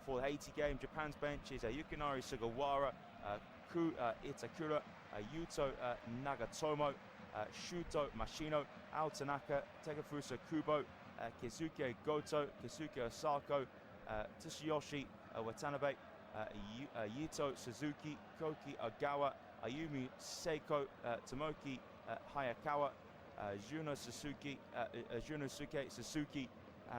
for the Haiti game. Japan's bench is Yukinari Sugawara, Itakura, Yuto Nagatomo, Shuto Mashino, Ao Tanaka, Tegafusa Kubo, Kizuke Goto, Keisuke Osako, Tsuyoshi Watanabe, Yito Suzuki, Koki Ogawa, Ayumi Seiko, Tomoki Hayakawa, Junosuke Suzuki,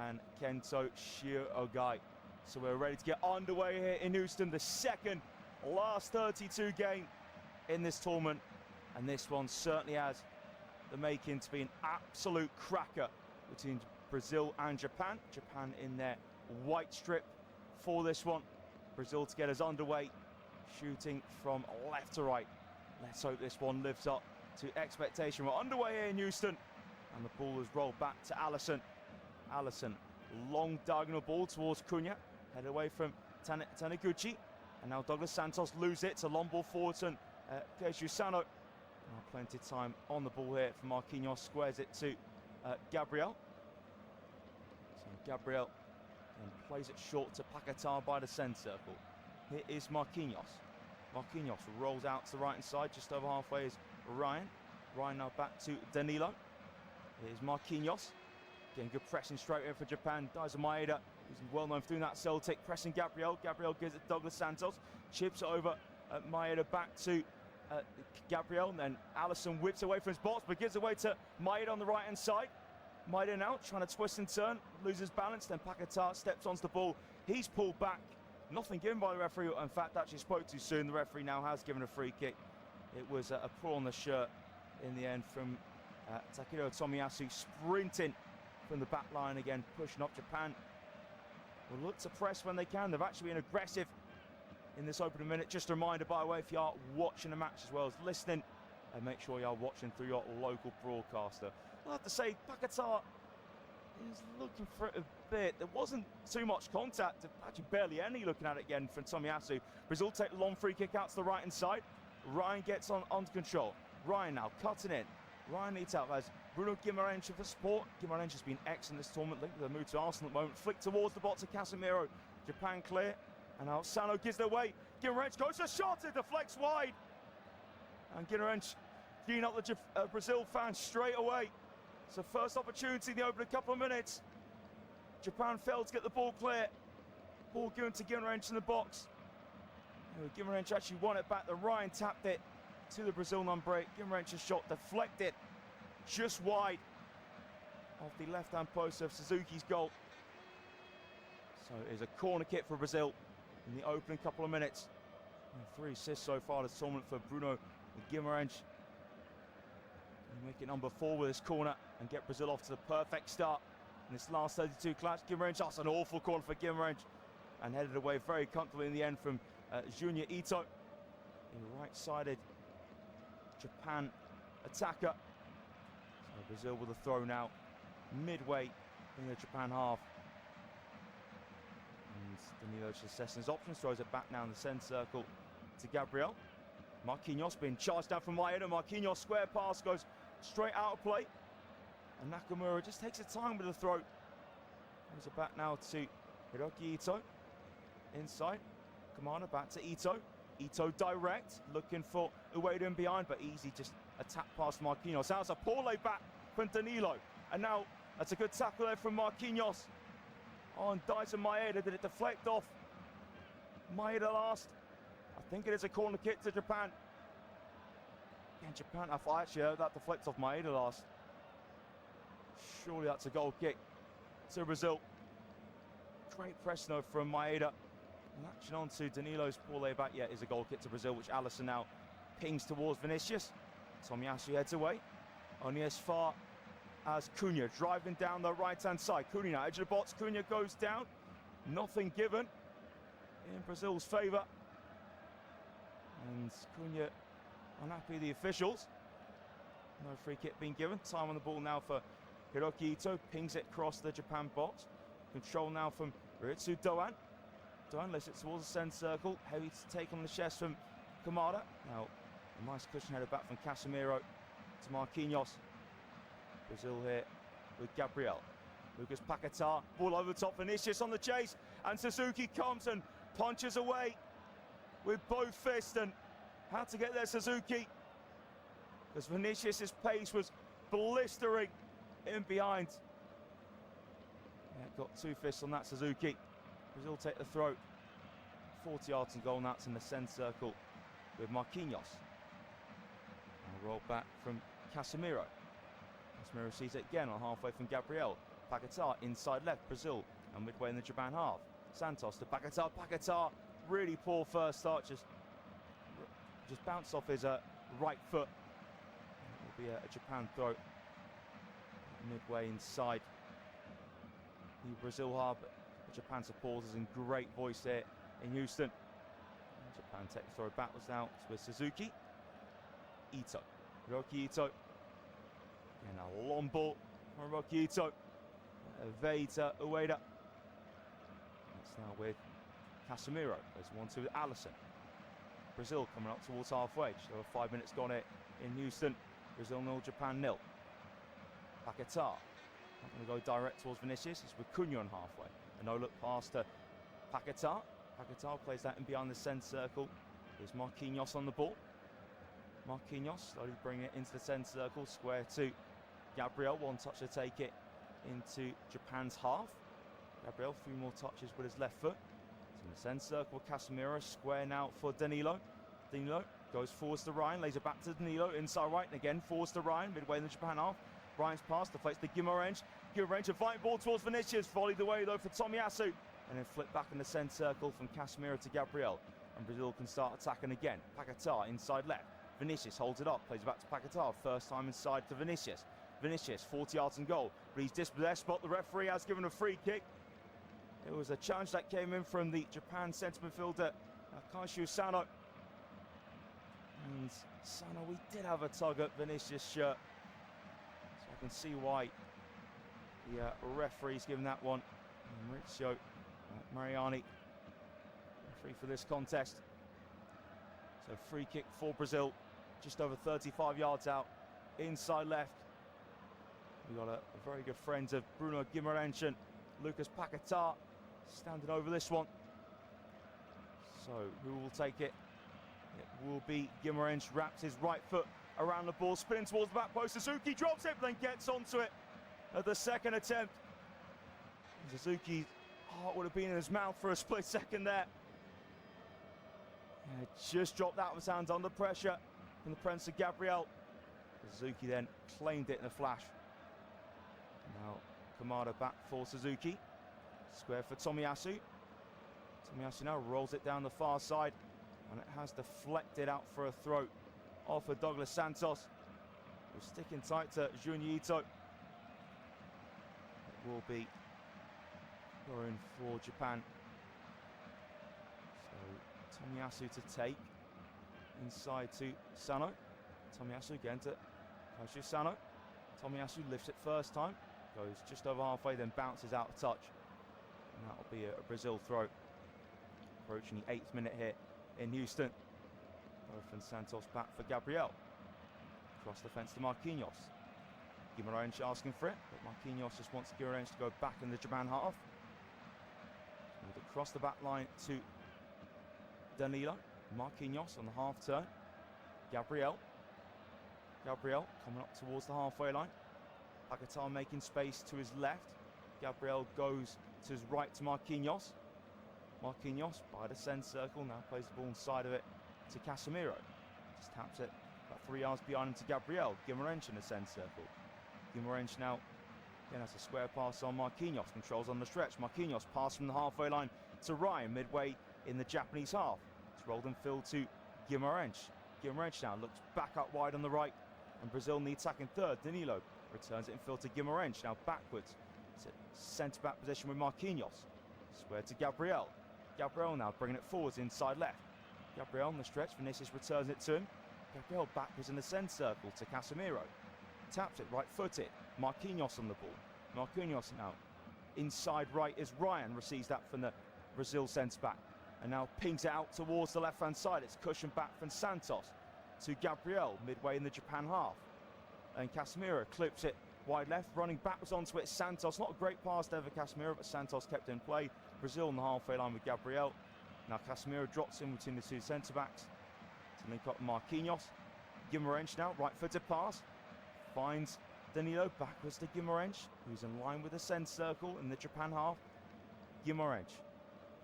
and Kento Shiogai. So we're ready to get underway here in Houston, the second last 32 game in this tournament, and this one certainly has the making to be an absolute cracker between Brazil and Japan. Japan in their white strip for this one. Brazil to get us underway, shooting from left to right. Let's hope this one lives up to expectation. We're underway here in Houston, and the ball is rolled back to Allison. Allison, long diagonal ball towards Cunha, headed away from Taniguchi, and now Douglas Santos lose it to long ball forward to Keiju Sano. Now plenty of time on the ball here for Marquinhos, squares it to Gabriel. So Gabriel then plays it short to Paquetá by the centre circle. Here is Marquinhos. Marquinhos rolls out to the right hand side, just over halfway is Ryan. Ryan now back to Danilo. Here's Marquinhos. Getting good pressing straight in for Japan. Daiser Maeda, who's well known for doing that Celtic, pressing Gabriel. Gabriel gives it to Douglas Santos. Chips it over Maeda back to Gabriel. And then Allison whips away from his box, but gives away to Maeda on the right hand side. Maeda now trying to twist and turn, loses balance. Then Paquetá steps onto the ball. He's pulled back. Nothing given by the referee. In fact, actually spoke too soon. The referee now has given a free kick. It was a pull on the shirt in the end from Takehiro Tomiyasu, sprinting from the back line again, pushing up. Japan will look to press when they can. They've actually been aggressive in this opening minute. Just a reminder, by the way, if you are watching the match as well as listening, and make sure you are watching through your local broadcaster. I'll have to say, Paquetá is looking for it a bit. There wasn't too much contact, actually barely any, looking at it again from Tomiyasu. Brazil take the long free kick out to the right hand side. Ryan gets under control. Ryan now cutting in. Ryan needs help as Bruno Guimarães for support. Guimarães has been excellent this tournament, linked with a move to Arsenal at the moment. Flick towards the box of Casemiro. Japan clear. And now Sano gives it away. Guimarães goes for a shot. It deflects wide. And Guimarães geeing up the Brazil fans straight away. It's the first opportunity in the opening couple of minutes. Japan failed to get the ball clear. Ball given to Guimarães in the box. Guimarães actually won it back. The Ryan tapped it to the Brazil number 8. Guimarães' shot deflected just wide off the left-hand post of Suzuki's goal. So it is a corner kick for Brazil in the opening couple of minutes. And 3 assists so far this tournament for Bruno Guimarães. And make it number 4 with this corner and get Brazil off to the perfect start in this last 32 clash. Guimarães, that's an awful corner for Guimarães, and headed away very comfortably in the end from Junior Ito, the right-sided Japan attacker. So Brazil with a throw now, midway in the Japan half. And Danilo just assessing his options, throws it back now in the centre circle to Gabriel. Marquinhos being charged down from Maeda. Marquinhos square pass goes straight out of play. And Nakamura just takes his time with the throw. Throws it back now to Hiroki Ito. Inside. Kamada back to Ito. Ito direct, looking for Ueda in behind, but easy just a tap past Marquinhos. That's a poor lay back from Danilo. And now that's a good tackle there from Marquinhos on Daiser Maeda. Did it deflect off Maeda last? I think it is a corner kick to Japan. Again, Japan, I thought actually that deflects off Maeda last. Surely that's a goal kick to Brazil. Great press though from Maeda. Latching on to Danilo's poor layback. Yeah, is a goal kick to Brazil, which Allison now pings towards Vinicius. Tomiyasu heads away. Only as far as Cunha driving down the right-hand side. Cunha now, edge of the box. Cunha goes down. Nothing given in Brazil's favour. And Cunha unhappy with the officials. No free kick being given. Time on the ball now for Hiroki Ito. Pings it across the Japan box. Control now from Ryutsu Doan. Doan lifts it towards the centre circle. Heavy to take on the chest from Kamada. Now, a nice cushion header back from Casemiro to Marquinhos. Brazil here with Gabriel. Lucas Paquetá, ball over the top, Vinicius on the chase, and Suzuki comes and punches away with both fists, and had to get there Suzuki, because Vinicius' pace was blistering in behind. Yeah, got 2 fists on that Suzuki. Brazil take the throw. 40 yards and goal, and that's in the centre circle with Marquinhos. And a roll back from Casemiro. Casemiro sees it again on halfway from Gabriel. Paquetá inside left, Brazil, and midway in the Japan half. Santos to Paquetá. Paquetá, really poor first start, just bounced off his right foot. It will be a Japan throw midway inside the Brazil half. Japan supporters in great voice here in Houston. Japan take the throw backwards now with Suzuki. Ito, Hiroki Ito. And a long ball from Hiroki Ito. Evades Ueda. It's now with Casemiro. There's 1-2 with Alisson. Brazil coming up towards halfway. Just over 5 minutes gone here in Houston. Brazil 0, Japan 0. Paquetá. Not going to go direct towards Vinicius. It's with Cunha on halfway. A no-look pass to Paquetá. Paquetá plays that in behind the centre circle. Here's Marquinhos on the ball. Marquinhos slowly bringing it into the centre circle. Square to Gabriel. 1 touch to take it into Japan's half. Gabriel, a few more touches with his left foot. It's in the centre circle. Casemiro. Square now for Danilo. Danilo goes forwards to Ryan. Lays it back to Danilo. Inside right. And again forwards to Ryan. Midway in the Japan half. Ryan's pass deflects to Guimarães. Guimarães inviting ball towards Vinicius. Volleyed away though for Tomiyasu. And then flipped back in the centre circle from Casemiro to Gabriel. And Brazil can start attacking again. Paquetá inside left. Vinicius holds it up. Plays it back to Paquetá. First time inside to Vinicius. Vinicius, 40 yards and goal. But he's dispossessed, but the referee has given a free kick. It was a challenge that came in from the Japan centre midfielder, Kaishu Sano. And Sano, we did have a tug at Vinicius' shirt. So I can see why the referee's given that one. Maurizio Mariani, referee for this contest. So free kick for Brazil, just over 35 yards out, inside left. We've got a very good friend of Bruno Guimarães and Lucas Paquetá standing over this one. So who will take it? It will be Guimarães. Wraps his right foot around the ball, spins towards the back post. Suzuki drops it, then gets onto it at the second attempt. Suzuki's heart would have been in his mouth for a split second there. Yeah, just dropped that with his hands under pressure from the presence of Gabriel. Suzuki then claimed it in a flash. Now Kamada back for Suzuki. Square for Tomiyasu. Tomiyasu now rolls it down the far side, and it has deflected out for a throw off of Douglas Santos. We're sticking tight to Junya Ito. It will be going for Japan. So Tomiyasu to take. Inside to Sano. Tomiyasu again to Kaishu Sano. Tomiyasu lifts it first time. Goes just over halfway, then bounces out of touch. And that'll be a Brazil throw. Approaching the 8th minute here in Houston. Both and Santos back for Gabriel. Cross the fence to Marquinhos. Guimarães asking for it, but Marquinhos just wants Guimarães to go back in the Japan half. And across the back line to Danilo. Marquinhos on the half turn. Gabriel coming up towards the halfway line. Paquetá making space to his left. Gabriel goes to his right to Marquinhos. Marquinhos by the centre circle, now plays the ball inside of it to Casemiro. Just taps it about 3 yards behind him to Gabriel. Guimarães in the centre circle. Guimarães now again has a square pass on Marquinhos. Controls on the stretch. Marquinhos pass from the halfway line to Ryan midway in the Japanese half. It's rolled and filled to Guimarães. Guimarães now looks back up wide on the right, and Brazil needs attacking third. Danilo returns it and field to Guimarães, now backwards. It's a centre-back position with Marquinhos. Square to Gabriel. Gabriel now bringing it forwards inside left. Gabriel on the stretch, Vinicius returns it to him. Gabriel backwards in the centre circle to Casemiro. Taps it right-footed. Marquinhos on the ball. Marquinhos now inside right as Ryan receives that from the Brazil centre-back. And now pings it out towards the left-hand side. It's cushioned back from Santos to Gabriel midway in the Japan half. And Casemiro clips it wide left, running backwards onto it, Santos. Not a great pass there for Casemiro, but Santos kept in play. Brazil on the halfway line with Gabriel. Now Casemiro drops in between the two centre-backs to link up Marquinhos. Guimarães now, right-footed pass. Finds Danilo backwards to Guimarães, who's in line with the centre circle in the Japan half. Guimarães.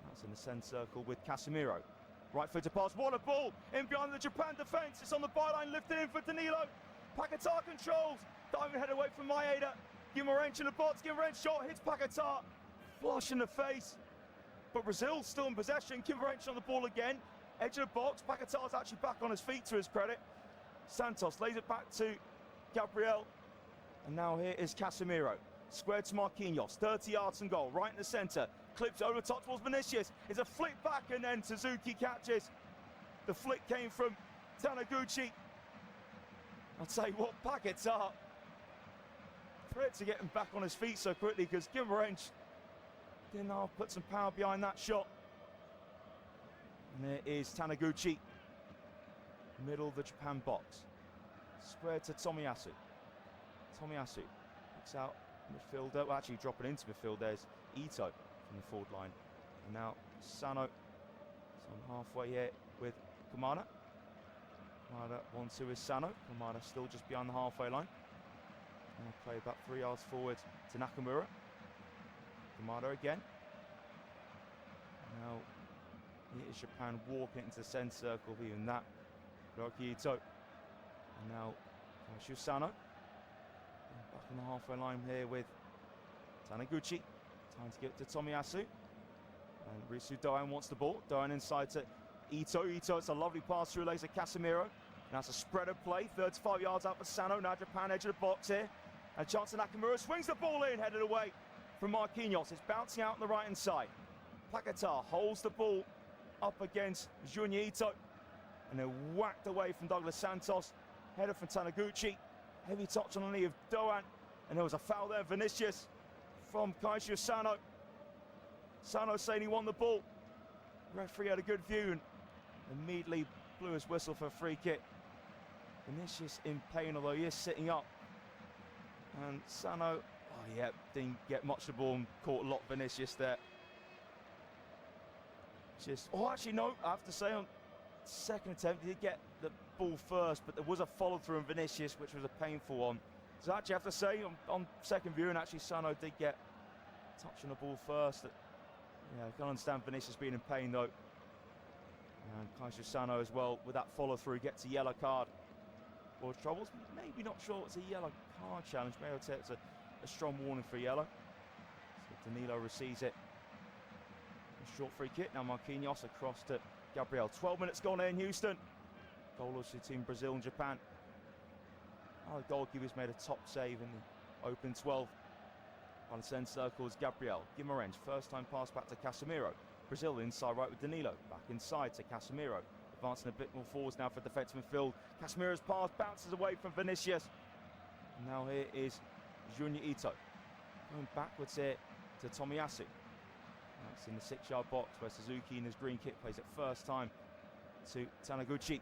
That's in the centre circle with Casemiro. Right-footed pass, what a ball! In behind the Japan defence, it's on the byline, lifted in for Danilo. Paquetá controls, diving head away from Maeda. Guimarães in the box, Guimarães shot, hits Paquetá. Flush in the face. But Brazil still in possession, Guimarães on the ball again. Edge of the box, Paquetá's actually back on his feet to his credit. Santos lays it back to Gabriel. And now here is Casemiro. Squared to Marquinhos, 30 yards and goal, right in the centre. Clips over the top towards Vinicius. It's a flick back and then Suzuki catches. The flick came from Taniguchi. I'll tell you what, Paquetá. Credit to get him back on his feet so quickly because Guimarães didn't put some power behind that shot. And there is Taniguchi. Middle of the Japan box. Squared to Tomiyasu. Tomiyasu picks out midfielder. Well, actually dropping into midfield. There's Ito from the forward line. And now Sano. So I'm halfway here with Kamada. Kamada 1-2 is Sano. Kamada still just behind the halfway line. Now play about 3 yards forward to Nakamura. Kamada again. Now here is Japan walking into the centre circle. Even that. Hiroki Ito. And now Kaishu Sano. Back on the halfway line here with Taniguchi. Time to get to Tomiyasu. And Risu Doan wants the ball. Doan inside to Ito. Ito, it's a lovely pass through later Casemiro. And that's a spread of play. 35 yards out for Sano. Now Japan edge of the box here. And a chance to Nakamura. Swings the ball in, headed away from Marquinhos. It's bouncing out on the right hand side. Paquetá holds the ball up against Junya Ito. And they're whacked away from Douglas Santos. Header from Taniguchi. Heavy touch on the knee of Doan. And there was a foul there, Vinicius, from Kaishu Sano. Sano saying he won the ball. The referee had a good view and immediately blew his whistle for a free kick. Vinicius in pain, although he is sitting up. And Sano, didn't get much of the ball and caught a lot of Vinicius there. Actually no, I have to say on second attempt he did get the ball first, but there was a follow through on Vinicius, which was a painful one. So I actually have to say on second view, and actually Sano did get a touch on the ball first. I can't understand Vinicius being in pain though. And Kaishu Sano as well with that follow through gets a yellow card for troubles. Maybe not sure it's a yellow card challenge. Maybe I'll say it's a strong warning for yellow. So Danilo receives it. A short free kick. Now Marquinhos across to Gabriel. 12 minutes gone in Houston. Goalless between Brazil and Japan. The goalkeeper's made a top save in the open 12. On the centre circle is Gabriel. Guimarães, first time pass back to Casemiro. Brazil inside right with Danilo. Back inside to Casemiro. Advancing a bit more forwards now for defensive midfield. Casemiro's pass bounces away from Vinicius. And now here is Junya Ito. Going backwards here to Tomiyasu. That's in the 6-yard box where Suzuki in his green kit plays it first time to Taniguchi.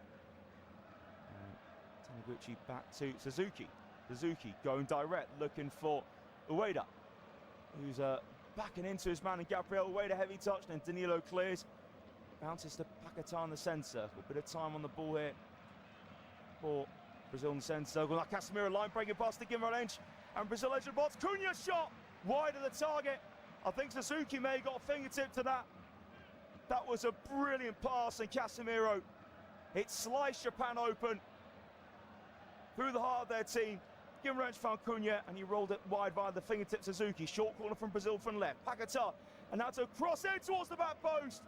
Taniguchi back to Suzuki. Suzuki going direct, looking for Ueda, who's backing into his man, and Gabriel Ueda heavy touch, then Danilo clears. Bounces to Paquetá in the centre circle. Bit of time on the ball here for Brazil in the centre circle. Now Casemiro line breaking past to Guimarães, and Brazil edge of the box. Cunha shot wide of the target. I think Suzuki may have got a fingertip to that. That was a brilliant pass, and Casemiro, it sliced Japan open through the heart of their team. Guimarães found Cunha and he rolled it wide via the fingertip Suzuki. Short corner from Brazil from left. Paquetá, and now to cross in towards the back post.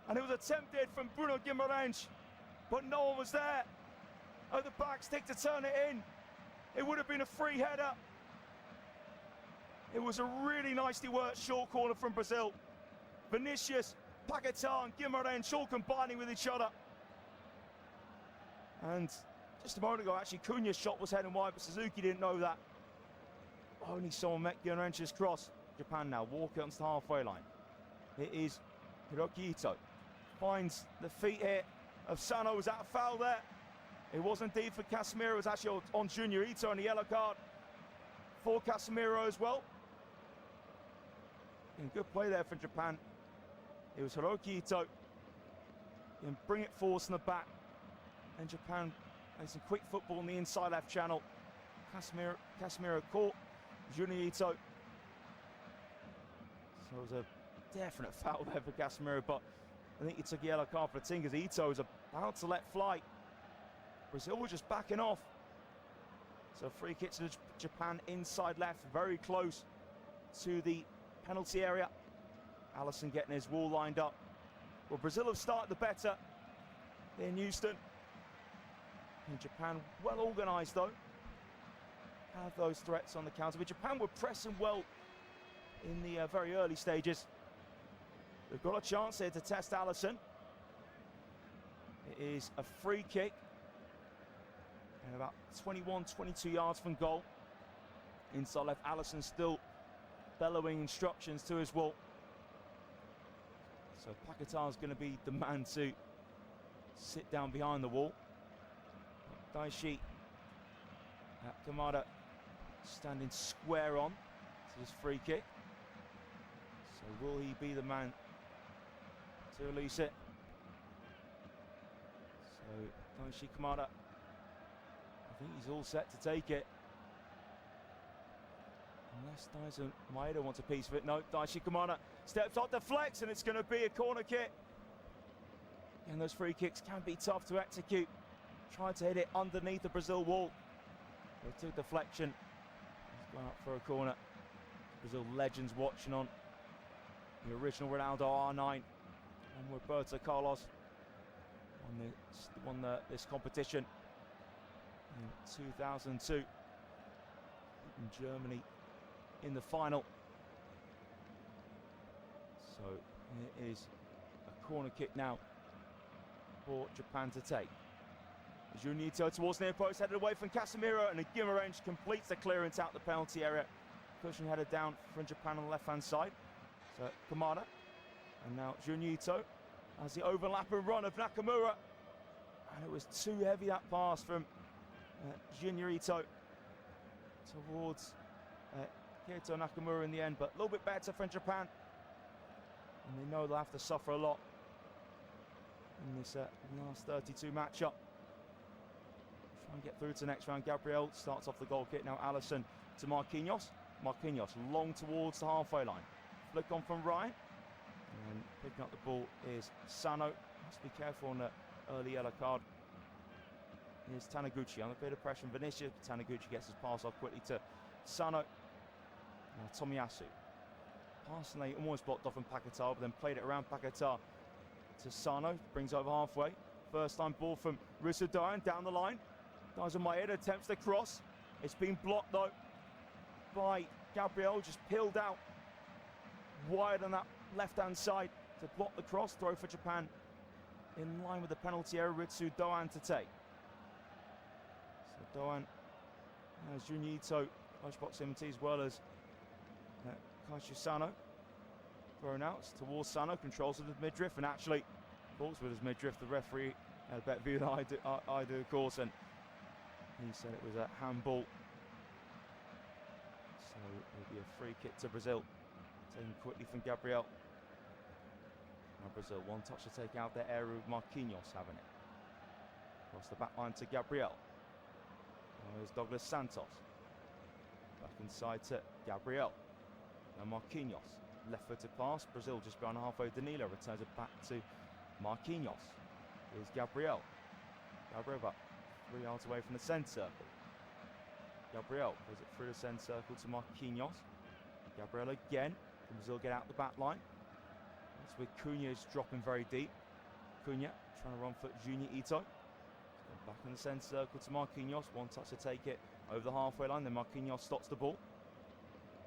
And it was attempted from Bruno Guimarães, but no one was there at the back stick to turn it in. It would have been a free header. It was a really nicely worked short corner from Brazil. Vinicius, Paquetá and Guimarães all combining with each other. And just a moment ago, actually, Cunha's shot was heading wide, but Suzuki didn't know that. Only someone met Guimarães' cross. Japan now walk onto the halfway line. It is Hiroki Ito. Finds the feet here of Sano. Was that a foul there? It was indeed for Casemiro. It was actually on Junya Ito and a yellow card. for Casemiro as well. And good play there for Japan. It was Hiroki Ito. And bring it forward from the back. And Japan playing some quick football in the inside left channel. Casemiro caught Junior Ito. So it was a definite foul there for Casemiro, but I think he took a yellow card for the team because Ito was about to let fly. Brazil was just backing off. So free kick to Japan inside left, very close to the penalty area. Allison getting his wall lined up. Well, Brazil have started the better in Houston. And Japan well organised though. Have those threats on the counter. But Japan were pressing well in the very early stages. They've got a chance here to test Allison. It is a free kick. And about 21, 22 yards from goal. Inside left, Allison still bellowing instructions to his wall. So Paquetá is going to be the man to sit down behind the wall. Daishi Kamada standing square on to this free kick. So will he be the man to release it? So Daishi Kamada, I think he's all set to take it. Unless Dyson Maeda wants a piece of it. No, Daishi Kamada steps up, deflects, and it's going to be a corner kick. And those free kicks can be tough to execute. Tried to hit it underneath the Brazil wall. They took deflection. He's gone up for a corner. Brazil legends watching on. The original Ronaldo R9 and Roberto Carlos won this competition in 2002 in Germany in the final. So it is a corner kick now for Japan to take. Junito towards near post, headed away from Casemiro, and Guimarães completes the clearance out the penalty area. Pushing headed down from Japan on the left-hand side. So Kamada, and now Junito as the overlapping run of Nakamura. And it was too heavy, that pass from Junior Ito towards Keito Nakamura in the end, but a little bit better from Japan. And they know they'll have to suffer a lot in this last 32 matchup. Try and get through to the next round. Gabriel starts off the goal kick. Now Allison to Marquinhos. Marquinhos long towards the halfway line. Flick on from Ryan. And picking up the ball is Sano. Must be careful on the early yellow card. Here's Taniguchi under a bit of pressure from Vinicius. Taniguchi gets his pass off quickly to Sano. Now Tomiyasu. Pass and they almost blocked off from Paquetá, but then played it around Paquetá to Sano. Brings over halfway. First time ball from Rusudayan down the line. Dyson Maeda attempts the cross. It's been blocked though by Gabriel, just peeled out wide on that left-hand side to block the cross. Throw for Japan in line with the penalty area. Ritsu Doan to take. So Doan has Junito, lunchbox MT, as well as Kaishu Sano. Thrown out towards Sano, controls of the midriff, and actually balls with his midriff. The referee had a better view than I do, of course, and he said it was a handball. So it'll be a free kick to Brazil. Taken quickly from Gabriel. Now Brazil, one touch to take out their area with Marquinhos having it. Across the back line to Gabriel. Now there's Douglas Santos. Back inside to Gabriel. Now Marquinhos. Left-footed pass. Brazil just behind halfway. Danilo returns it back to Marquinhos. Here's Gabriel. Gabriel about 3 yards away from the centre circle. Gabriel plays it through the centre circle to Marquinhos. Gabriel again. Can Brazil get out the back line? That's with Cunha dropping very deep. Cunha trying to run for Junior Ito. Back in the centre circle to Marquinhos. One touch to take it over the halfway line. Then Marquinhos stops the ball.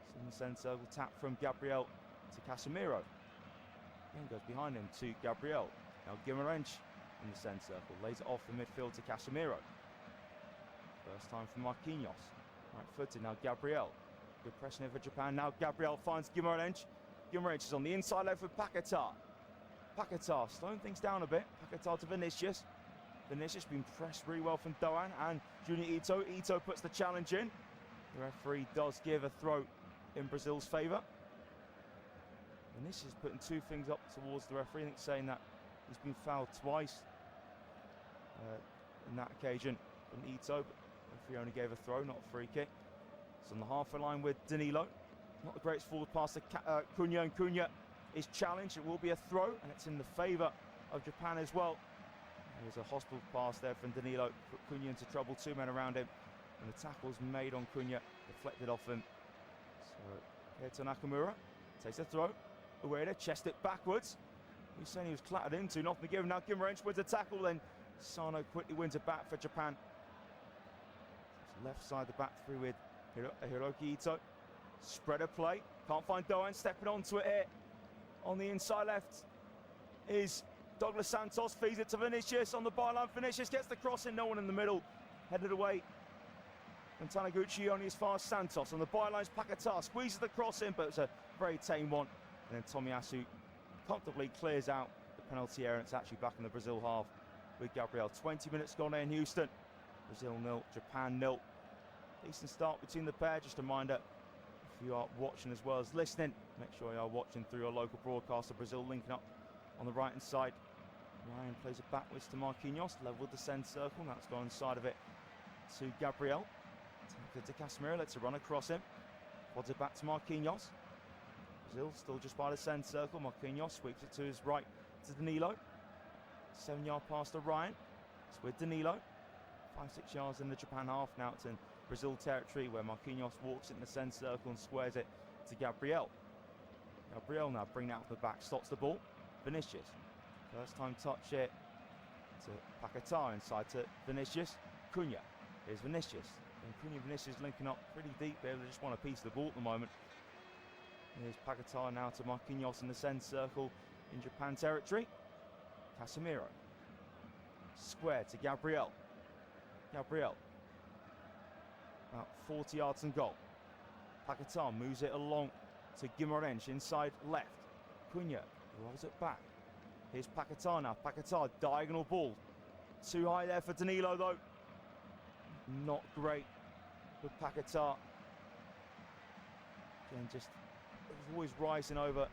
It's in the centre circle. Tap from Gabriel to Casemiro. Then goes behind him to Gabriel. Now Guimarães in the centre circle. Lays it off the midfield to Casemiro. First time for Marquinhos. Right footed now Gabriel. Good pressing here for Japan. Now Gabriel finds Guimarães. Guimarães is on the inside left with Paquetá. Paquetá slowing things down a bit. Paquetá to Vinicius. Vinicius been pressed really well from Doan and Junior Ito. Ito puts the challenge in. The referee does give a throw in Brazil's favour. And this is putting two things up towards the referee, I think, saying that he's been fouled twice in that occasion from Ito, but the referee only gave a throw, not a free kick. It's on the halfway line with Danilo. Not the greatest forward pass to Cunha, and Cunha is challenged. It will be a throw, and it's in the favour of Japan as well. There's a hospital pass there from Danilo, put Cunha into trouble, two men around him, and the tackle's made on Cunha, deflected off him. So here to Nakamura, takes a throw, Ueda chest it backwards. He's saying he was clattered into, nothing given. Now Guimarães wins a tackle, then Sano quickly wins it back for Japan. It's left side the back three with Hiroki Ito. Spreader play, can't find Doan, stepping onto it here. On the inside left is Douglas Santos, feeds it to Vinicius on the byline. Vinicius gets the cross in, no one in the middle. Headed away. And Taniguchi only as far as Santos. On the bylines, Paquetá squeezes the cross in, but it's a very tame one. And then Tomiyasu comfortably clears out the penalty area, and it's actually back in the Brazil half with Gabriel. 20 minutes gone in Houston. Brazil 0, Japan 0. Decent start between the pair. Just a reminder, if you are watching as well as listening, make sure you are watching through your local broadcaster. Brazil linking up on the right hand side. Ryan plays it backwards to Marquinhos, level with the centre circle. That's gone inside of it to Gabriel. To Casemiro, lets it run across him. Quads it back to Marquinhos. Brazil still just by the centre circle. Marquinhos sweeps it to his right to Danilo. 7-yard pass to Ryan. It's with Danilo. 5-6 yards in the Japan half. Now it's in Brazil territory where Marquinhos walks it in the centre circle and squares it to Gabriel. Gabriel now bringing it out the back, stops the ball. Vinicius. First time touch it to Paquetá, inside to Vinicius. Cunha. Here's Vinicius. And Cunha and Vinicius linking up pretty deep there. They just want a piece of the ball at the moment. Here's Paquetá now to Marquinhos in the centre circle in Japan territory. Casemiro. Square to Gabriel. Gabriel. About 40 yards and goal. Paquetá moves it along to Guimarães inside left. Cunha rolls it back. Here's Paquetá now. Paquetá, diagonal ball. Too high there for Danilo though. Not great with Paquetá. Again, just always rising over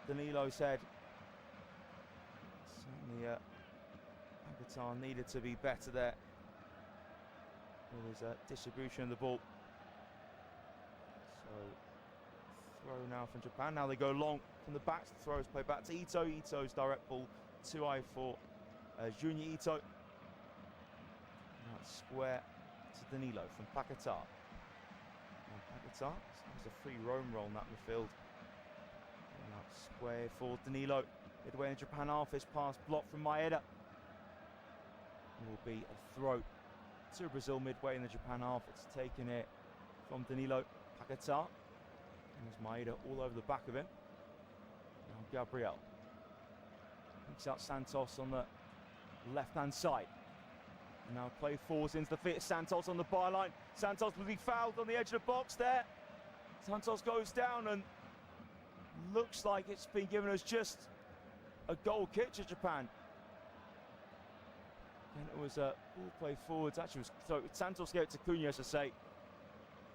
Danilo's head. Certainly Paquetá needed to be better there with his distribution of the ball. So throw now from Japan. Now they go long from the back. The throw is played back to Ito. Ito's direct ball too high for Junior Ito. Now it's square to Danilo from Paquetá. And Paquetá has a free roam roll in that midfield. And now square for Danilo. Midway in Japan half, his pass blocked from Maeda. It will be a throw to Brazil midway in the Japan half. It's taken it from Danilo. Paquetá. And there's Maeda all over the back of him. Now Gabriel. Picks out Santos on the left-hand side. And now play forwards into the feet of Santos on the byline. Santos will be fouled on the edge of the box there. Santos goes down and looks like it's been given as just a goal kick to Japan. And it was a ball play forwards. Actually, so Santos gave it to Cunha, as I say.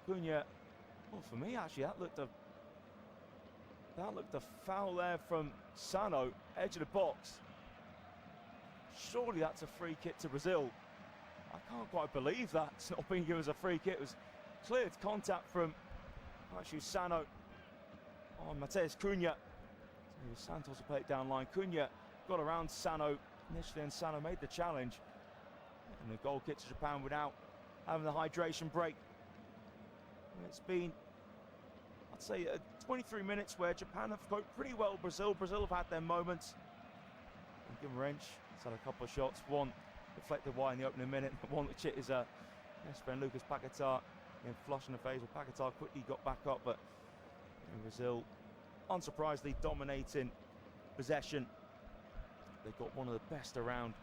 Cunha, well, for me, actually, that looked a foul there from Sano, edge of the box. Surely that's a free kick to Brazil. I can't quite believe that it's not being given as a free kick. It was cleared contact from actually Sano on Mateus Cunha. So Santos will play it down line. Cunha got around Sano initially, and Sano made the challenge. And the goal kick to Japan without having the hydration break. It's been, I'd say, 23 minutes where Japan have coped pretty well. Brazil have had their moments. And Guimarães has had a couple of shots. One deflected wide in the opening minute. One which hit his best friend Lucas Paquetá in flush in the face. Well, Paquetá quickly got back up, but Brazil, unsurprisingly, dominating possession. They've got one of the best around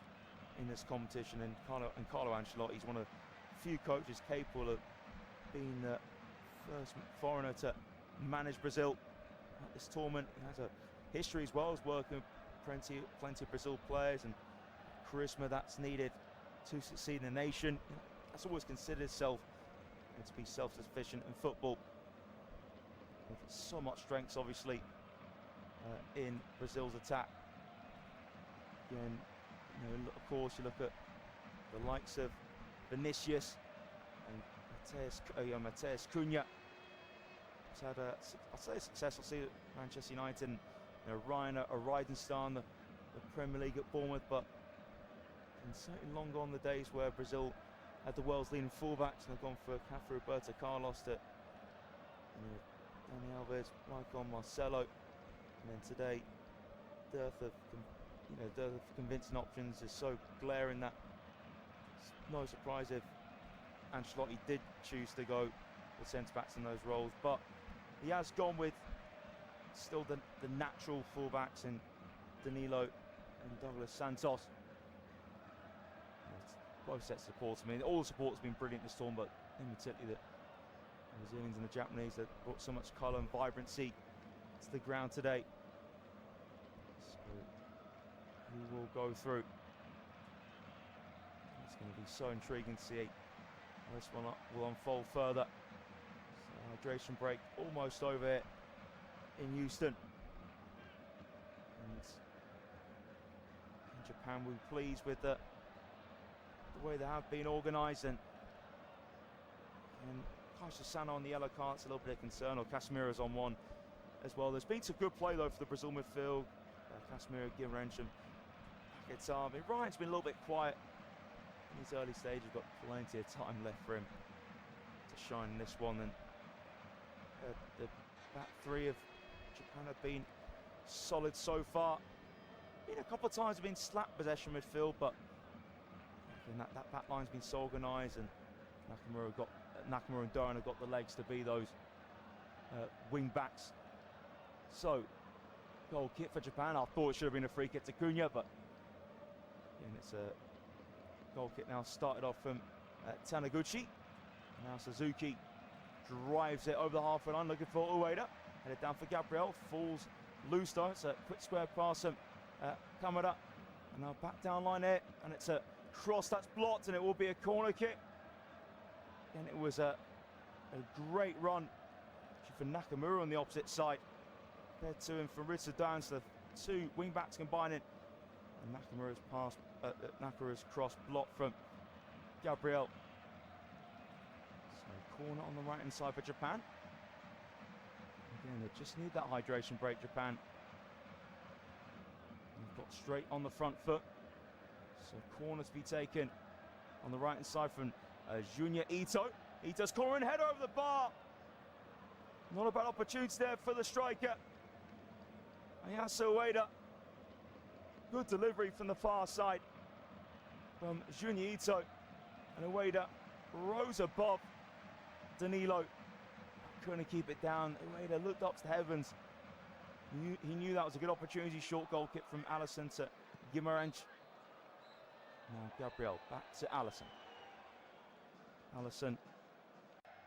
in this competition, and Carlo Ancelotti is one of the few coaches capable of being the first foreigner to manage Brazil at this tournament. He has a history as well as working with plenty of Brazil players and charisma that's needed to succeed in a nation. That's always considered itself and to be self-sufficient in football. With so much strength, obviously, in Brazil's attack. Again, of course, you look at the likes of Vinicius and Mateus Cunha. He's had I'd say a successful season at Manchester United, and Ryan a rising star in the Premier League at Bournemouth, but certainly long gone the days where Brazil had the world's leading fullbacks, and they've gone for Cafu, Roberto Carlos, to Dani Alves, Maicon, Marcelo, and then today dearth of convincing options is so glaring that it's no surprise if Ancelotti did choose to go with centre-backs in those roles, but he has gone with still the natural fullbacks in Danilo and Douglas Santos. Both sets of supports. I mean, all the support has been brilliant this tournament, but in particular the Brazilians and the Japanese that brought so much colour and vibrancy to the ground today. So we will go through. It's going to be so intriguing to see how this one will unfold further. So hydration break almost over here in Houston. And in Japan, we're pleased with the way they have been organised, and Kaisha Sano on the yellow card's a little bit of concern, or Casemiro's on one as well. There's been some good play though for the Brazil midfield. Casemiro, Guimarães, Paquetá. I mean, Ryan's been a little bit quiet in his early stages, got plenty of time left for him to shine in this one. And the back three of Japan have been solid so far. Been a couple of times have been slapped possession midfield, but again, that back line's been so organised, and Nakamura and Duran have got the legs to be those wing backs. So goal kick for Japan. I thought it should have been a free kick to Cunha, but again, it's a goal kick now. Started off from Taniguchi. Now Suzuki drives it over the halfway line, looking for Ueda. Headed down for Gabriel. Falls loose though. It's a quick square pass from Kamada. And now back down line here, and it's a cross that's blocked, and it will be a corner kick. And it was a great run for Nakamura on the opposite side. Compared to him from Ritsu down to the two wing backs combining. And Nakamura's cross blocked from Gabriel. So corner on the right hand side for Japan. Again, they just need that hydration break, Japan. They've got straight on the front foot. So corner to be taken on the right hand side from Junya Ito. Ito's corner and header over the bar. Not a bad opportunity there for the striker. Ayase Ueda. Good delivery from the far side from Junya Ito. And Ueda rose above Danilo. Couldn't keep it down. Ueda looked up to the heavens. He knew that was a good opportunity. Short goal kick from Alisson to Guimarães. Now Gabriel back to Alisson. Alisson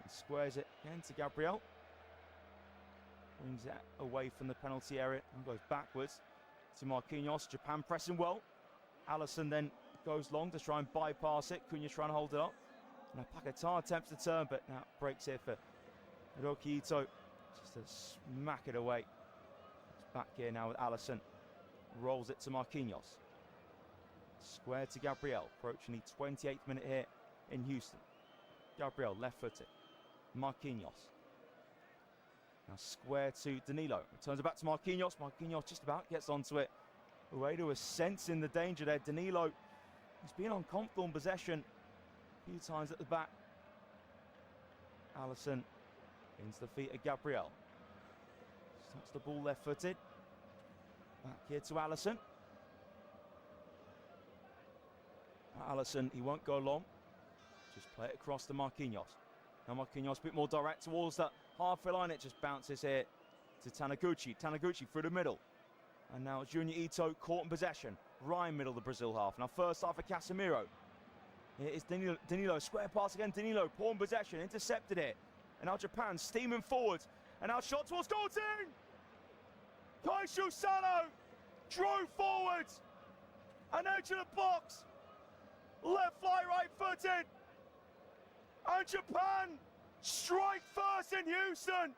squares it again to Gabriel. Brings it away from the penalty area and goes backwards to Marquinhos. Japan pressing well. Alisson then goes long to try and bypass it. Cunha trying to hold it up. Now Paquetá attempts to turn, but now breaks here for Hiroki Ito. Just to smack it away. It's back here now with Alisson. Rolls it to Marquinhos. Square to Gabriel, approaching the 28th minute here in Houston. Gabriel left-footed. Marquinhos. Now square to Danilo. Returns it back to Marquinhos. Marquinhos just about gets onto it. Ueda was sensing the danger there. Danilo, he's been uncomfortable in possession a few times at the back. Alisson into the feet of Gabriel. Stops the ball left-footed. Back here to Alisson. Alisson, he won't go long. Just play it across to Marquinhos. Now Marquinhos a bit more direct towards that halfway line. It just bounces here to Taniguchi. Taniguchi through the middle. And now Junya Ito caught in possession. Right middle of the Brazil half. Now first half for Casemiro. Here is Danilo. Square pass again. Danilo, poor in possession. Intercepted it. And now Japan steaming forward. And now shot towards goal team. Kaisha Sano drove forwards. And edge of the box. Left fly, right footed. And Japan Strike first in Houston.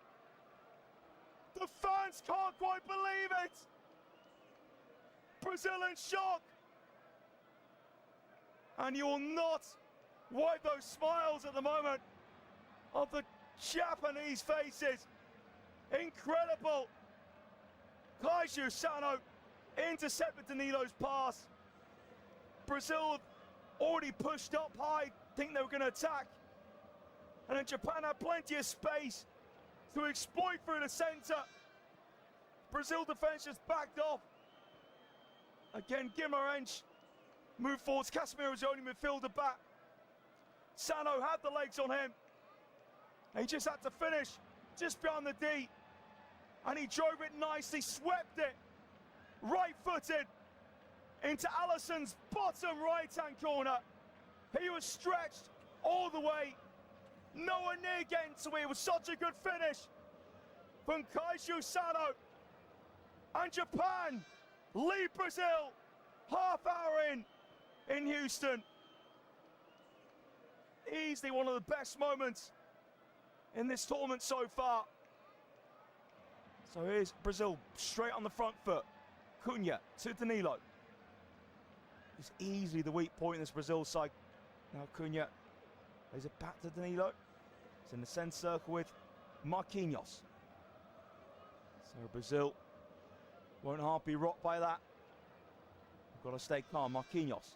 The fans can't quite believe it. Brazil in shock. And you will not wipe those smiles at the moment of the Japanese faces. Incredible. Kaiju Sano intercepted Danilo's pass. Brazil have already pushed up high, think they were going to attack. And then Japan had plenty of space to exploit through the centre. Brazil defence just backed off. Again, Guimarães moved forwards. Casemiro was the only midfielder back. Sano had the legs on him. He just had to finish just behind the D. And he drove it nicely, swept it, right-footed, into Alisson's bottom right-hand corner. He was stretched all the way, nowhere near getting to it. It was such a good finish from Kaiju Sano. And Japan lead Brazil half hour in Houston. Easily one of the best moments in this tournament so far. So here's Brazil straight on the front foot. Cunha to Danilo. It's easily the weak point in this Brazil side. Now Cunha plays it back to Danilo. It's in the centre circle with Marquinhos. So Brazil won't half be rocked by that. We've got to stay calm. Marquinhos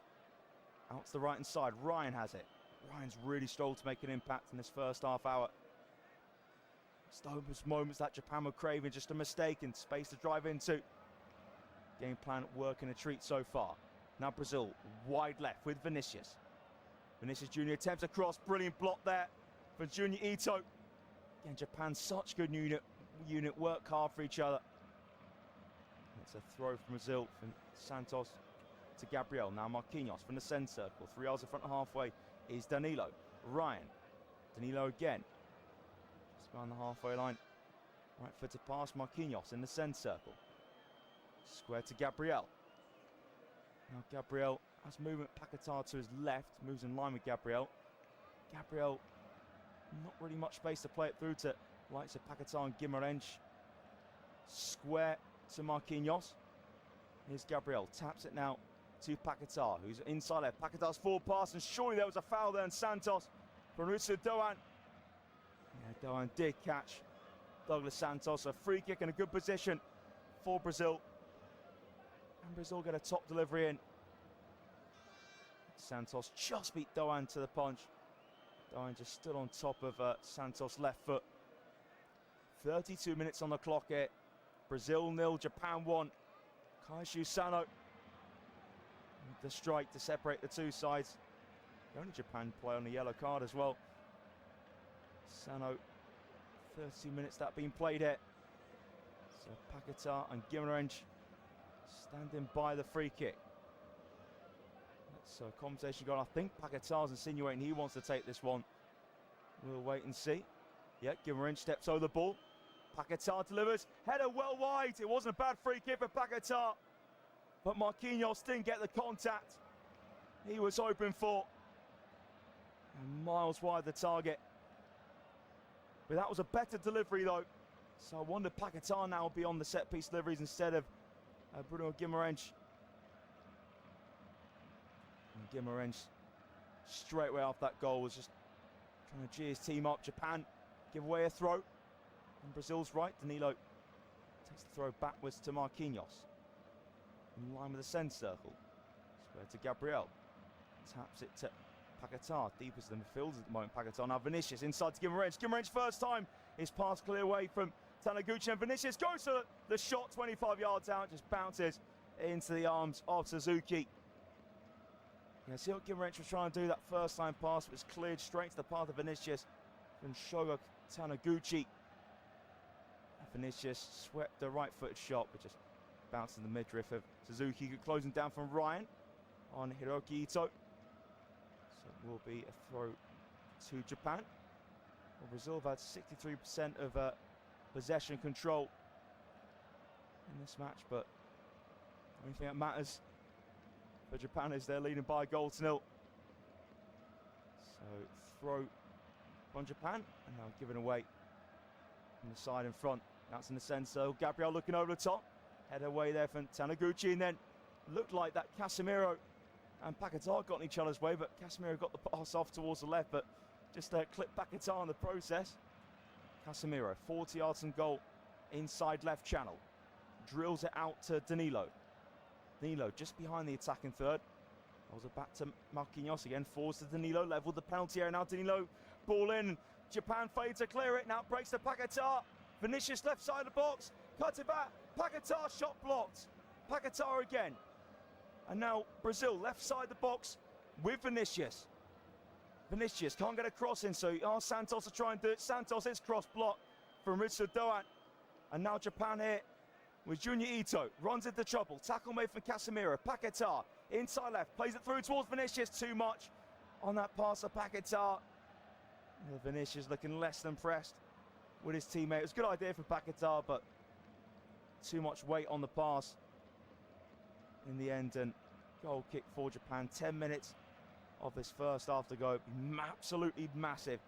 out to the right hand side. Ryan has it. Ryan's really struggled to make an impact in this first half hour. Those moments that Japan were craving, just a mistake and space to drive into. Game plan working a treat so far. Now Brazil wide left with Vinicius. Vinicius Jr. attempts a cross, brilliant block there for Junior Ito. Again, Japan such good unit, work hard for each other. It's a throw from Brazil from Santos to Gabriel. Now Marquinhos from the centre circle. 3 yards in front of halfway is Danilo. Ryan. Danilo again. Around the halfway line. Right foot to pass Marquinhos in the centre circle. Square to Gabriel. Now Gabriel has movement. Paquetá to his left. Moves in line with Gabriel. Gabriel, not really much space to play it through to likes of Paquetá and Guimarães. Square to Marquinhos. Here's Gabriel. Taps it now to Paquetá, who's inside left. Paquetá's forward pass, and surely there was a foul there in Santos from Richard Doan. Yeah, Doan did catch Douglas Santos. A free kick in a good position for Brazil. And Brazil get a top delivery in. Santos just beat Doan to the punch. Doan just stood on top of Santos' left foot. 32 minutes on the clock here. Brazil 0, Japan 1. Kaiju Sano. The strike to separate the two sides. The only Japan play on the yellow card as well. Sano, 30 minutes that being played here. So Paquetá and Guimarães standing by the free kick. So conversation going. I think Paquetá's insinuating he wants to take this one. We'll wait and see. Yeah, Guimarães steps over the ball. Paquetá delivers. Header well wide. It wasn't a bad free kick for Paquetá. But Marquinhos didn't get the contact he was hoping for. And miles wide the target. But that was a better delivery though. So I wonder Paquetá now will be on the set piece deliveries instead of Bruno Guimarães. And Guimarães straight away off that goal was just trying to G his team up. Japan give away a throw. And Brazil's right. Danilo takes the throw backwards to Marquinhos. In line with the centre circle. Square to Gabriel. Taps it to Paquetá. Deepest in the midfield at the moment. Paquetá now Vinicius inside to Guimarães. Guimarães first time. His pass clear away from Taniguchi, and Vinicius goes to the shot 25 yards out. Just bounces into the arms of Suzuki. Yeah, see what Guimarães was trying to do that first time pass. Was cleared straight to the path of Vinicius from Shogo Taniguchi. Vinicius swept the right-footed shot, but just bounced in the midriff of Suzuki, closing down from Ryan on Hiroki Ito. So it will be a throw to Japan. Well, Brazil have had 63% of possession control in this match, but the only thing that matters for Japan is they're leading by a goal to 0. So throw from Japan, and now given away from the side in front. That's in the centre. Gabriel looking over the top. Head away there from Taniguchi, and then looked like that Casemiro and Paquetá got in each other's way, but Casemiro got the pass off towards the left, but just clipped Paquetá in the process. Casemiro, 40 yards and goal, inside left channel. Drills it out to Danilo. Danilo just behind the attacking third. Rolls it back to Marquinhos again, forwards to Danilo, leveled the penalty area. Now Danilo, ball in. Japan fade to clear it. Now breaks to Paquetá. Vinicius left side of the box, cuts it back. Paquetá shot blocked. Paquetá again. And now Brazil left side of the box with Vinicius. Vinicius can't get a cross in, so Santos to try and do it. Santos is cross blocked from Ritsu Doan. And now Japan here with Junior Ito. Runs into trouble. Tackle made from Casemiro. Paquetá inside left. Plays it through towards Vinicius. Too much on that pass of Paquetá. Vinicius looking less than pressed with his teammate. It was a good idea for Paquetá, but too much weight on the pass in the end, and goal kick for Japan. 10 minutes of this first half to go. Absolutely massive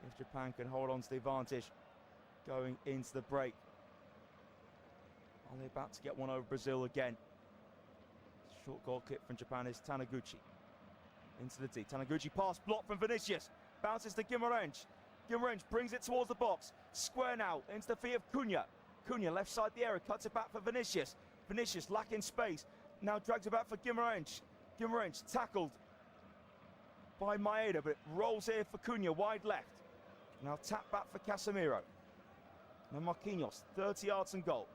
if Japan can hold on to the advantage going into the break. Are they about to get one over Brazil again? Short goal kick from Japan is Taniguchi. Into the D. Taniguchi pass blocked from Vinicius. Bounces to Guimarães. Guimarães brings it towards the box. Square now into the feet of Cunha. Cunha left side the area, cuts it back for Vinicius. Vinicius lacking space. Now drags it back for Guimarães. Guimarães tackled by Maeda, but it rolls here for Cunha, wide left. Now tap back for Casemiro. Now Marquinhos, 30 yards and goal.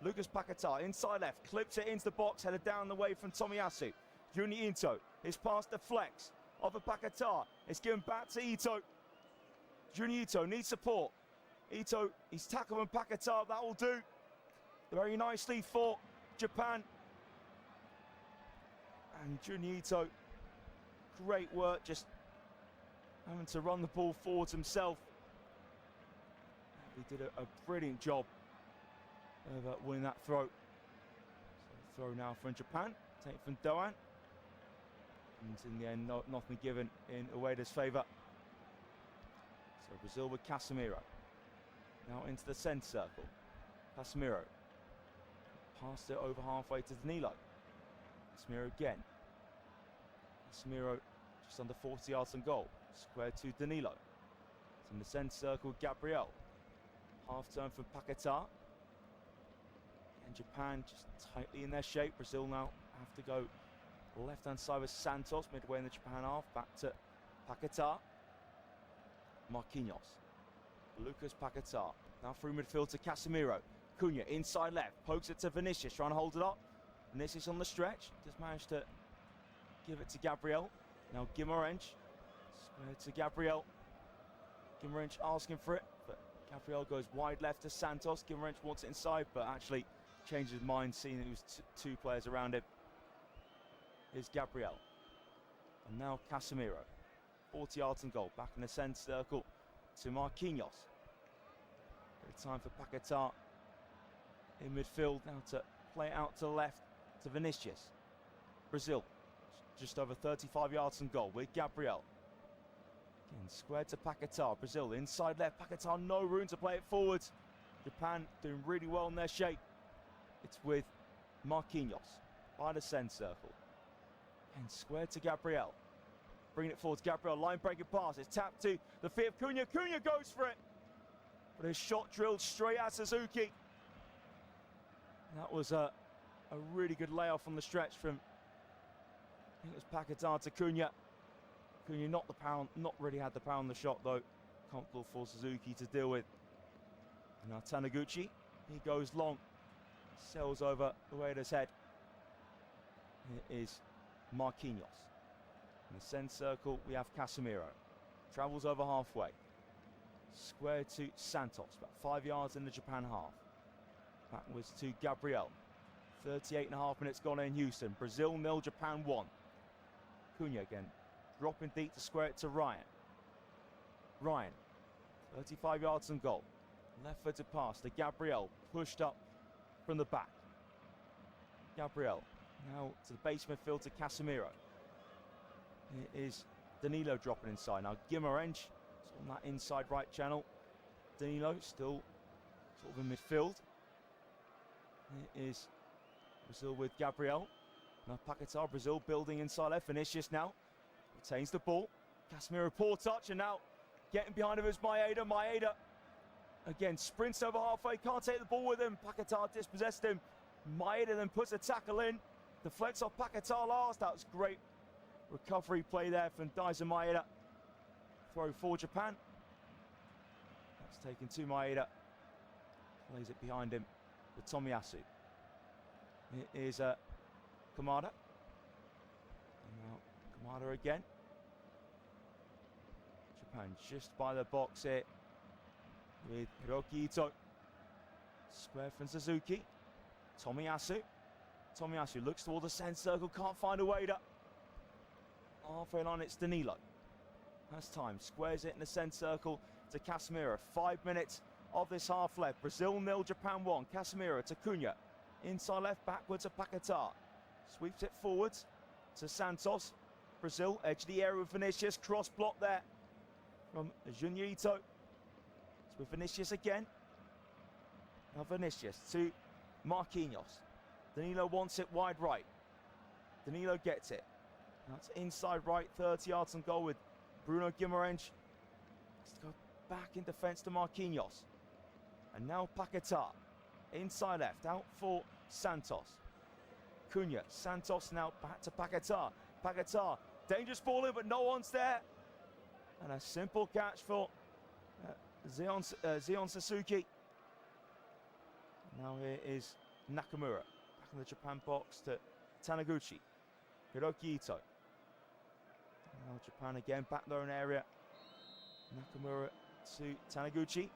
Lucas Paquetá inside left, clips it into the box, headed down the way from Tomiyasu. Junior Ito, his pass deflects off of Paquetá. It's given back to Ito. Junior Ito needs support. Ito, he's tackled from Paquetá, that will do very nicely for Japan. And Junior Ito, great work, just having to run the ball forwards himself. He did a brilliant job of winning that throw. So throw now from Japan, take from Doan. And in the end, nothing given in Ueda's favour. So Brazil with Casemiro. Now into the centre circle. Casemiro. Passed it over halfway to Danilo. Casemiro again. Casemiro just under 40 yards and goal. Square to Danilo. It's in the centre circle, Gabriel. Half turn for Paquetá. And Japan just tightly in their shape. Brazil now have to go left-hand side with Santos, midway in the Japan half. Back to Paquetá. Marquinhos. Lucas Paquetá. Now through midfield to Casemiro. Cunha inside left. Pokes it to Vinicius, trying to hold it up. Vinicius on the stretch. Just managed to give it to Gabriel. Now Guimarães. Square to Gabriel. Guimarães asking for it, but Gabriel goes wide left to Santos. Guimarães wants it inside, but actually changes his mind, seeing it was two players around him. Here's Gabriel. And now Casemiro. 40 yards and goal. Back in the centre circle to Marquinhos. Good time for Paquetá in midfield. Now to play out to the left to Vinicius. Brazil just over 35 yards and goal with Gabriel. Again, squared to Paquetá. Brazil inside left. Paquetá, no room to play it forwards. Japan doing really well in their shape. It's with Marquinhos by the centre circle. And squared to Gabriel. Bringing it forward to Gabriel. Line breaking pass. It's tapped to the feet of Cunha. Cunha goes for it. But his shot drilled straight at Suzuki. That was a really good layoff on the stretch from, I think it was Paquetá to Cunha. Cunha not really had the power on the shot though. Comfortable for Suzuki to deal with. And now Taniguchi, he goes long. Sails over Ueda's head. It is Marquinhos. In the centre circle, we have Casemiro. Travels over halfway. Square to Santos, about 5 yards in the Japan half. Backwards to Gabriel. 38.5 minutes gone in Houston. Brazil 0, Japan 1. Cunha again, dropping deep to square it to Ryan. Ryan, 35 yards and goal. Left-footed pass to Gabriel, pushed up from the back. Gabriel, now to the base midfield to Casemiro. It is Danilo dropping inside. Now Guimarães on that inside right channel. Danilo still sort of in midfield. It is Brazil with Gabriel. Now Paquetá, Brazil building inside left. Vinicius now retains the ball. Casemiro, poor touch, and now getting behind him is Maeda. Maeda again sprints over halfway, can't take the ball with him. Paquetá dispossessed him. Maeda then puts a tackle in, deflects off Paquetá last. That was great recovery play there from Daizen Maeda. Throw for Japan. That's taken to Maeda. Plays it behind him with Tomiyasu. It is Kamada. And now Kamada again. Japan just by the box here with Hiroki Ito. Square from Suzuki. Tomiyasu. Tomiyasu looks toward the centre circle, can't find a way up. Halfway line, it's Danilo. Has time, squares it in the centre circle to Casemiro. 5 minutes of this half left. Brazil 0, Japan 1. Casemiro to Cunha. Inside left, backwards to Paquetá. Sweeps it forwards to Santos. Brazil, edge of the area with Vinicius. Cross block there from Junya Ito. It's with Vinicius again. Now Vinicius to Marquinhos. Danilo wants it wide right. Danilo gets it. Now it's inside right, 30 yards on goal with Bruno Guimarães. Let's go back in defence to Marquinhos. And now Paquetá. Inside left, out for Santos. Cunha, Santos now back to Paquetá. Paquetá, dangerous ball in, but no one's there. And a simple catch for Zion Suzuki. Now here is Nakamura. Back in the Japan box to Taniguchi. Hiroki Ito. Now Japan again, back their own area. Nakamura to Taniguchi.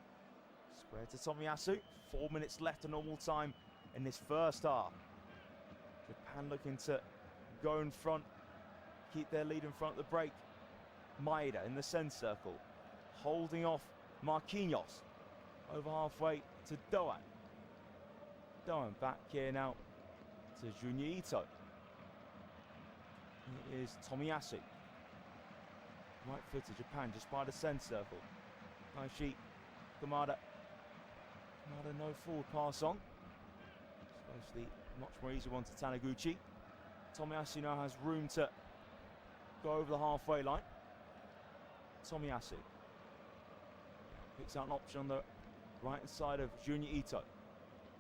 Square to Tomiyasu. 4 minutes left of normal time in this first half. Japan looking to go in front, keep their lead in front of the break. Maeda in the centre circle, holding off Marquinhos. Over halfway to Doan. Doan back here now to Junya Ito. It is Tomiyasu. Right foot to Japan, just by the centre circle. Aishi, Kamada. Kamada, no forward pass on. Supposed to be a much more easy one to Taniguchi. Tomiyasu now has room to go over the halfway line. Tomiyasu picks out an option on the right hand side of Junya Ito.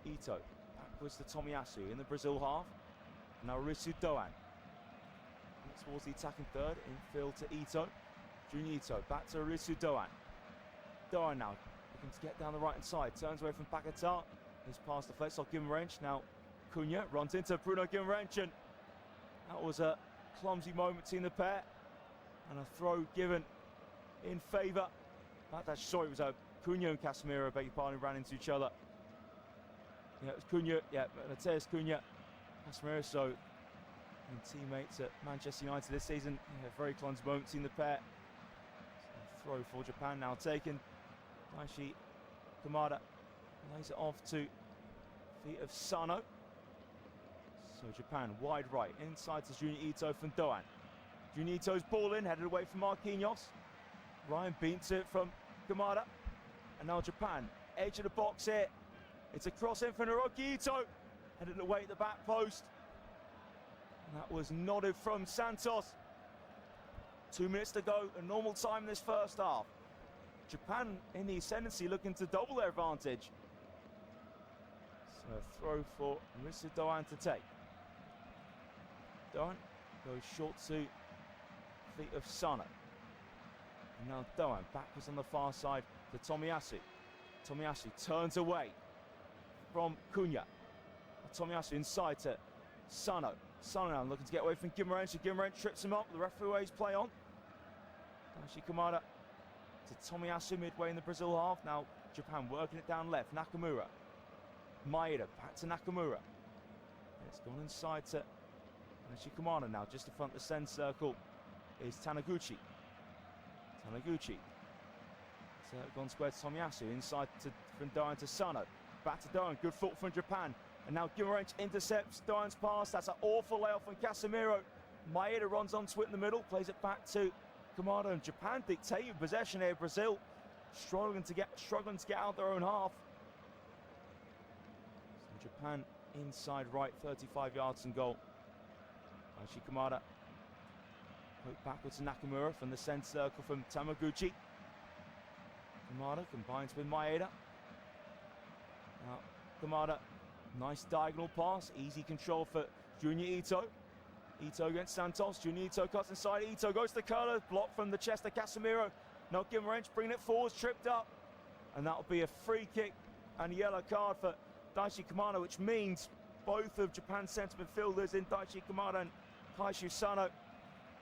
Ito backwards to Tomiyasu in the Brazil half. Now Risu Doan towards the attacking third, infield to Ito. Junya Ito back to Risu Doan. Doan now looking to get down the right hand side, turns away from Paquetá. His pass deflects off Guimarães. Now Cunha runs into Bruno Guimarães, and that was a clumsy moment between the pair, and a throw given in favour. Sorry, it was Cunha and Casemiro, beg your pardon, ran into each other. Yeah, it was Cunha, yeah, Mateus Cunha, Casemiro, so and teammates at Manchester United this season. Yeah, very clumsy moment between the pair. So throw for Japan now taken. Aishi Kamada lays it off to feet of Sano. So Japan wide right, inside to Junya Ito from Doan. Junya Ito's ball in, headed away from Marquinhos. Ryan beats it from Kamada. And now Japan, edge of the box here. It's a cross in from Hiroki Ito, headed away at the back post. And that was nodded from Santos. 2 minutes to go, a normal time in this first half. Japan in the ascendancy, looking to double their advantage. So a throw for Risu Doan to take. Doan goes short to feet of Sano. And now Doan backwards on the far side to Tomiyasu. Tomiyasu turns away from Cunha. Tomiyasu inside to Sano. Sano now looking to get away from Guimarães. Guimarães trips him up. The referee waves play on. Aishi Kamada to Tomiyasu midway in the Brazil half. Now Japan working it down left. Nakamura. Maeda back to Nakamura. It's gone inside to Aishi Kamada now, just in front of the centre circle is Taniguchi. Taniguchi. So gone square to Tomiyasu. Inside from Doan to Sano. Back to Doan. Good foot from Japan. And now Guimarães intercepts Doan's pass. That's an awful layoff from Casemiro. Maeda runs onto it in the middle. Plays it back to Kamada and Japan dictating possession here. Brazil struggling to get out their own half. So Japan inside right, 35 yards and goal. Daichi Kamada. Poke backwards to Nakamura from the centre circle from Tamaguchi. Kamada combines with Maeda. Now Kamada, nice diagonal pass, easy control for Junior Ito. Ito against Santos. Junior Ito cuts inside. Ito goes to curler, blocked from the chest of Casemiro. Now Guimarães bringing it forwards, tripped up, and that'll be a free kick and a yellow card for Daichi Kamada, which means both of Japan's centre midfielders in Daichi Kamada and Kaishu Sano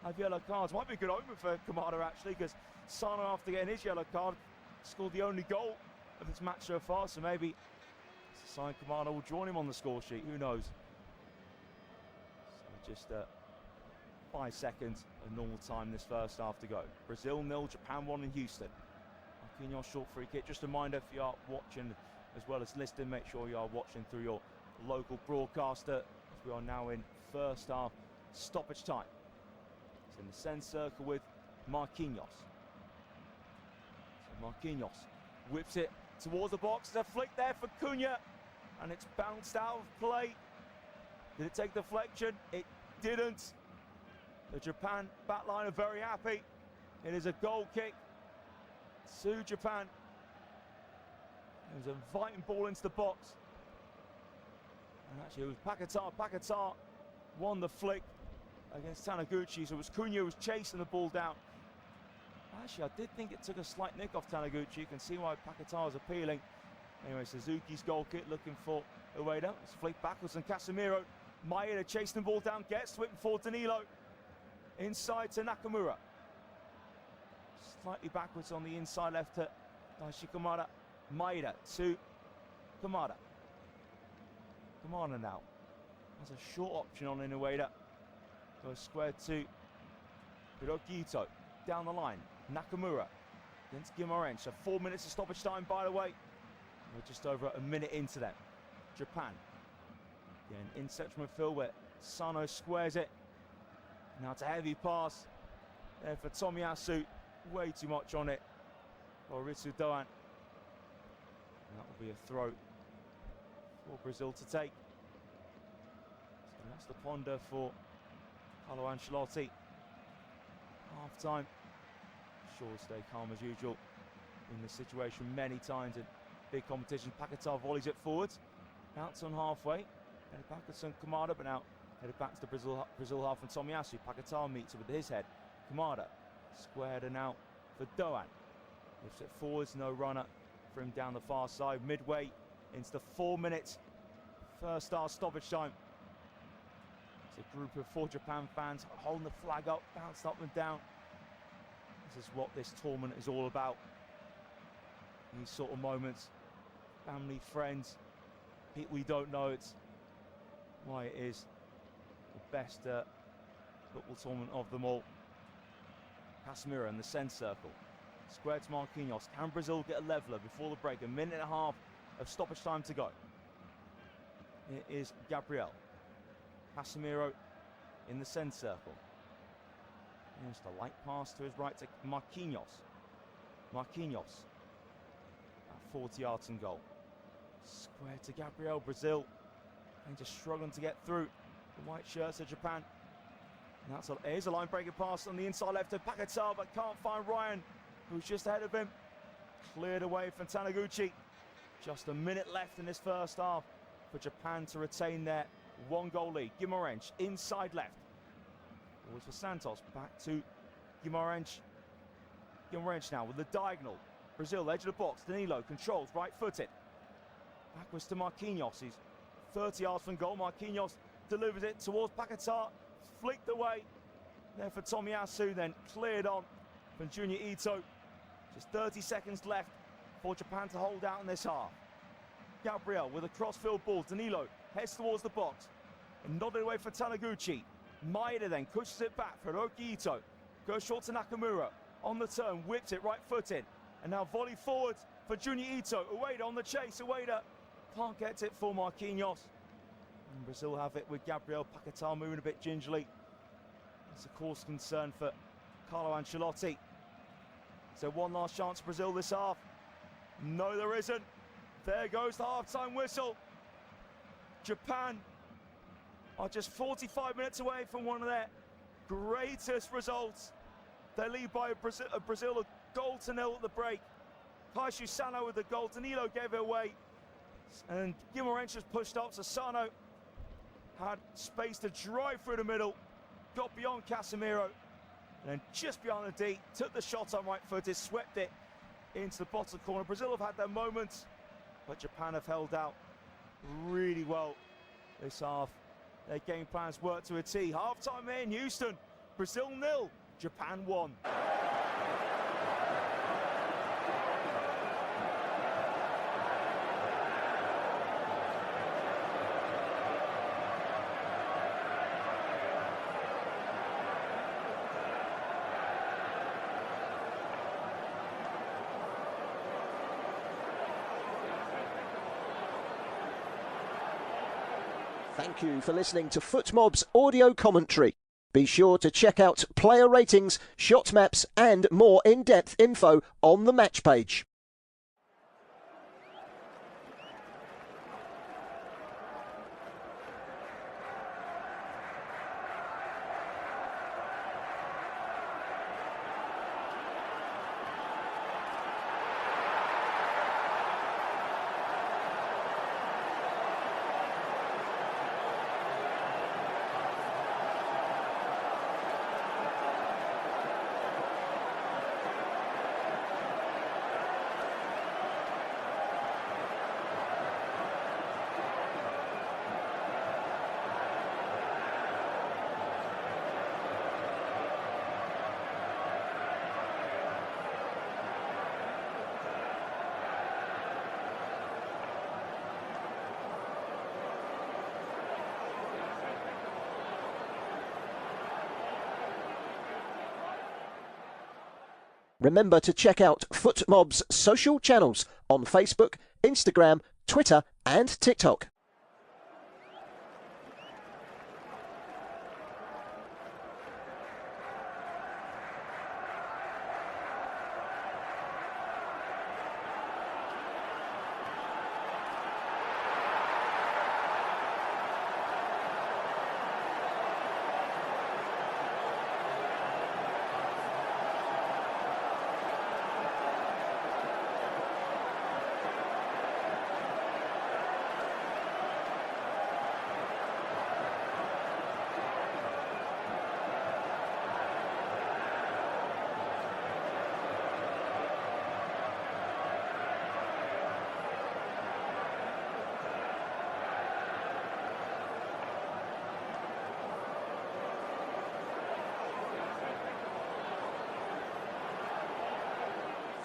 have yellow cards. Might be a good omen for Kamada actually, because Sano, after getting his yellow card, scored the only goal of this match so far, so maybe it's a sign Kamada will join him on the score sheet, who knows. So just 5 seconds of normal time this first half to go. Brazil 0, Japan 1 in Houston. Marquinhos short free kick. Just a reminder, if you are watching as well as listening, make sure you are watching through your local broadcaster, as we are now in first half stoppage time. It's in the centre circle with Marquinhos. So Marquinhos whips it towards the box. There's a flick there for Cunha, and it's bounced out of play. Did it take deflection? It didn't. The Japan backline are very happy. It is a goal kick to Japan. It was an inviting ball into the box. And actually it was Paquetá. Paquetá won the flick against Taniguchi. So it was Cunha who was chasing the ball down. Actually, I did think it took a slight nick off Taniguchi. You can see why Paquetá was appealing. Anyway, Suzuki's goal kick looking for Ueda. It's flicked backwards and Casemiro. Maeda chasing the ball down, gets to it for Danilo. Inside to Nakamura. Slightly backwards on the inside left to Daichi Kamada. Maeda to Kamada. Kamada now has a short option on Ueda. Goes square to Hiroki Ito. Down the line, Nakamura against Guimarães. So 4 minutes of stoppage time, by the way. We're just over a minute into that. Japan. Again, in central midfield where Sano squares it. Now it's a heavy pass there for Tomiyasu. Way too much on it for Ritsu Doan. And that will be a throw for Brazil to take. So that's the ponder for Carlo Ancelotti. Half time. Sure, stay calm as usual in this situation many times in big competition. Paquetá volleys it forwards. Bounce on halfway. Headed backwards on Kamada, but now headed back to the Brazil half and Tomiyasu. Paquetá meets it with his head. Kamada squared and out for Doan. Lifts it forwards, no runner for him down the far side. Midway into the 4 minutes. First half stoppage time. It's a group of 4 Japan fans holding the flag up, bounced up and down. This is what this tournament is all about. These sort of moments. Family, friends, people you don't know. It's why it is the best football tournament of them all. Casemiro in the centre circle. Square to Marquinhos. Can Brazil get a leveller before the break? A minute and a half of stoppage time to go. It is Gabriel. Casemiro in the centre circle. Just a light pass to his right to Marquinhos. Marquinhos at 40 yards and goal. Square to Gabriel. Brazil and just struggling to get through the white shirts of Japan. And here's a line breaking pass on the inside left to Paquetá, but can't find Ryan, who's just ahead of him. Cleared away from Taniguchi. Just a minute left in this first half for Japan to retain their 1-goal lead. Guimarães inside left. Forwards for Santos. Back to Guimarães. Guimarães now with the diagonal. Brazil, edge of the box. Danilo controls, right-footed. Backwards to Marquinhos. He's 30 yards from goal. Marquinhos delivers it towards Paquetá. Flicked away there for Tomiyasu, then cleared on from Junior Ito. Just 30 seconds left for Japan to hold out in this half. Gabriel with a cross-field ball. Danilo heads towards the box and nodded away for Taniguchi. Maeda then cushions it back for Hiroki Ito. Goes short to Nakamura. On the turn, whips it right-footed. And now volley forwards for Junior Ito. Ueda on the chase. Ueda can't get it for Marquinhos. And Brazil have it with Gabriel. Paquetá moving a bit gingerly. It's a course concern for Carlo Ancelotti. So one last chance for Brazil this half. No, there isn't. There goes the half-time whistle. Japan are just 45 minutes away from one of their greatest results. They lead by Brazil a goal to nil at the break. Kaishu Sano with the goal. Danilo gave it away. And Guimarães was pushed up, so Sano had space to drive through the middle. Got beyond Casemiro. And then just behind the D, took the shot on right footed, swept it into the bottom corner. Brazil have had their moments, but Japan have held out really well this half. Their game plans work to a T. Half-time here in Houston. Brazil 0, Japan 1. Thank you for listening to FootMob's audio commentary. Be sure to check out player ratings, shot maps and more in-depth info on the match page. Remember to check out FootMob's social channels on Facebook, Instagram, Twitter and TikTok.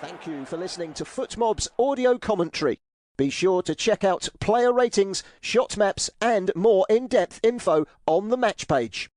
Thank you for listening to FootMob's audio commentary. Be sure to check out player ratings, shot maps and more in-depth info on the match page.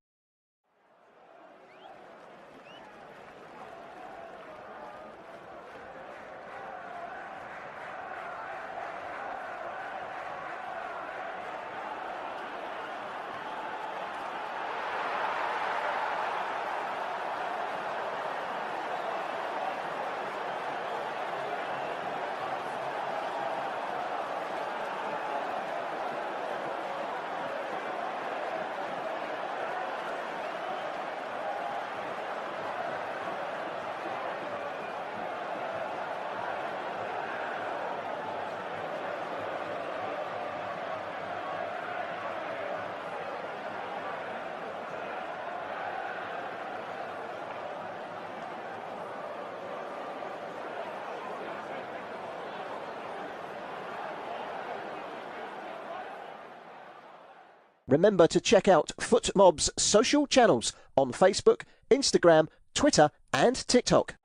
Remember to check out FootMob's social channels on Facebook, Instagram, Twitter and TikTok.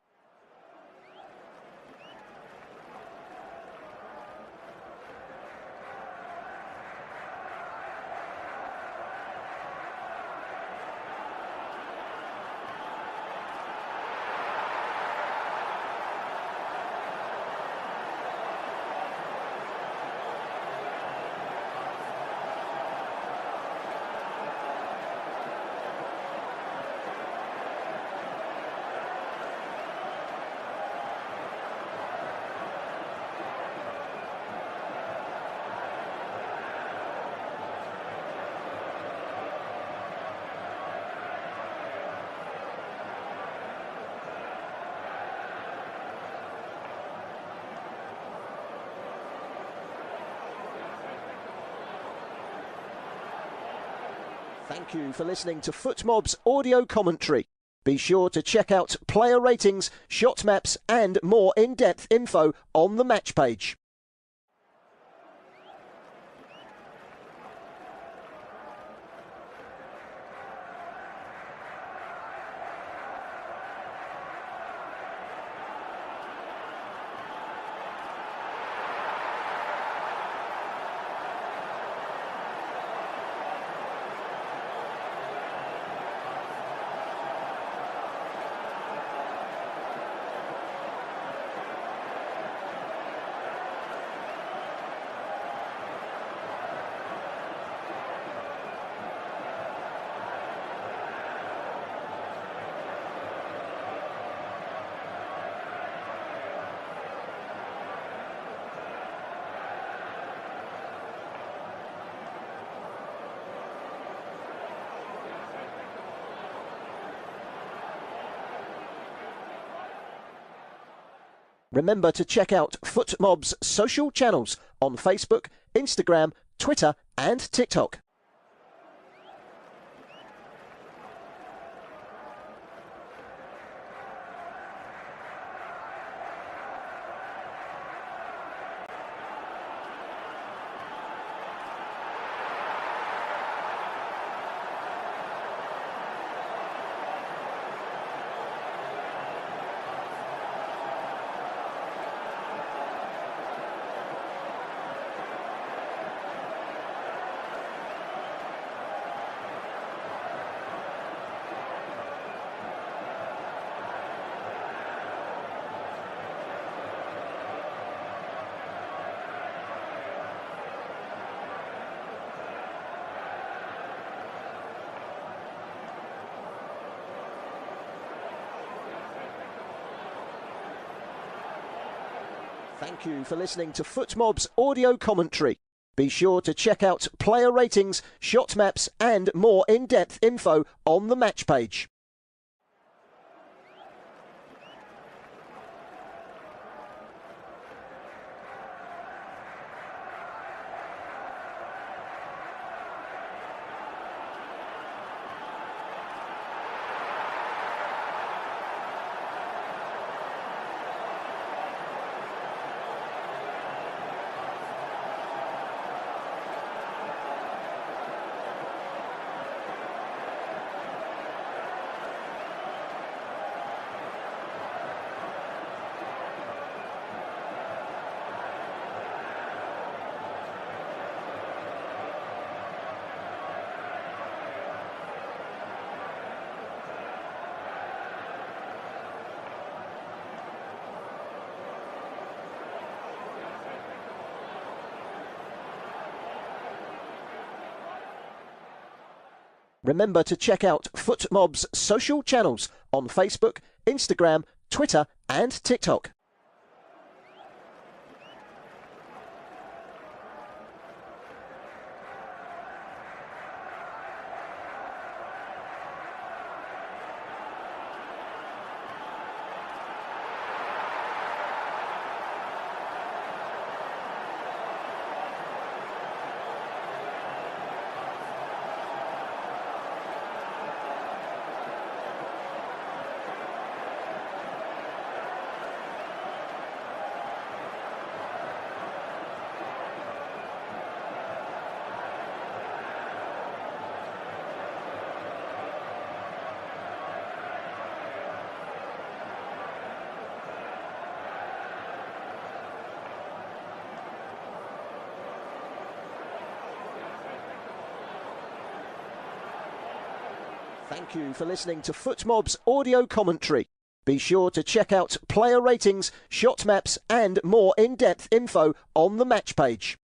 Thank you for listening to FootMob's audio commentary. Be sure to check out player ratings, shot maps and more in-depth info on the match page. Remember to check out FootMob's social channels on Facebook, Instagram, Twitter and TikTok. Thank you for listening to FootMob's audio commentary. Be sure to check out player ratings, shot maps and more in-depth info on the match page. Remember to check out FootMob's social channels on Facebook, Instagram, Twitter and TikTok. Thank you for listening to FootMob's audio commentary. Be sure to check out player ratings, shot maps and more in-depth info on the match page.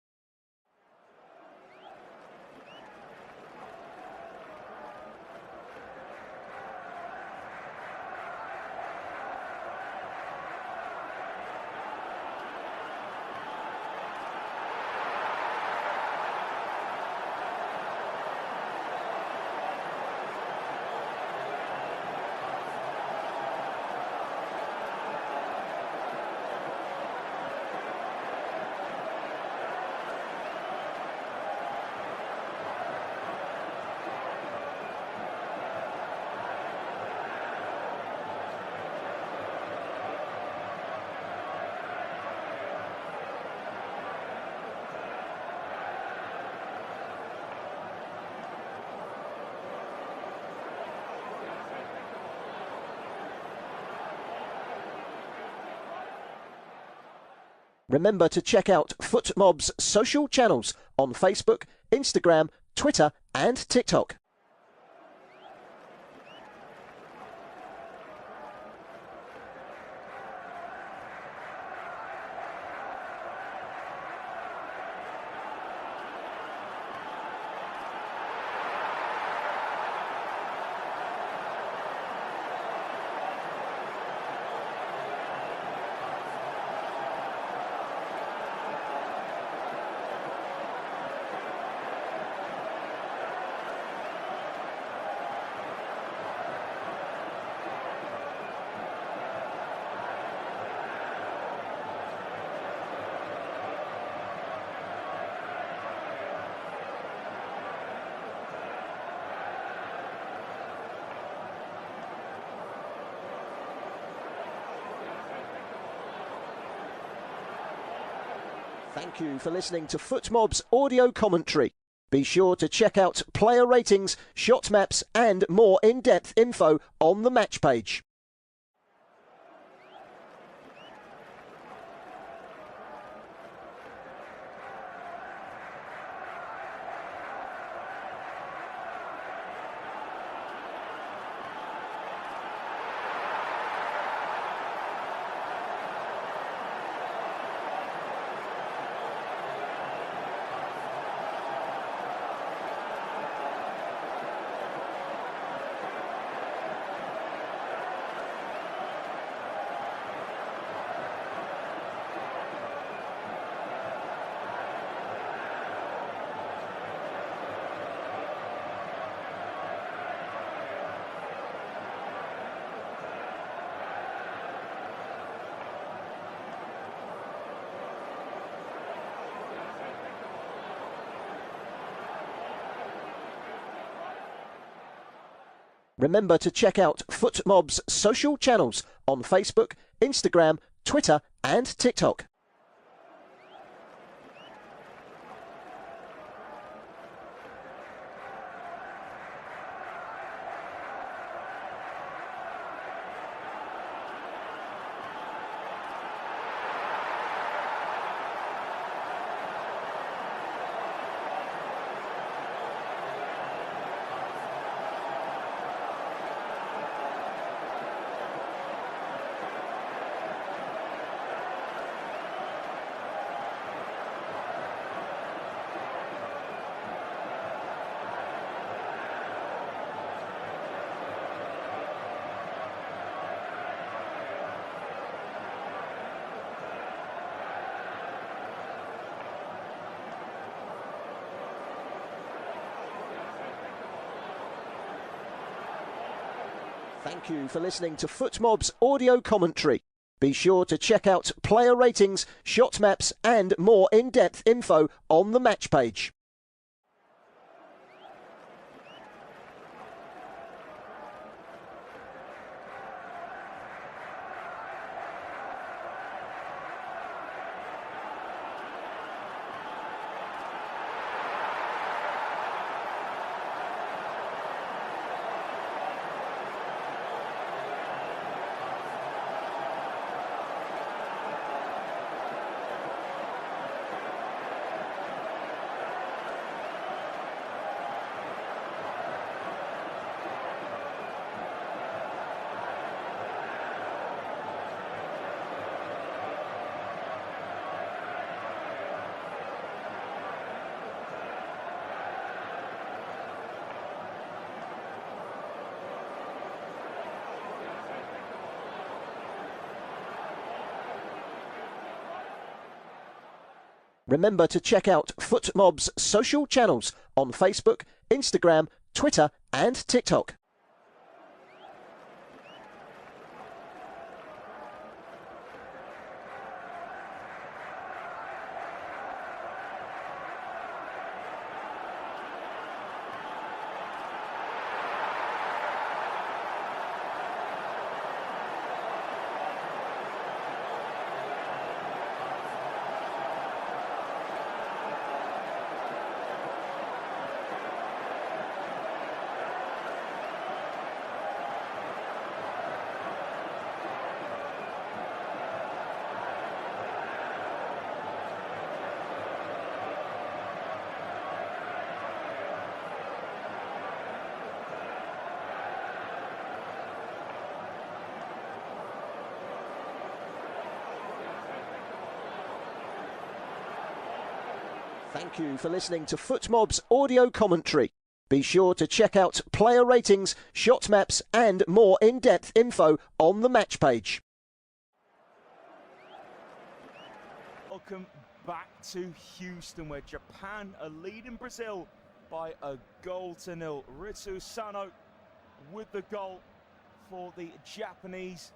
Remember to check out FootMob's social channels on Facebook, Instagram, Twitter and TikTok. Thank you for listening to FootMob's audio commentary. Be sure to check out player ratings, shot maps and more in-depth info on the match page. Remember to check out FootMob's social channels on Facebook, Instagram, Twitter and TikTok. Thank you for listening to FootMob's audio commentary. Be sure to check out player ratings, shot maps and more in-depth info on the match page. Remember to check out FootMob's social channels on Facebook, Instagram, Twitter and TikTok. Thank you for listening to FootMob's audio commentary. Be sure to check out player ratings, shot maps and more in-depth info on the match page. Welcome back to Houston, where Japan are leading Brazil by a 0-0. Ritsu Sano with the goal for the Japanese,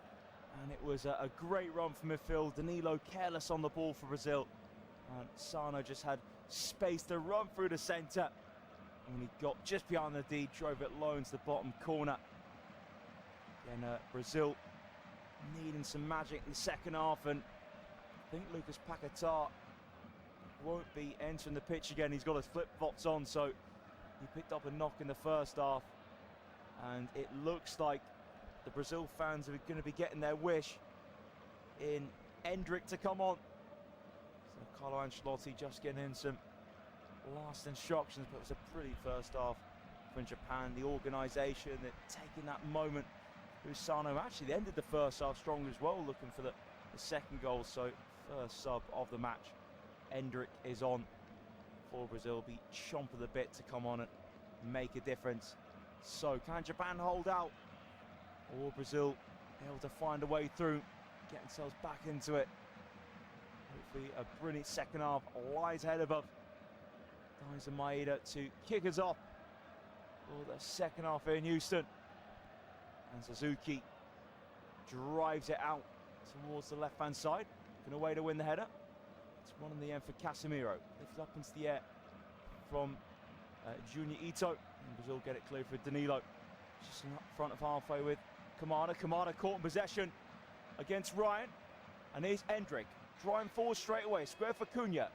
and it was a great run from midfield. Danilo careless on the ball for Brazil, and Sano just had space to run through the centre, and when he got just behind the D, drove it low into the bottom corner. Then Brazil needing some magic in the second half, and I think Lucas Paquetá won't be entering the pitch again. He's got his flip-flops on, so he picked up a knock in the first half, and it looks like the Brazil fans are going to be getting their wish in Endrick to come on. So Carlo Ancelotti just getting in some last instructions, but it was a pretty first half from Japan. The organisation, taking that moment. Usano actually ended the first half strong as well, looking for the second goal. So first sub of the match, Endrick is on for Brazil. Be chomping the bit to come on and make a difference. So can Japan hold out, or Brazil able to find a way through, get themselves back into it? Hopefully a brilliant second half lies ahead of us. Daizen Maeda to kick us off for the second half here in Houston. And Suzuki drives it out towards the left-hand side. Going away to win the header. It's one in the end for Casemiro. Lifted up into the air from Junior Ito. And Brazil get it clear for Danilo. Just in front of halfway with Kamada. Kamada caught in possession against Ryan. And here's Endrick. Driving forward straight away. Square for Cunha.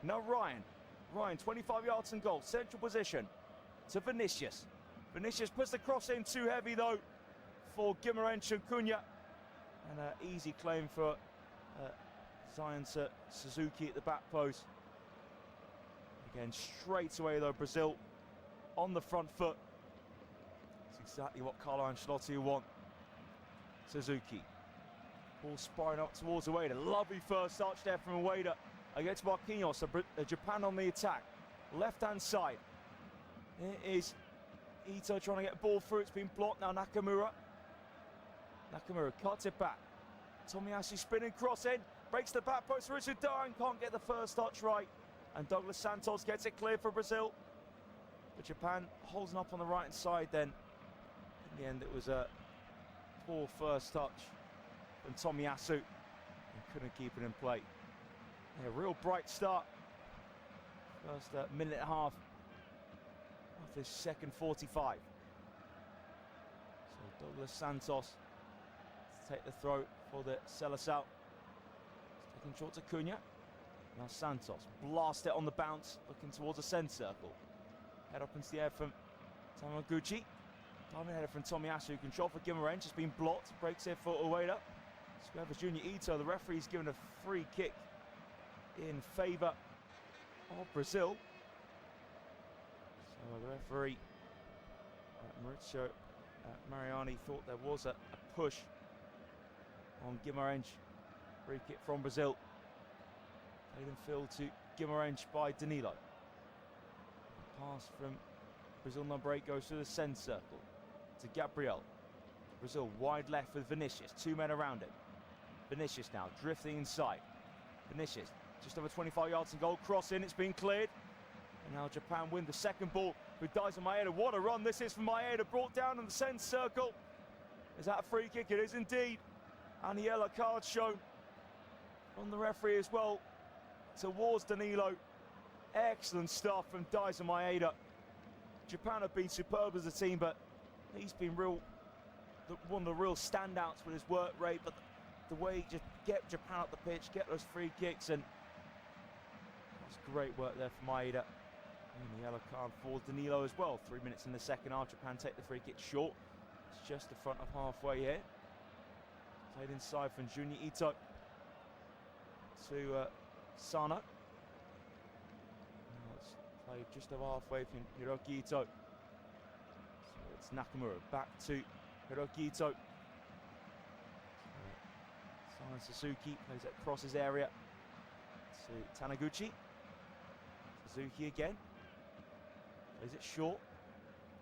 Now Ryan. Ryan, 25 yards and goal. Central position to Vinicius. Vinicius puts the cross in, too heavy though for Guimarães and Cunha. And an easy claim for Zion Suzuki at the back post. Again, straight away though, Brazil on the front foot. It's exactly what Carlo Ancelotti will want. Suzuki. Ball spiraling up towards Ueda. Lovely first touch there from Ueda against Marquinhos. So Japan on the attack. Left-hand side. Here is Ito trying to get a ball through. It's been blocked now. Nakamura cuts it back. Tomiyasu spinning cross in. Breaks the back post. Ritsudan can't get the first touch right. And Douglas Santos gets it clear for Brazil. But Japan holding up on the right-hand side then. In the end, it was a poor first touch from Tomiyasu. And couldn't keep it in play. Yeah, real bright start. First minute and a half of this second 45. So Douglas Santos to take the throw for the Seleção. Taking short to Cunha. Now Santos blast it on the bounce, looking towards the centre circle. Head up into the air from Tamaguchi. Diving header from Tomiyasu. Control for Guimarães, just been blocked. Breaks it for Ueda. Square for Junior Ito. The referee's given a free kick in favour of Brazil. So the referee, Maurizio Mariani, thought there was a push on Guimarães. Free kick from Brazil. Played in field to Guimarães by Danilo. Pass from Brazil number 8 goes to the centre circle to Gabriel. Brazil wide left with Vinicius. 2 men around him. Vinicius now drifting inside. Vinicius just over 25 yards and goal. Cross in, it's been cleared. And now Japan win the second ball with Daizen Maeda. What a run this is from Maeda, brought down in the centre circle. Is that a free kick? It is indeed. And the yellow card shown from the referee as well towards Danilo. Excellent stuff from Daizen Maeda. Japan have been superb as a team, but he's been one of the real standouts with his work rate, but the way he just get Japan up the pitch, get those free kicks, and that's great work there for Maeda. And the yellow card for Danilo as well. 3 minutes in the second half, Japan take the free kick short. It's just the front of halfway here. Played inside from Junior Ito to Sano. Now it's played just over halfway from Hiroki Ito. So it's Nakamura back to Hiroki Ito. Suzuki plays it across his area to Taniguchi. Suzuki again. Plays it short.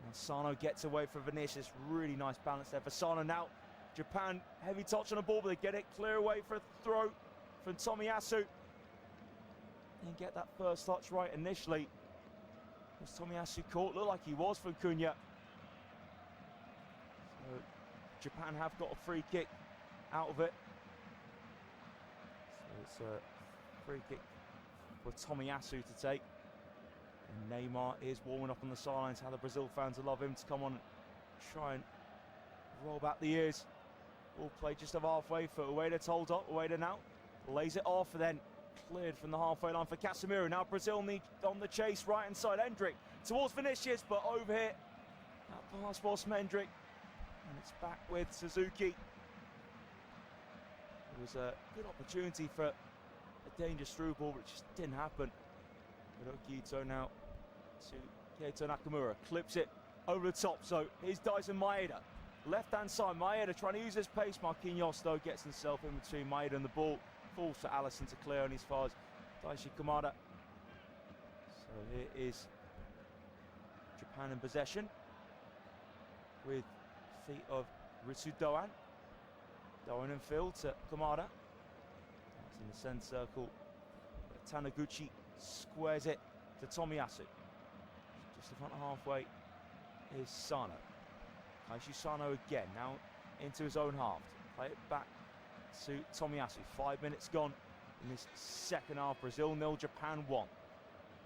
And Sano gets away from Vinicius. Really nice balance there for Sano. Now Japan, heavy touch on the ball, but they get it clear away for a throw from Tomiyasu. And get that first touch right initially. Was Tomiyasu caught? Looked like he was from Cunha. So Japan have got a free kick out of it. So it's a free kick for Tomiyasu to take. And Neymar is warming up on the sidelines. How the Brazil fans will love him to come on and try and roll back the ears. Ball played just over halfway for Ueda to hold up. Ueda now lays it off and then cleared from the halfway line for Casemiro. Now Brazil need on the chase right inside. Hendrick towards Vinicius, but over here that pass was from Hendrick. And it's back with Suzuki. It was a good opportunity for a dangerous through ball, but it just didn't happen. Hiroki now to Keito Nakamura, clips it over the top. So here's Dyson Maeda, left hand side. Maeda trying to use his pace. Marquinhos though gets himself in between Maeda and the ball. Falls for Allison to clear only as far as Daishi Kamada. So here is Japan in possession with feet of Ritsu Doan. Doan in field to Kamada. That's in the centre circle. Taniguchi squares it to Tomiyasu. Just the front halfway is Sano. Kaishu Sano again, now into his own half. Play it back to Tomiyasu. 5 minutes gone in this second half. Brazil 0, Japan 1.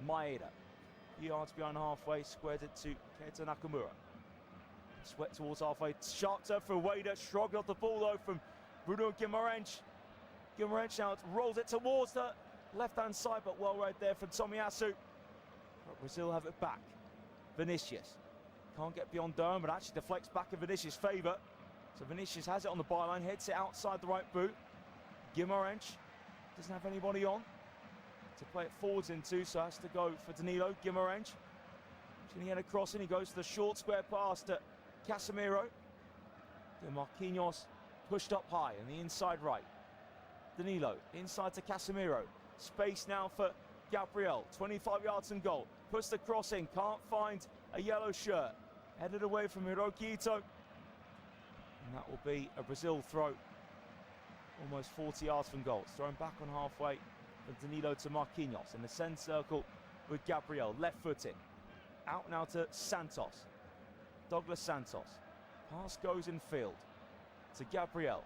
Maeda, yards behind halfway, squares it to Keita Nakamura. Sweat towards halfway. Sharp turn for Ueda. Shrugged off the ball though from Bruno Guimaraes. Guimaraes now rolls it towards the left-hand side, but well read there from Tomiyasu. But Brazil have it back. Vinicius can't get beyond Durham, but actually deflects back in Vinicius' favour. So Vinicius has it on the byline, hits it outside the right boot. Guimaraes doesn't have anybody on to play it forwards into, so has to go for Danilo. Guimaraes, can he head across and he goes to the short square pass to Casemiro. Then Marquinhos pushed up high on the inside right. Danilo inside to Casemiro. Space now for Gabriel, 25 yards and goal. Puts the cross in, can't find a yellow shirt. Headed away from Hiroki Ito. And that will be a Brazil throw. Almost 40 yards from goal. It's thrown back on halfway from Danilo to Marquinhos. In the centre circle with Gabriel, left-footed. Out now to Santos. Douglas Santos. Pass goes in field to Gabriel.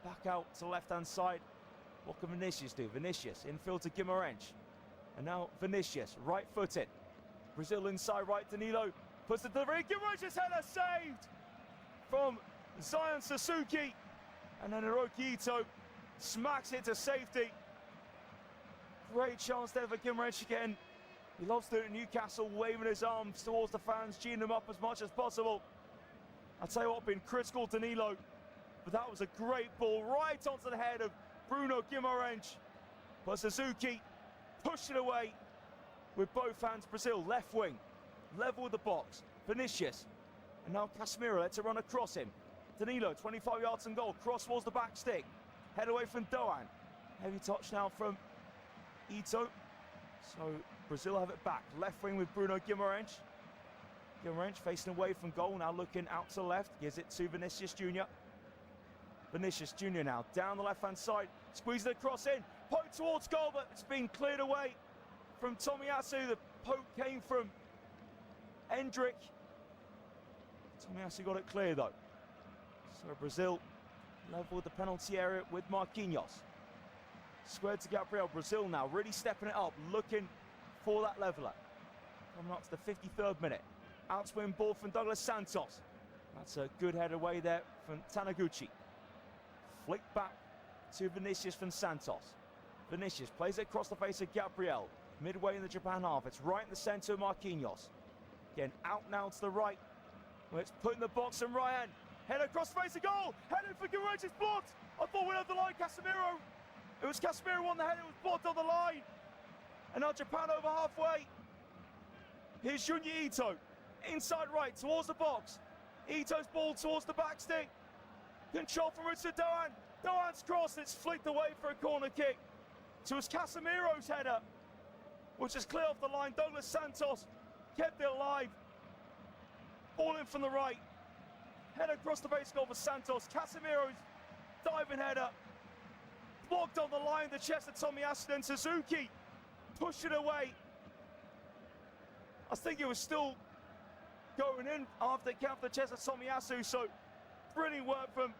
Back out to left-hand side. What can Vinicius do? Vinicius infield to Guimaraes. And now Vinicius, right-footed. Brazil inside right, Danilo puts the delivery. Guimaraes' header saved from Zion Suzuki. And then Hiroki Ito smacks it to safety. Great chance there for Guimaraes again. He loves doing it at Newcastle, waving his arms towards the fans, geeing them up as much as possible. I'll tell you what, been critical Danilo, but that was a great ball right onto the head of Bruno Guimaraes. But Suzuki pushed it away with both hands. Brazil left wing, level with the box. Vinicius, and now Casemiro lets it run across him. Danilo, 25 yards and goal, cross towards the back stick. Head away from Doan. Heavy touch now from Ito. So Brazil have it back. Left wing with Bruno Guimaraes. Guimaraes facing away from goal, now looking out to the left. Gives it to Vinicius Jr. Vinicius Jr. now down the left-hand side. Squeezes the cross in. Poke towards goal, but it's been cleared away from Tomiyasu. The poke came from Hendrick. Tomiyasu got it clear though. So Brazil level with the penalty area with Marquinhos. Squared to Gabriel. Brazil now really stepping it up, looking for that leveller. Coming up to the 53rd minute. Outswing ball from Douglas Santos. That's a good head away there from Taniguchi. Flick back to Vinicius from Santos. Vinicius plays it across the face of Gabriel. Midway in the Japan half. It's right in the centre of Marquinhos. Again, out now to the right. Where it's put in the box and Ryan. Head across the face of goal. Headed for Guimaraes, it's blocked. I thought we had the line, Casemiro. It was Casemiro on the head, it was blocked on the line. And now Japan over halfway. Here's Junya Ito. Inside right, towards the box. Ito's ball towards the back stick. Control from Ritsu Doan. Doan's cross, it's flicked away for a corner kick. So it's Casemiro's header. will just clear off the line. Douglas Santos kept it alive. Ball in from the right. Head across the base goal for Santos. Casemiro's diving header. Blocked on the line, the chest of Tomiyasu, and Suzuki pushed it away. I think it was still going in after it came off the chest of Tomiyasu, so brilliant work from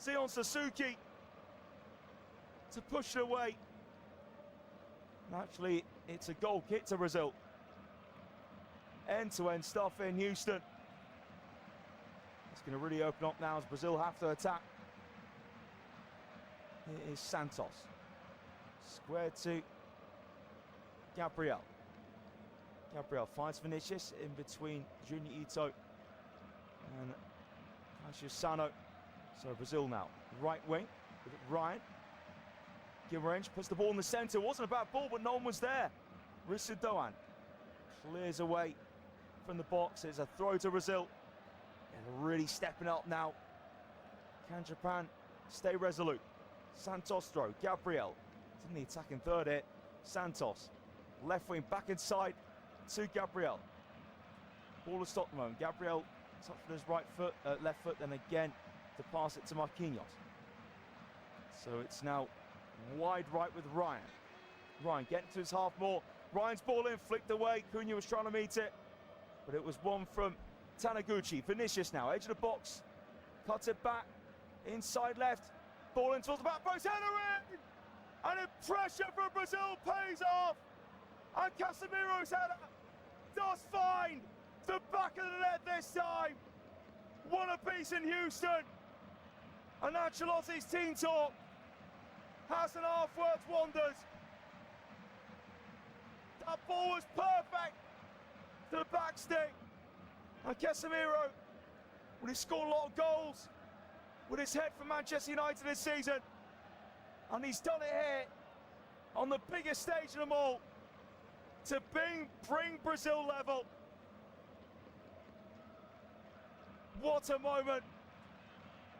Zion Suzuki to push it away. And actually, it's a goal kick to Brazil. End-to-end stuff in Houston. It's going to really open up now as Brazil have to attack. Here is Santos. Square to Gabriel. Gabriel finds Vinicius in between Junior Ito and Cassius Sano. So Brazil now, right wing with Ryan. Guimarães puts the ball in the centre. Wasn't a bad ball, but no one was there. Risu Doan clears away from the box. It's a throw to Brazil. And really stepping up now. Can Japan stay resolute? Santos throw. Gabriel. It's in the attacking third here. Santos. Left wing back inside to Gabriel. Ball is stopped at the moment. Gabriel touched with his right foot, left foot, then again to pass it to Marquinhos. So it's now wide right with Ryan. Ryan getting to his half more. Ryan's ball in, flicked away. Cunha was trying to meet it, but it was one from Taniguchi. Vinicius now, edge of the box. Cuts it back, inside left. Ball in towards the back post, header in! And the pressure from Brazil pays off! And Casemiro's header does find the back of the net this time. One apiece in Houston. And Ancelotti's team talk hasn't half worked wonders. That ball was perfect to the back stick. And Casemiro, when he scored a lot of goals with his head for Manchester United this season, and he's done it here on the biggest stage of them all to bring Brazil level. What a moment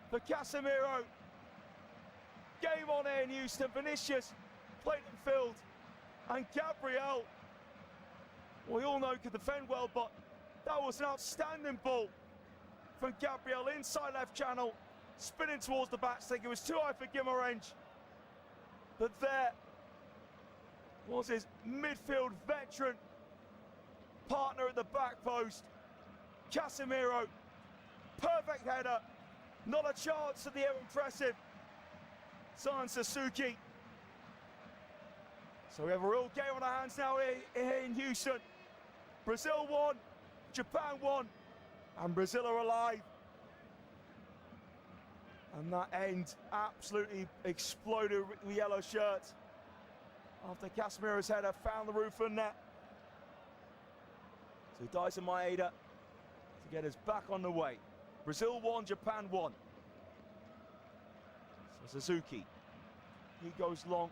for Casemiro. Game on here in Houston. Vinicius played in field, and Gabriel, we all know could defend well, but that was an outstanding ball from Gabriel inside left channel, spinning towards the back stick. It was too high for Guimarães, but there was his midfield veteran partner at the back post, Casemiro. Perfect header, not a chance at the impressive Zion Suzuki. So we have a real game on our hands now here in Houston. Brazil won, Japan won, and Brazil are alive. And that end absolutely exploded with the yellow shirt after Casemiro's header found the roof of the net. So Dyson Maeda to get us back on the way. Brazil won, Japan won. So Suzuki, he goes long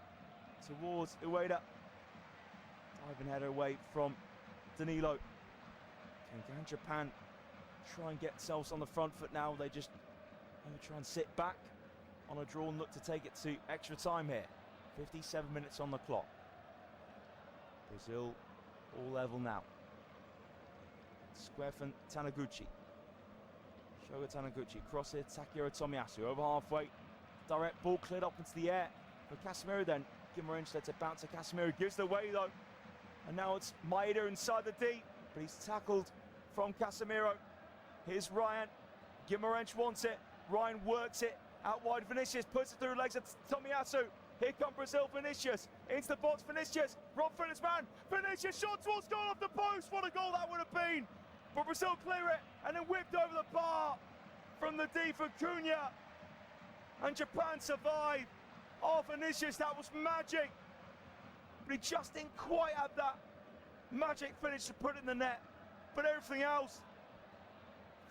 towards Ueda. Diving header away from Danilo. Can Japan try and get themselves on the front foot now? They just try and sit back on a draw and look to take it to extra time here. 57 minutes on the clock. Brazil all level now. Square from Taniguchi. Shoga Taniguchi, cross here, Takehiro Tomiyasu, over halfway. Direct ball cleared up into the air for Casemiro then. Guimarães lets it bounce to Casemiro, gives it away though. And now it's Maeda inside the D, but he's tackled from Casemiro. Here's Ryan, Guimarães wants it. Ryan works it out wide. Vinicius puts it through legs of Tomiyasu. Here come Brazil. Vinicius into the box. Vinicius, Rob Phillips man. Vinicius shot towards goal off the post. What a goal that would have been! But Brazil clear it and then whipped over the bar from the D for Cunha. And Japan survive. Oh, Vinicius, that was magic. But he just didn't quite have that magic finish to put it in the net. But everything else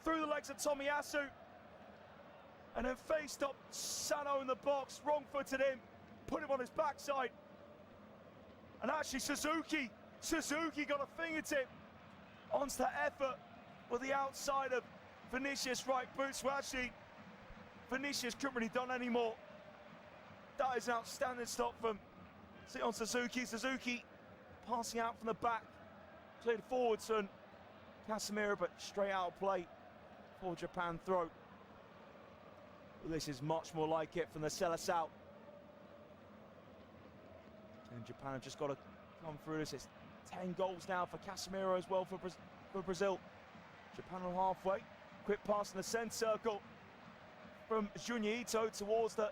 through the legs of Tomiyasu. And then faced up Sano in the box, wrong-footed him, put him on his backside. And actually Suzuki got a fingertip onto that effort with the outside of Vinicius' right boots. Well, actually, Vinicius couldn't really done any more. That is an outstanding stop from Zion Suzuki. Suzuki passing out from the back. Cleared forwards and Casemiro, but straight out of play for Japan throw. This is much more like it from the Seleção. And Japan have just got to come through this. It's 10 goals now for Casemiro as well for Brazil. Japan on halfway. Quick pass in the centre circle from Junior Ito towards the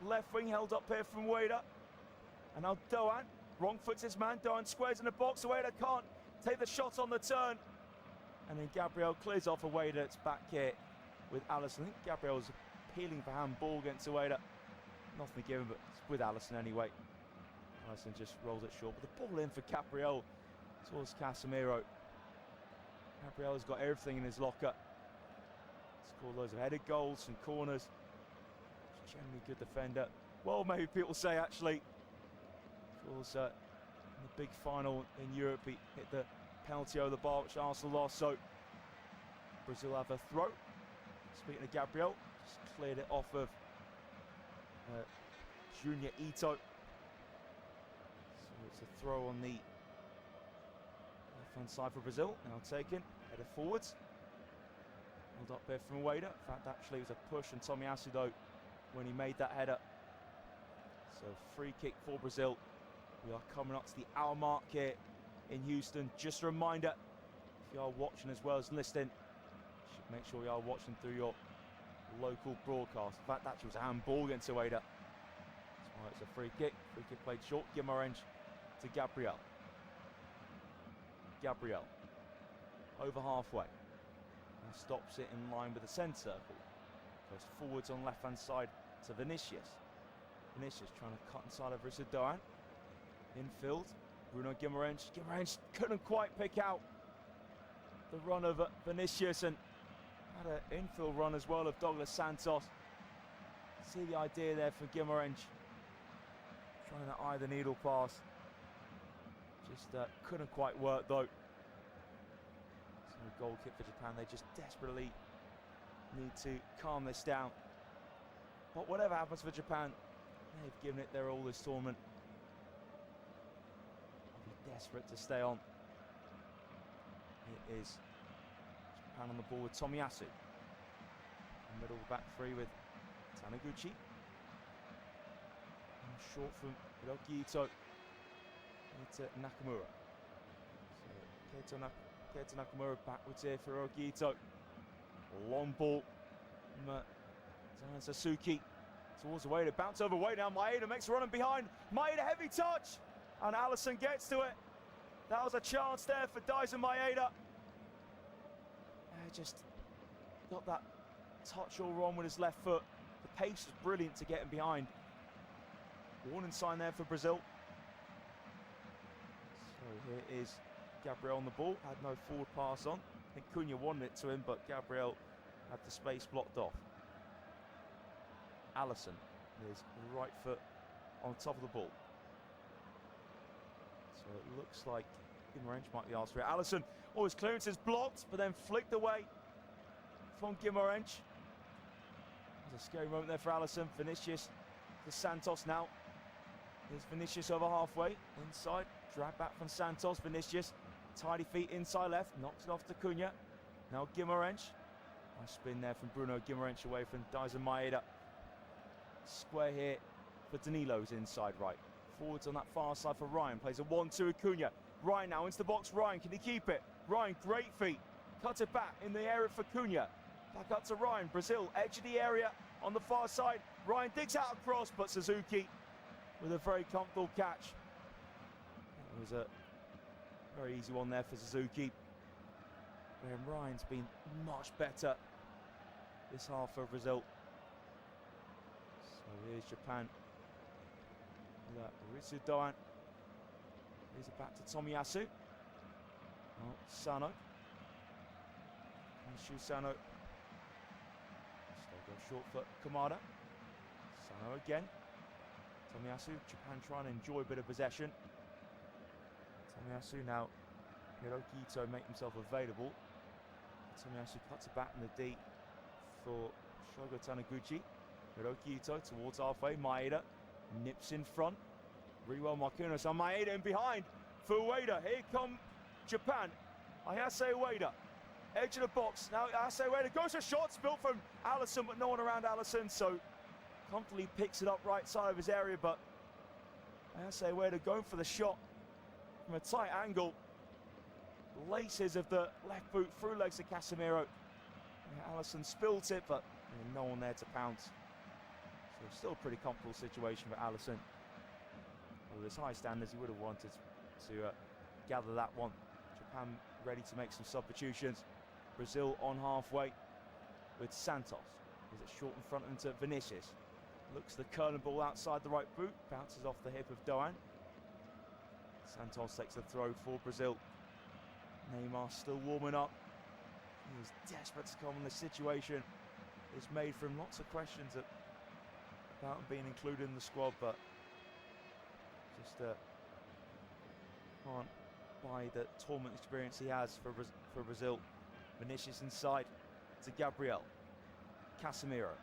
left wing, held up here from Ueda. And now Doan, wrong foot's his man. Doan squares in the box. Ueda can't take the shot on the turn. And then Gabriel clears off Ueda. It's back here with Alisson. I think Gabriel's appealing for handball against Ueda. Nothing given, but it's with Alisson anyway. Alisson just rolls it short. But the ball in for Gabriel towards Casemiro. Gabriel's got everything in his locker. Scored loads of headed goals and corners. He's a generally good defender. Well, maybe people say actually. Of course, in the big final in Europe, he hit the penalty over the bar, which Arsenal lost. So Brazil have a throw. Speaking of Gabriel, just cleared it off of Junior Ito. So it's a throw on the left-hand side for Brazil. Now taken, header forwards. Held up there from Ueda. In fact, actually, it was a push on Tomiyasu though when he made that header. So free kick for Brazil. We are coming up to the hour mark here in Houston. Just a reminder, if you are watching as well as listening, you should make sure you are watching through your local broadcast. In fact, that was a handball against Ueda. That's why it's a free kick. Free kick played short. Guimarães to Gabriel. Gabriel over halfway. And stops it in line with the centre circle. Goes forwards on left-hand side to Vinicius. Vinicius trying to cut inside of Richard Doan. Infield, Bruno Guimarães. Guimarães couldn't quite pick out the run of Vinicius and had an infield run as well of Douglas Santos. See the idea there for Guimarães. Trying to eye the needle pass. Just couldn't quite work though. So goal kick for Japan. They just desperately need to calm this down. But whatever happens for Japan, they've given it their all this tournament. Desperate to stay on. It is Japan on the ball with Tomiyasu. Middle back three with Taniguchi. And short from Hiroki Ito to Nakamura. So Keito Nakamura backwards here for Hiroki Ito. Long ball from Sasuke towards the Ueda. Bounce over Ueda. Now Maeda makes a run in behind. Maeda heavy touch. And Alisson gets to it. That was a chance there for Dyson Maeda. Just got that touch all wrong with his left foot. The pace was brilliant to get him behind. Warning sign there for Brazil. So here is Gabriel on the ball. Had no forward pass on. I think Cunha wanted it to him, but Gabriel had the space blocked off. Alisson, his right foot on top of the ball. So it looks like Guimarães might be asked for it. Alisson, his clearance is blocked, but then flicked away from Guimarães. There's a scary moment there for Alisson. Vinicius to Santos now. Here's Vinicius over halfway. Inside, drag back from Santos. Vinicius, tidy feet inside left, knocks it off to Cunha. Now Guimarães. Nice spin there from Bruno Guimarães away from Dyson Maeda. Square here for Danilo's inside right. Forwards on that far side for Ryan. Plays a 1-2 with Cunha. Ryan now into the box. Ryan, can he keep it? Ryan, great feet. Cuts it back in the area for Cunha. Back up to Ryan. Brazil, edge of the area on the far side. Ryan digs out across, but Suzuki with a very comfortable catch. It was a very easy one there for Suzuki. And Ryan's been much better this half for Brazil. So here's Japan. Ritsu Doan. Here's it back to Tomiyasu. Oh, Sano. And Sano. Still go short for Kamada. Sano again. Tomiyasu. Japan trying to enjoy a bit of possession. Tomiyasu now. Hiroki Ito make himself available. Tomiyasu cuts it back in the D for Shogo Taniguchi. Hiroki Ito towards halfway. Maeda nips in front. Really well Marquinhos on Maeda in behind. for Ueda. Here come Japan. Ayase Ueda, edge of the box. Now Ayase Ueda goes for shots built from Allison, but no one around Allison, so comfortably picks it up right side of his area, but Ayase Ueda going for the shot from a tight angle. Laces of the left boot through legs of Casemiro. Allison spilt it, but no one there to pounce. So still a pretty comfortable situation for Allison. With his high standards, he would have wanted to gather that one. Japan ready to make some substitutions. Brazil on halfway with Santos. Is it short in front of him to Vinicius? Looks the curling ball outside the right boot. Bounces off the hip of Doan. Santos takes the throw for Brazil. Neymar still warming up. He was desperate to come on. The situation is made for him. Lots of questions about him being included in the squad, but just can't buy the tournament experience he has for Brazil. Vinicius inside to Gabriel. Casemiro.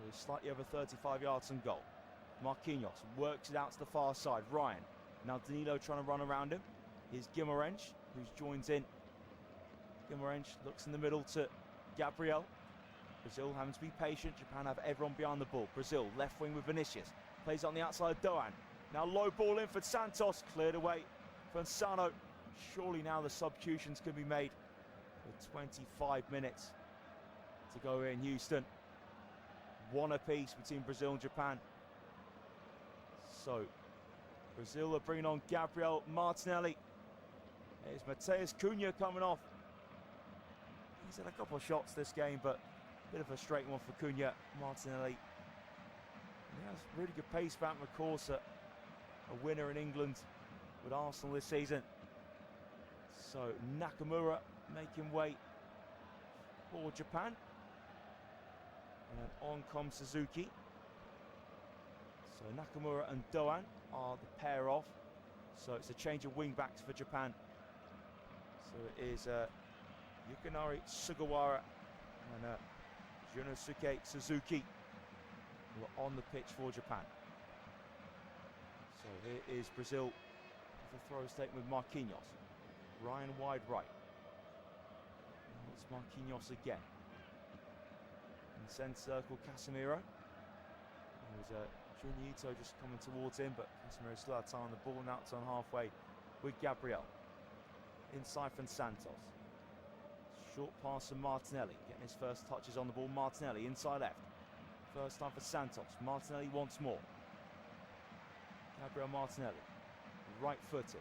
He's slightly over 35 yards from goal. Marquinhos works it out to the far side. Ryan. Now Danilo trying to run around him. Here's Guimarães, who joins in. Guimarães looks in the middle to Gabriel. Brazil having to be patient. Japan have everyone behind the ball. Brazil left wing with Vinicius. Plays on the outside of Doan. Now low ball in for Santos. Cleared away for Ansano. Surely now the substitutions can be made with 25 minutes to go in Houston. One apiece between Brazil and Japan. So Brazil are bringing on Gabriel Martinelli. There's Mateus Cunha coming off. He's had a couple of shots this game, but a bit of a straight one for Cunha. Martinelli. He has really good pace back, of course, a winner in England with Arsenal this season. So Nakamura making way for Japan. And on comes Suzuki. So Nakamura and Doan are the pair off. So it's a change of wing backs for Japan. So it is Yukinari Sugawara and Junosuke Suzuki who are on the pitch for Japan. So here is Brazil with a throw taken with Marquinhos. Ryan wide right. And it's Marquinhos again. In the centre circle, Casemiro. There's Junito just coming towards him, but Casemiro still had time on the ball. Now it's on halfway with Gabriel. Inside from Santos. Short pass from Martinelli. Getting his first touches on the ball. Martinelli inside left. First time for Santos. Martinelli once more. Gabriel Martinelli. Right footed.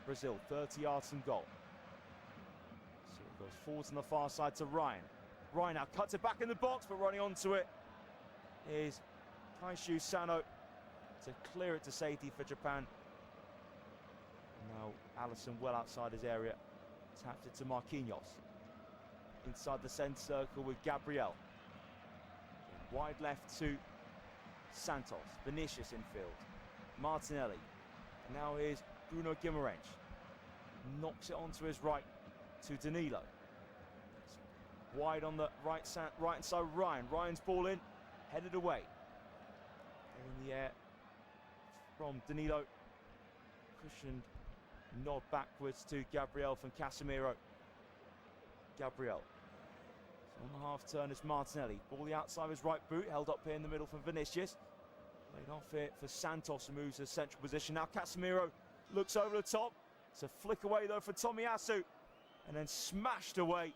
Brazil 30 yards from goal. So it goes forwards on the far side to Ryan. Ryan now cuts it back in the box, but running onto it is Kaishu Sano to clear it to safety for Japan. Now Allison well outside his area. Tapped it to Marquinhos. Inside the centre circle with Gabriel. Wide left to Santos. Vinicius infield. Martinelli. Now here's Bruno Guimarães. Knocks it onto his right to Danilo. Wide on the right hand side, Ryan. Ryan's ball in, headed away. In the air from Danilo. Cushioned nod backwards to Gabriel from Casemiro. Gabriel. So on the half turn is Martinelli. Ball the outside of his right boot, held up here in the middle from Vinicius. Laid off here for Santos, who moves to central position. Now Casemiro looks over the top. It's a flick away though for Tomiyasu. And then smashed away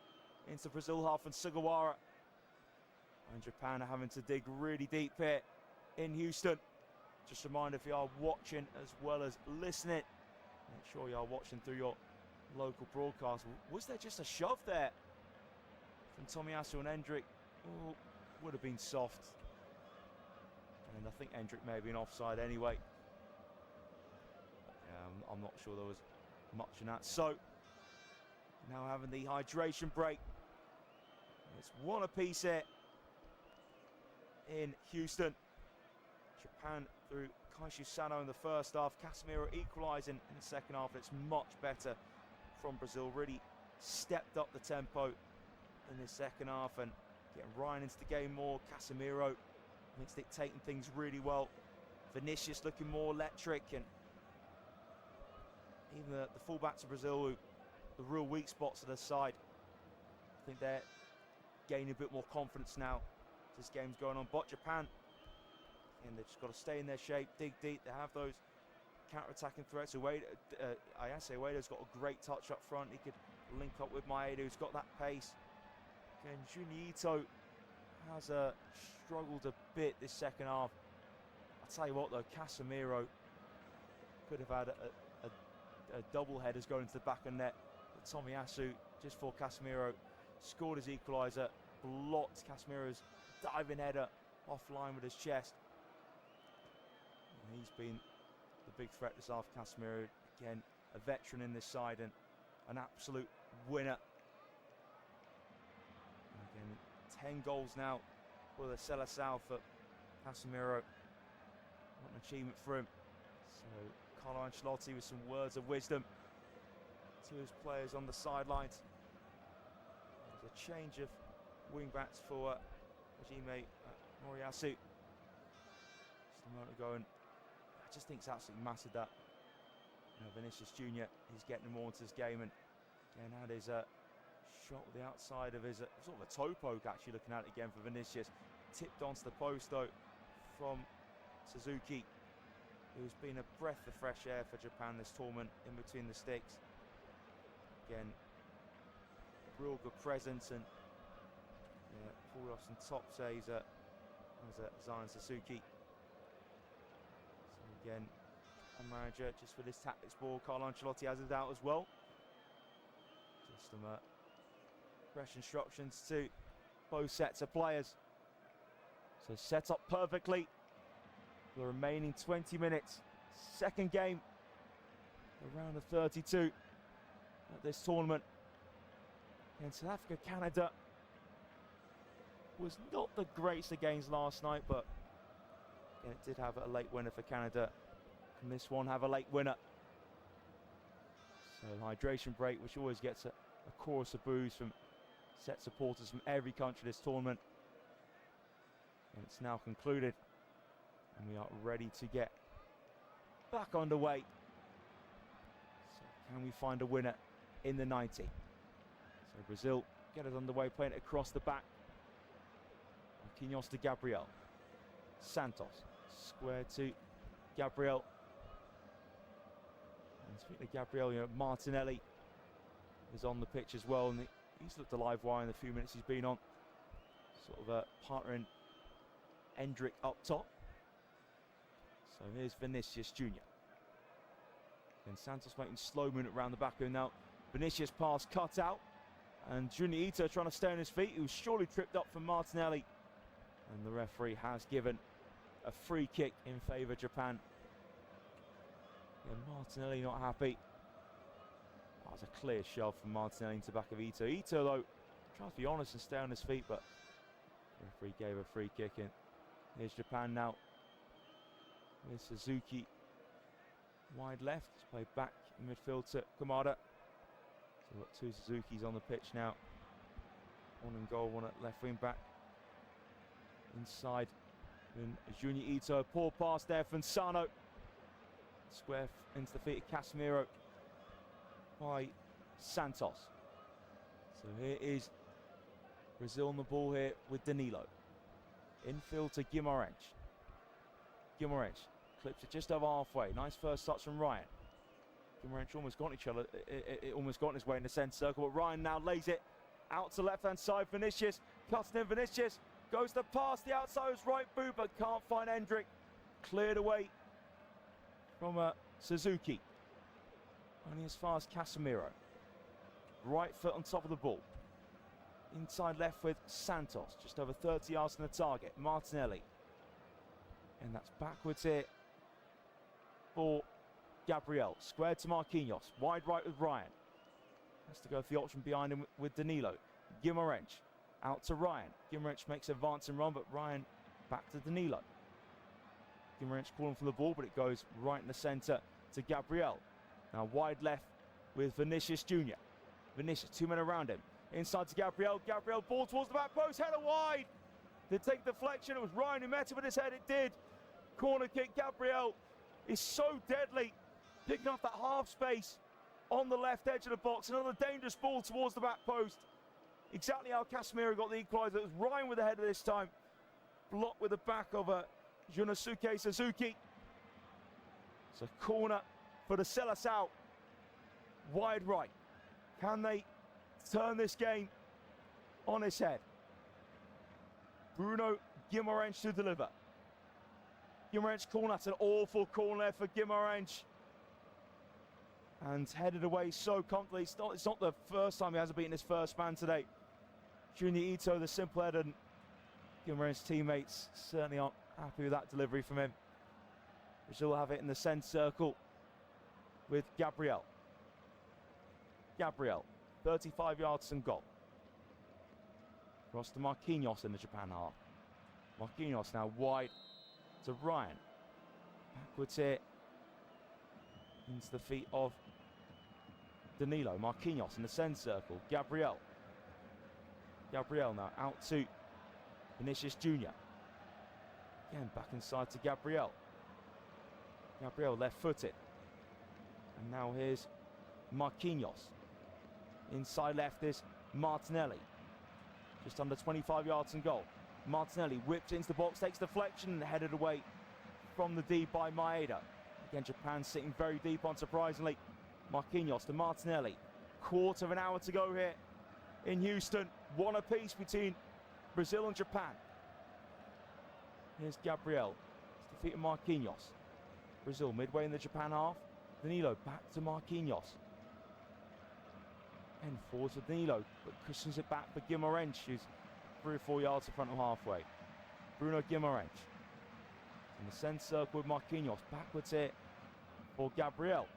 into Brazil half and Sugawara. And Japan are having to dig really deep here in Houston. Just a reminder, if you are watching as well as listening, make sure you are watching through your local broadcast. Was there just a shove there from Tomiyasu and Hendrick? Oh, would have been soft. And I think Hendrick may have been offside anyway. I'm not sure there was much in that. So now having the hydration break. It's one apiece here in Houston. Japan through Kaishu Sano in the first half. Casemiro equalising in the second half. It's much better from Brazil. Really stepped up the tempo in the second half and getting Ryan into the game more. Casemiro, I think, dictating things really well. Vinicius looking more electric, and even the fullbacks of Brazil, who, the real weak spots of their side, I think they're gaining a bit more confidence now as this game's going on. But Japan, and they've just got to stay in their shape, dig deep. They have those counter-attacking threats. Ayase Ueda's got a great touch up front. He could link up with Maeda, who's got that pace. Again, Junyi Ito has struggled a bit this second half. I'll tell you what though, Casemiro could have had a double headers going into the back of net. But Tomiyasu, just for Casemiro, scored his equaliser, blocked Casemiro's diving header offline with his chest. And he's been the big threat this half. Casemiro, again, a veteran in this side and an absolute winner. And again, 10 goals now for the Seleção for Casemiro. What an achievement for him. So Carlo Ancelotti with some words of wisdom to his players on the sidelines. There's a change of wing backs for Hajime Moriyasu just a moment ago, and I just think it's absolutely massive that Vinicius Junior, he's getting more into this game, and again had his shot with the outside of his sort of a toe poke, actually looking at it again for Vinicius, tipped onto the post though from Suzuki, who's been a breath of fresh air for Japan this tournament, in between the sticks. Again, real good presence, and pulled off some top saves as Zion Suzuki. So again, a manager just for this tactics ball. Carlo Ancelotti has it out as well. Just some fresh instructions to both sets of players. So set up perfectly for the remaining 20 minutes. Second game, the round of 32 at this tournament. And South Africa, Canada was not the greatest of games last night, but again, it did have a late winner for Canada. Can this one have a late winner? So hydration break, which always gets a chorus of boos from set supporters from every country this tournament. And it's now concluded, and we are ready to get back underway. So can we find a winner in the 90? So Brazil get us underway, playing it across the back. Quinhos to Gabriel. Santos, square to Gabriel. And speaking of Gabriel, Martinelli is on the pitch as well, and he's looked a live wire in the few minutes he's been on. Sort of partnering Endrick up top. So here's Vinicius Junior. And Santos making slow movement around the back of him now. Vinicius pass cut out, and Junyi Ito trying to stay on his feet. He was surely tripped up from Martinelli, and the referee has given a free kick in favour of Japan. And Martinelli not happy. That was a clear shove from Martinelli into the back of Ito. Ito though tries to be honest and stay on his feet, but the referee gave a free kick in. Here's Japan now with Suzuki wide left. It's played back in midfield to Kamada. So we've got two Suzukis on the pitch now. One in goal, one at left wing back. Inside, and Junyi Ito, poor pass there from Sano. Square into the feet of Casemiro by Santos. So here is Brazil on the ball here with Danilo. Infield to Guimarães. Guimarães clips it just over halfway. Nice first touch from Ryan. Guimarães almost got each other. It almost got in his way in the centre circle, but Ryan now lays it out to left-hand side. Vinicius, cutting in Vinicius. Goes to pass the outsider's right boot, but can't find Endrick. Cleared away from Suzuki. Only as far as Casemiro. Right foot on top of the ball. Inside left with Santos. Just over 30 yards from the target. Martinelli. And that's backwards here for Gabriel. Squared to Marquinhos. Wide right with Ryan. Has to go for the option behind him with Danilo. Guimarães. Out to Ryan. Guimarães makes an advance and run, but Ryan back to Danilo. Guimarães calling for the ball, but it goes right in the centre to Gabriel. Now wide left with Vinicius Junior. Vinicius, two men around him. Inside to Gabriel. Gabriel, ball towards the back post, header wide. Did take deflection. It was Ryan who met it with his head. It did. Corner kick. Gabriel is so deadly, picking off that half space on the left edge of the box. Another dangerous ball towards the back post. Exactly how Casemiro got the equaliser. It was Ryan with the header this time. Blocked with the back of Junosuke Suzuki. It's a corner for the Seleção. Wide right. Can they turn this game on its head? Bruno Guimarães to deliver. Guimarães corner. That's an awful corner for Guimarães. And headed away so comfortably. It's not the first time he hasn't beaten his first man today. Junior Ito, the simple header. Guimarães' teammates certainly aren't happy with that delivery from him. Brazil have it in the centre circle with Gabriel. Gabriel, 35 yards and goal. Across to Marquinhos in the Japan half. Marquinhos now wide to Ryan. Backwards here. Into the feet of Danilo. Marquinhos in the centre circle. Gabriel. Gabriel now out to Vinicius Jr. Again back inside to Gabriel. Gabriel left-footed. And now here's Marquinhos. Inside left is Martinelli. Just under 25 yards and goal. Martinelli whips into the box, takes deflection and headed away from the D by Maeda. Again, Japan sitting very deep, unsurprisingly. Marquinhos to Martinelli. Quarter of an hour to go here in Houston. One apiece between Brazil and Japan. Here's Gabriel. It's defeated Marquinhos. Brazil midway in the Japan half. Danilo back to Marquinhos. And forward to Danilo, but cushions it back for Guimarães, who's 3 or 4 yards in front of halfway. Bruno Guimarães. In the centre circle with Marquinhos. Backwards here for Gabriel.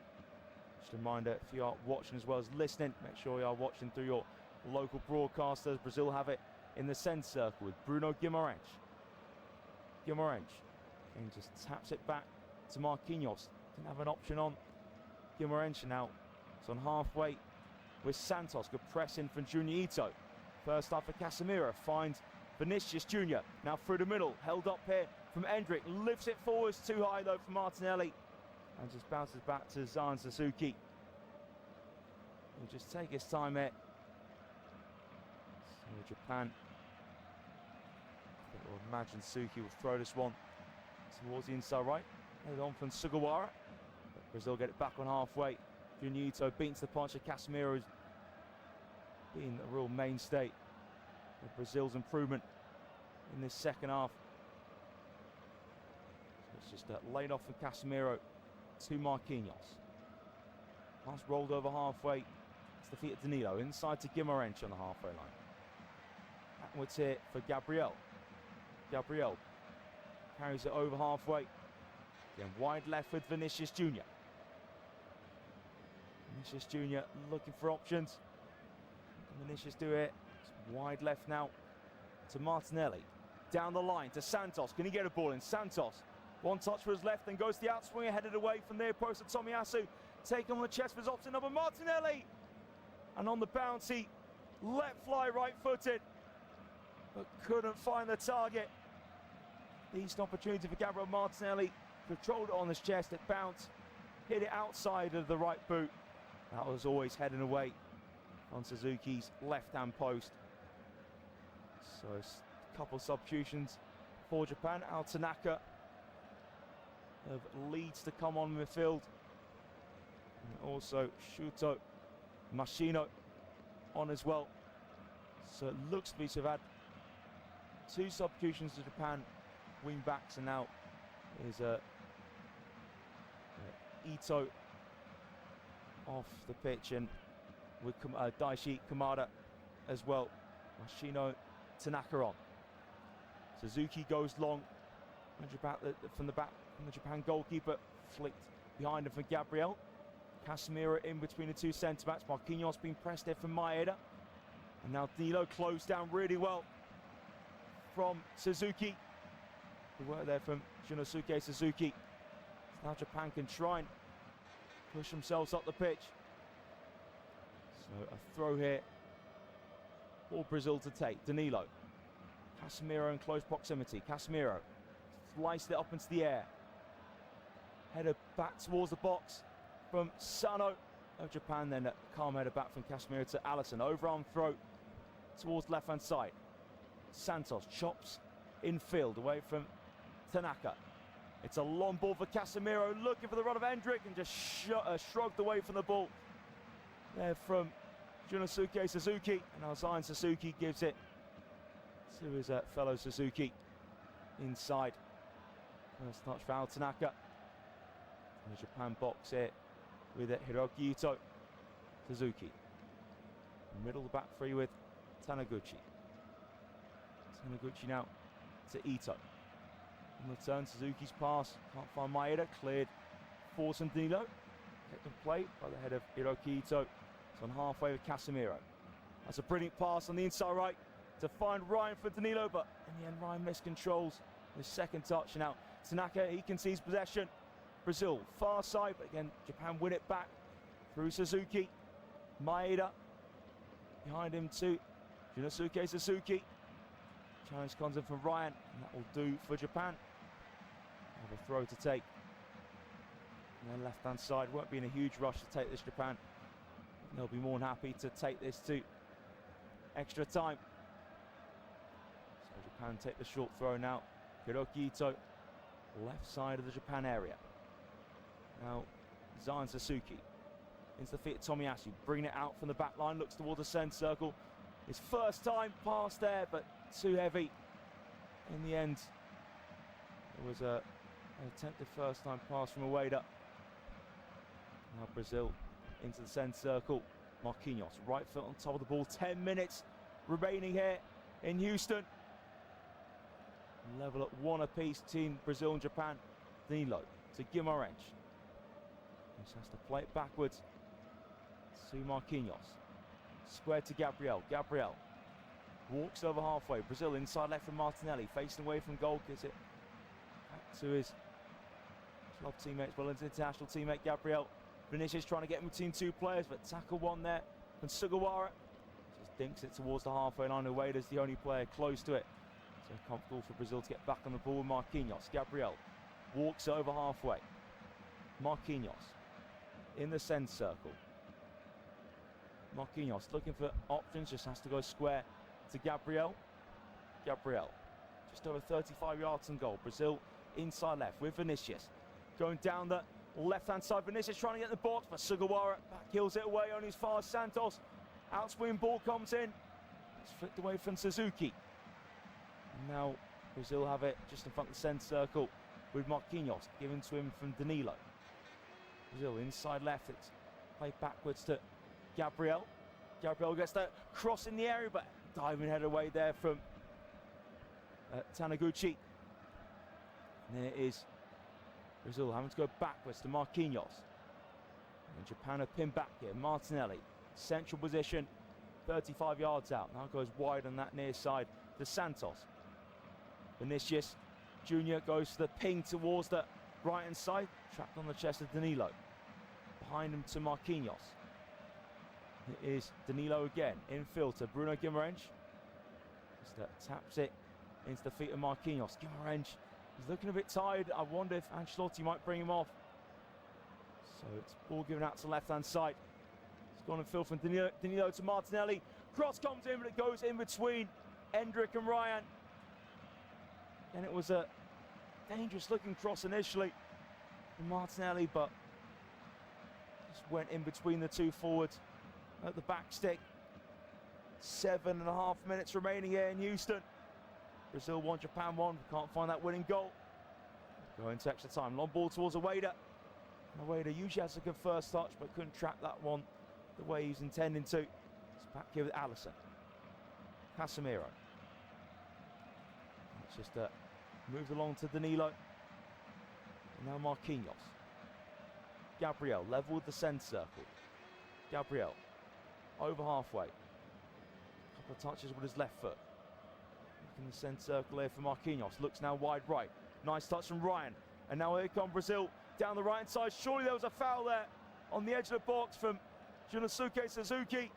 Just a reminder, if you are watching as well as listening, make sure you are watching through your local broadcasters. Brazil have it in the centre circle with Bruno Guimarães. Guimarães and just taps it back to Marquinhos. Didn't have an option on Guimarães now. It's on halfway with Santos. Good press in from Junior Ito. First half for Casemiro. Finds Vinicius Jr. Now through the middle. Held up here from Endrick. Lifts it forwards too high though for Martinelli. And just bounces back to Zan Suzuki. He'll just take his time here. So Japan, I would imagine Suzuki will throw this one towards the inside right. Headed on from Sugawara. But Brazil get it back on halfway. Junior Ito beats the punch of Casemiro, who's been a real mainstay of Brazil's improvement in this second half. So it's just laid off from Casemiro to Marquinhos. Pass rolled over halfway. It's defeated Danilo. Inside to Guimarães on the halfway line. Backwards here for Gabriel. Gabriel carries it over halfway. Again, wide left with Vinicius Jr. Vinicius Jr. looking for options. Can Vinicius do it? It's wide left now to Martinelli. Down the line to Santos. Can he get a ball in? Santos. One touch for his left, then goes to the outswinger, headed away from near post of Tomiyasu. Taken on the chest for his option number, Martinelli. And on the bounce, he let fly right-footed, but couldn't find the target. Decent opportunity for Gabriel Martinelli. Controlled it on his chest, it bounced, hit it outside of the right boot. That was always heading away on Suzuki's left-hand post. So a couple of substitutions for Japan. Al Tanaka of Leeds to come on midfield. And also Shuto Machino on as well. So it looks to be to have had 2 substitutions to Japan wing backs, and now is Ito off the pitch, and with Daishi Kamada as well. Machino Tanaka on. Suzuki goes long from the back from the Japan goalkeeper, flicked behind him for Gabriel. Casemiro in between the 2 centre-backs. Marquinhos being pressed there from Maeda. And now Danilo closed down really well from Suzuki. Good work there from Junosuke Suzuki. So now Japan can try and push themselves up the pitch. So a throw here for Brazil to take. Danilo. Casemiro in close proximity. Casemiro sliced it up into the air. Header back towards the box from Sano. of Japan. Then a calm header back from Casemiro to Alisson. Overarm throw towards left-hand side. Santos chops infield away from Tanaka. It's a long ball for Casemiro, looking for the run of Hendrick, and just shrugged away from the ball there from Junosuke Suzuki. And now Zion Suzuki gives it to his fellow Suzuki inside. First touch foul, Tanaka. And the Japan box here with it, Hiroki Ito. Suzuki. Middle of the back three with Taniguchi. Taniguchi now to Ito. On the turn, Suzuki's pass, can't find Maeda, cleared for Danilo. Kept in play by the head of Hiroki Ito. It's on halfway with Casemiro. That's a brilliant pass on the inside right to find Ryan for Danilo, but in the end Ryan miscontrols his second touch. Now Tanaka, he concedes possession. Brazil, far side, but again Japan win it back through Suzuki. Maeda behind him to Junosuke Suzuki. Challenge comes in from Ryan, and that will do for Japan. Have a throw to take. And then left-hand side, won't be in a huge rush to take this Japan. They'll be more than happy to take this to extra time. So Japan take the short throw now. Hiroki Ito, left side of the Japan area. Now Zion Suzuki into the feet of Tomiyasu, bringing it out from the back line, looks towards the centre circle. His first time pass there, but too heavy. In the end, it was an attempted first time pass from Ueda. Now Brazil into the centre circle. Marquinhos, right foot on top of the ball. 10 minutes remaining here in Houston. Level at 1 apiece, team Brazil and Japan. Danilo to Guimarães. Just has to play it backwards to Marquinhos. Square to Gabriel. Gabriel walks over halfway. Brazil inside left from Martinelli, facing away from goal. Gives it back to his club teammates, well, his international teammate Gabriel. Vinicius trying to get in between two players, but tackle one there from Sugawara. Just dinks it towards the halfway line. Ueda's the only player close to it. So comfortable for Brazil to get back on the ball with Marquinhos. Gabriel walks over halfway. Marquinhos in the centre circle. Marquinhos looking for options, just has to go square to Gabriel. Gabriel just over 35 yards from goal. Brazil inside left with Vinicius. Going down the left-hand side, Vinicius trying to get in the box, but Sugawara back kills it away on his far. Santos, outswing ball comes in. It's flicked away from Suzuki. And now Brazil have it just in front of the centre circle with Marquinhos, given to him from Danilo. Brazil inside left, it's played backwards to Gabriel. Gabriel gets that cross in the area, but diving head away there from Taniguchi. And there it is. Brazil having to go backwards to Marquinhos. And Japan are pinned back here. Martinelli, central position, 35 yards out. Now goes wide on that near side to Santos. Vinicius Jr. goes to the ping towards the right-hand side. Trapped on the chest of Danilo. Behind him to Marquinhos. It is Danilo again. Infield to Bruno Guimarães. Just taps it into the feet of Marquinhos. Guimarães, he's looking a bit tired. I wonder if Ancelotti might bring him off. So it's ball given out to the left-hand side. It's gone infield from Danilo to Martinelli. Cross comes in, but it goes in between Hendrick and Ryan. And it was a dangerous-looking cross initially from Martinelli, but just went in between the two forwards at the back stick. 7.5 minutes remaining here in Houston. Brazil 1, Japan 1. Can't find that winning goal. Going to extra time. Long ball towards Ueda. Ueda usually has a good first touch, but couldn't track that one the way he was intending to. It's back here with Alisson. Casemiro. It's just moved along to Danilo. And now Marquinhos. Gabriel level with the centre circle. Gabriel over halfway. Couple of touches with his left foot. Back in the centre circle here for Marquinhos. Looks now wide right. Nice touch from Ryan. And now here come Brazil down the right side. Surely there was a foul there on the edge of the box from Junosuke Suzuki.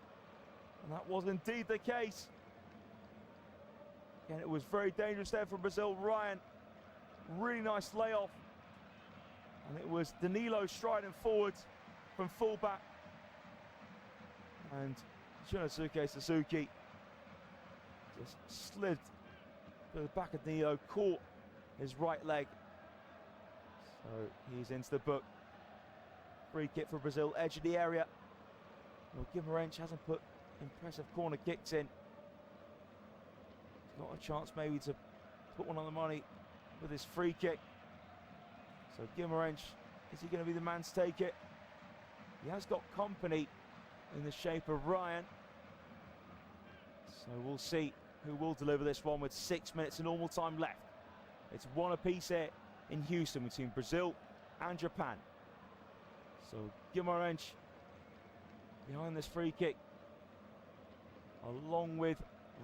And that was indeed the case. Again, it was very dangerous there from Brazil. Ryan, really nice layoff. And it was Danilo striding forwards from fullback And Shinosuke Suzuki just slid to the back of Danilo, caught his right leg. So he's into the book. Free kick for Brazil, edge of the area. Well, Guimarães hasn't put impressive corner kicks in. He's got a chance maybe to put one on the money with his free kick. So Guimarães, is he going to be the man to take it? He has got company in the shape of Ryan. So we'll see who will deliver this one with 6 minutes of normal time left. It's one apiece here in Houston between Brazil and Japan. So Guimarães behind this free kick, along with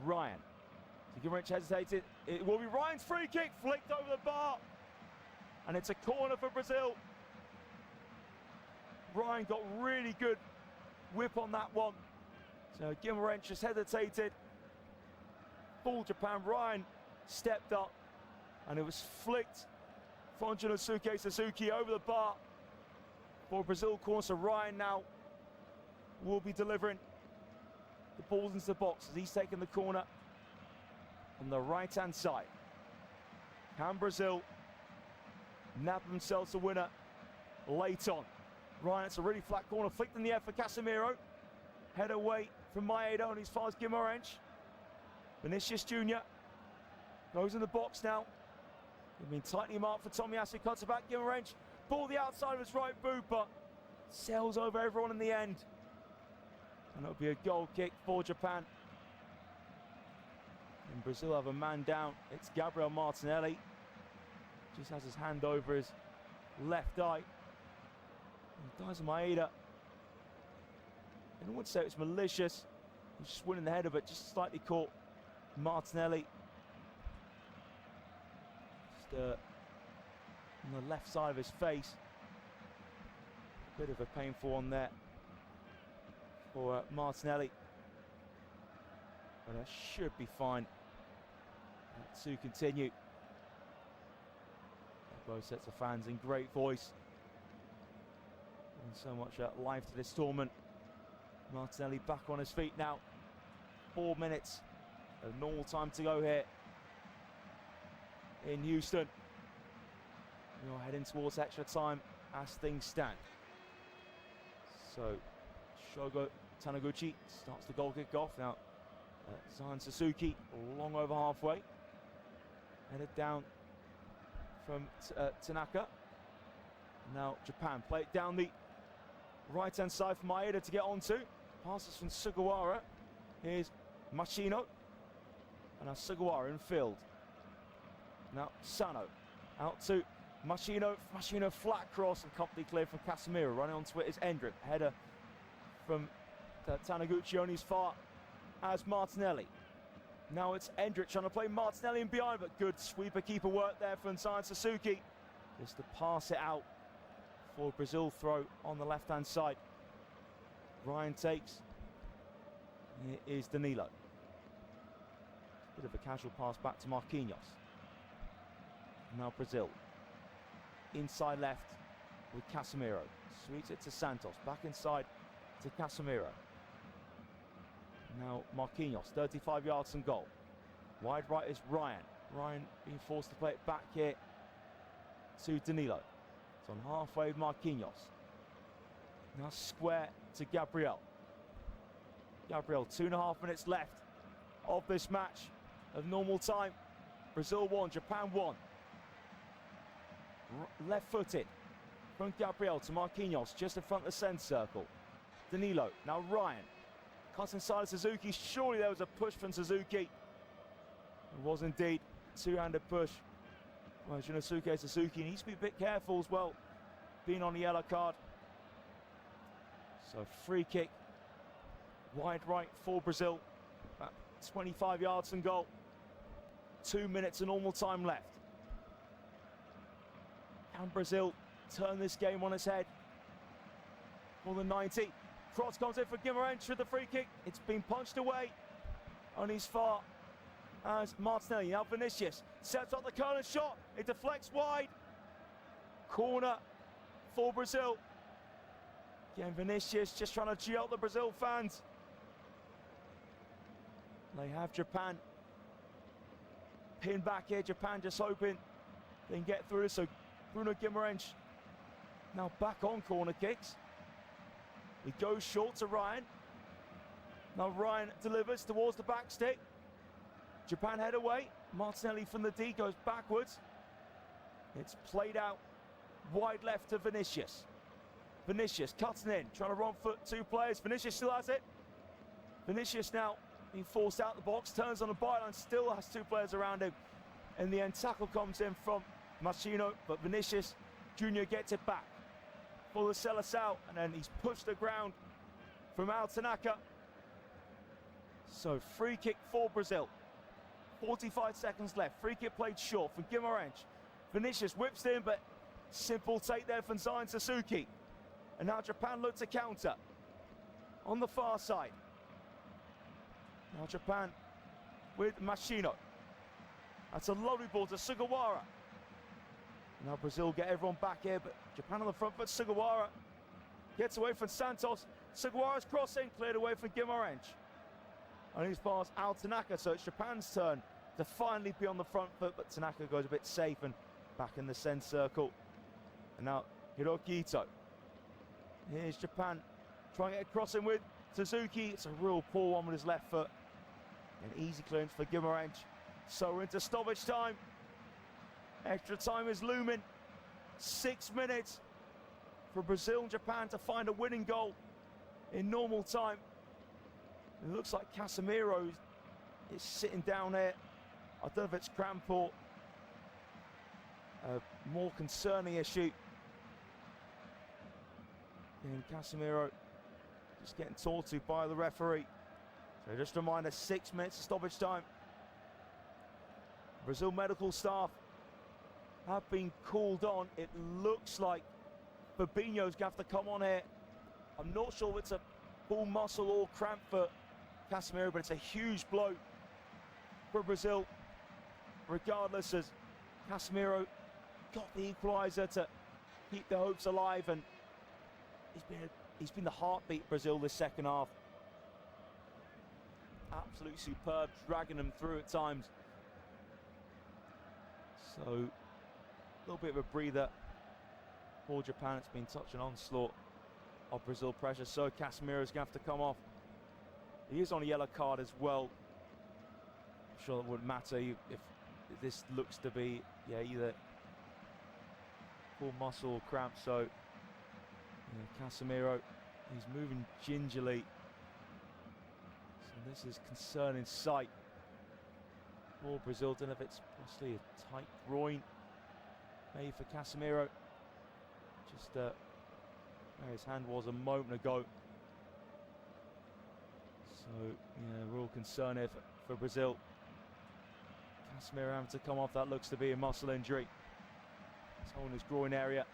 Ryan. So Guimarães hesitated. It will be Ryan's free kick, flicked over the bar. And it's a corner for Brazil. Ryan got really good whip on that one. So Guimarães just hesitated. Full Japan, Ryan stepped up and it was flicked from Shinosuke Suzuki over the bar for Brazil corner. So Ryan now will be delivering the balls into the box as he's taking the corner on the right hand side. Can Brazil nab themselves a winner late on? Ryan, it's a really flat corner, flicked in the air for Casemiro. Head away from Maeda and as far as Guimarães. Vinicius Jr. goes in the box now. He's been tightly marked for Tomiyasu, cuts it back. Guimarães, ball the outside of his right boot, but sails over everyone in the end. And it'll be a goal kick for Japan. And Brazil have a man down. It's Gabriel Martinelli. Just has his hand over his left eye. And Daisa Maeda, I don't want to say it's malicious. He's just winning the header, but just slightly caught Martinelli. Just on the left side of his face. A bit of a painful one there for Martinelli. But that should be fine to continue. Both sets of fans in great voice. And so much life to this tournament. Martinelli back on his feet now. 4 minutes of normal time to go here in Houston. We are heading towards extra time as things stand. So Shogo Taniguchi starts the goal kick off now. Zion Suzuki long over halfway. Headed down from Tanaka. Now Japan play it down the right hand side for Maeda to get onto. Passes from Sugawara. Here's Machino. And now Sugawara in field. Now Sano out to Machino. Machino flat cross and completely cleared from Casemiro. Running onto it is Endrick. Header from Taniguchi only as far as Martinelli. Now it's Endrick trying to play Martinelli in behind, but good sweeper keeper work there from Zion Suzuki. Just to pass it out for Brazil throw on the left hand side. Ryan takes. Here is Danilo. Bit of a casual pass back to Marquinhos. Now Brazil. Inside left with Casemiro. Sweeps it to Santos. Back inside to Casemiro. Now Marquinhos, 35 yards from goal. Wide right is Ryan. Ryan being forced to play it back here to Danilo. It's on halfway with Marquinhos. Now square to Gabriel. Gabriel, 2.5 minutes left of this match of normal time. Brazil 1, Japan 1. Left-footed from Gabriel to Marquinhos, just in front of the centre circle. Danilo, now Ryan. Cuts inside of Suzuki. Surely there was a push from Suzuki. It was indeed two-handed push. Well, Shinosuke Suzuki needs to be a bit careful as well, being on the yellow card. So free kick, wide right for Brazil. About 25 yards from goal. 2 minutes of normal time left. Can Brazil turn this game on its head? For the 90. Cross comes in for Guimarães with the free kick. It's been punched away. Only as far as Martinelli. Now Vinicius sets up the corner shot. It deflects wide. Corner for Brazil. Again, Vinicius just trying to gee out the Brazil fans. They have Japan pinned back here. Japan just hoping they can get through. So Bruno Guimaraes now back on corner kicks. He goes short to Ryan. Now Ryan delivers towards the back stick. Japan head away. Martinelli from the D goes backwards. It's played out wide left to Vinicius. Vinicius cutting in, trying to run foot two players. Vinicius still has it. Vinicius now being forced out the box, turns on the byline, still has two players around him. In the end, tackle comes in from Machino, but Vinicius Jr. gets it back. Full of Celis out, and then he's pushed the ground from Al Tanaka. So free kick for Brazil. 45 seconds left. Free kick played short from Guimaraes. Vinicius whips in, but simple take there from Zion Suzuki. And now Japan look to counter on the far side. Now Japan with Machino. That's a lovely ball to Sugawara. Now Brazil get everyone back here, but Japan on the front foot. Sugawara gets away from Santos. Sugawara's crossing, cleared away from Guimaraes. And he's past Al Tanaka, so it's Japan's turn to finally be on the front foot, but Tanaka goes a bit safe and back in the centre circle. And now Hiroki Ito. Here's Japan trying to get a crossing with Suzuki. It's a real poor one with his left foot. An easy clearance for Guimaraes. So we're into stoppage time. Extra time is looming. 6 minutes for Brazil and Japan to find a winning goal in normal time. It looks like Casemiro is sitting down there. I don't know if it's cramp or a more concerning issue. And Casemiro just getting talked to by the referee. So just a reminder, 6 minutes of stoppage time. Brazil medical staff have been called on. It looks like Fabinho's going to have to come on here. I'm not sure if it's a pull muscle or cramp for Casemiro, but it's a huge blow for Brazil. Regardless, as Casemiro got the equaliser to keep the hopes alive, and he's been the heartbeat of Brazil this second half. Absolutely superb, dragging them through at times. So a little bit of a breather for Japan. It's been such an onslaught of Brazil pressure. So Casemiro's going to have to come off. He is on a yellow card as well. I'm sure it wouldn't matter if this looks to be either pull muscle or cramp. So Casemiro, he's moving gingerly. So this is concerning sight for Brazil. Don't know if it's possibly a tight groin maybe for Casemiro. Just where his hand was a moment ago. So real concern here for Brazil. Casemiro having to come off. That looks to be a muscle injury. He's holding his groin area.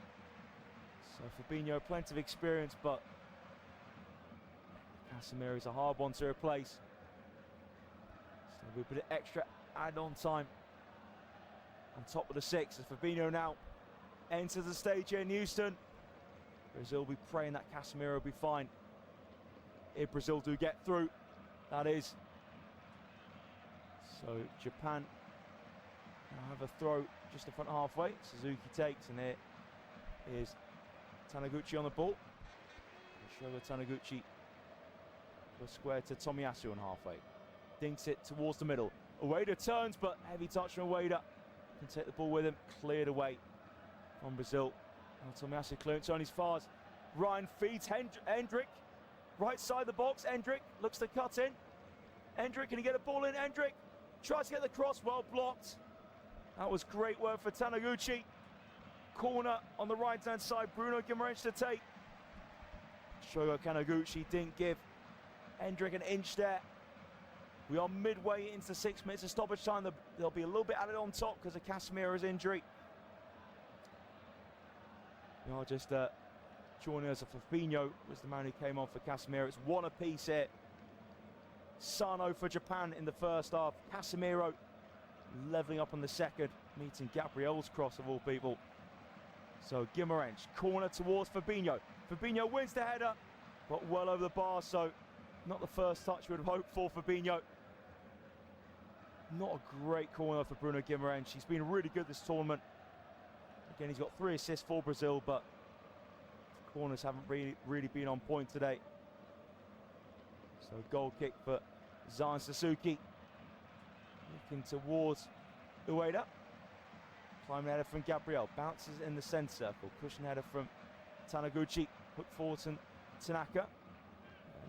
So Fabinho, plenty of experience, but Casemiro is a hard one to replace. So a bit of extra add-on time on top of the 6 as Fabinho now enters the stage here in Houston. Brazil will be praying that Casemiro will be fine if Brazil do get through, that is. So Japan now have a throw just the front halfway. Suzuki takes, and here is Taniguchi on the ball. Shogo Taniguchi goes square to Tomiyasu on halfway. Dinks it towards the middle. Ueda turns, but heavy touch from Ueda. Can take the ball with him. Cleared away from Brazil. Now Tomiyasu clearance on his fars. Ryan feeds Hendrick. Right side of the box. Hendrick looks to cut in. Hendrick, can he get a ball in? Hendrick tries to get the cross. Well blocked. That was great work for Taniguchi. Corner on the right-hand side. Bruno Guimaraes to take. Shogo Taniguchi didn't give Hendrick an inch there. We are midway into 6 minutes of stoppage time. There'll be a little bit added on top because of Casemiro's injury. Just joining us, Fabinho was the man who came on for Casemiro. It's one apiece here. Sano for Japan in the first half. Casemiro levelling up on the second, meeting Gabriel's cross of all people. So Guimaraes, corner towards Fabinho. Fabinho wins the header, but well over the bar, so not the first touch we would have hoped for Fabinho. Not a great corner for Bruno Guimaraes. He's been really good this tournament. Again, he's got 3 assists for Brazil, but corners haven't really been on point today. So goal kick for Zion Suzuki. Looking towards Ueda. Climbing header from Gabriel. Bounces in the centre circle. Cushion header from Taniguchi. Hook forward to Tanaka.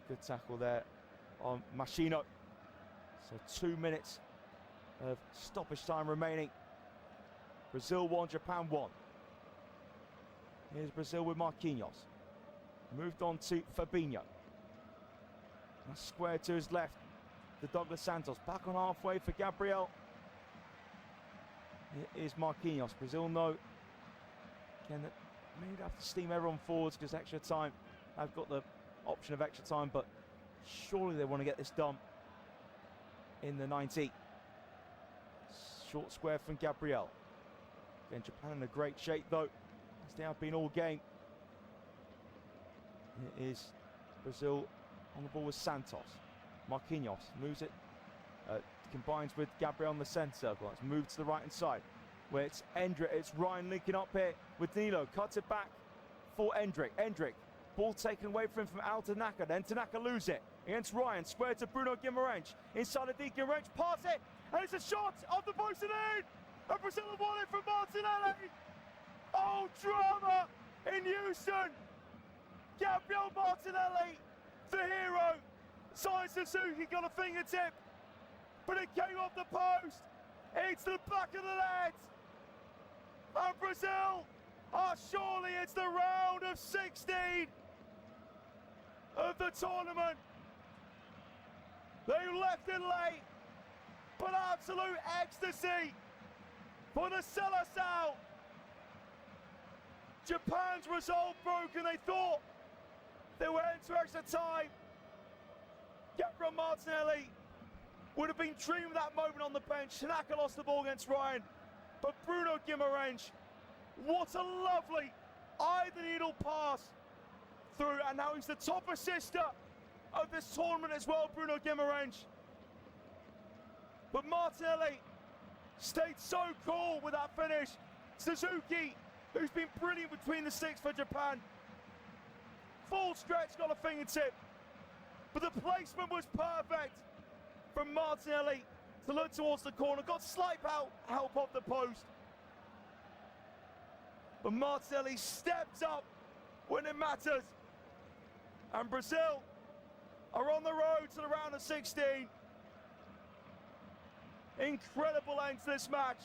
Good tackle there on Machino. So 2 minutes of stoppage time remaining. Brazil 1, Japan 1. Here's Brazil with Marquinhos. Moved on to Fabinho. Square to his left. To Douglas Santos. Back on halfway for Gabriel. Here is Marquinhos. Brazil know. Again, that maybe have to steam everyone forwards because extra time. I've got the option of extra time, but surely they want to get this done in the 90. Short square from Gabriel. Again, Japan in a great shape though, as they have been all game. It is Brazil on the ball with Santos. Marquinhos moves it, combines with Gabriel on the centre circle. It's moved to the right hand side, where it's Endrick. It's Ryan linking up here with Danilo. Cuts it back for Endrick. Endrick, ball taken away from him from Al Tanaka. Then Tanaka lose it against Ryan. Square to Bruno Guimaraes. Inside of D. Guimaraes, pass it, and it's a shot off the post and in. And Brazil have won it from Martinelli. Oh, drama in Houston. Gabriel Martinelli, the hero. Zion Suzuki got a fingertip, but it came off the post. It's the back of the net. And Brazil are surely it's the round of 16 of the tournament. They left it late, but absolute ecstasy for the Seleção. Japan's resolve broken. They thought they were into extra time. Gabriel Martinelli would have been dreaming of that moment on the bench. Tanaka lost the ball against Ryan, but Bruno Guimaraes, what a lovely eye-the-needle pass through, and now he's the top assister of this tournament as well, Bruno Guimaraes. But Martinelli stayed so cool with that finish. Suzuki, who's been brilliant between the sticks for Japan, full stretch, got a fingertip, but the placement was perfect from Martinelli to look towards the corner. Got slight help off the post, but Martinelli stepped up when it matters, and Brazil are on the road to the round of 16. Incredible end to this match.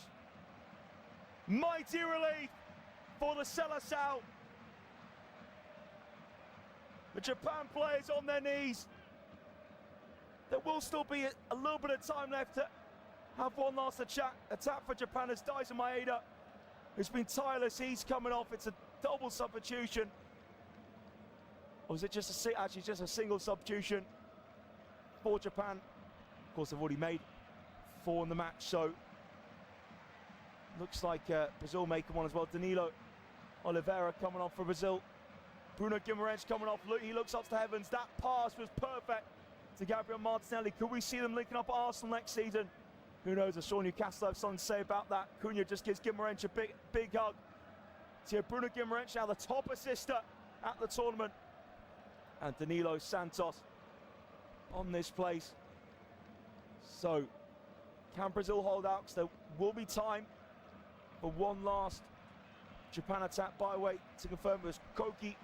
Mighty relief for the Seleção. The Japan players on their knees. There will still be a little bit of time left to have one last attack for Japan as Daisen Maeda, who's been tireless, he's coming off. It's a double substitution. Or is it just actually just a single substitution for Japan? Of course, they've already made 4 in the match, so looks like Brazil making one as well. Danilo Oliveira coming off for Brazil. Bruno Guimaraes coming off. Look, he looks up to the heavens. That pass was perfect to Gabriel Martinelli. Could we see them linking up at Arsenal next season? Who knows? I saw Newcastle have something to say about that. Cunha just gives Guimaraes a big hug. So Bruno Guimaraes now the top assister at the tournament. And Danilo Santos on this place. So can Brazil hold out? Because there will be time for one last Japan attack. By the way, to confirm, it was Koki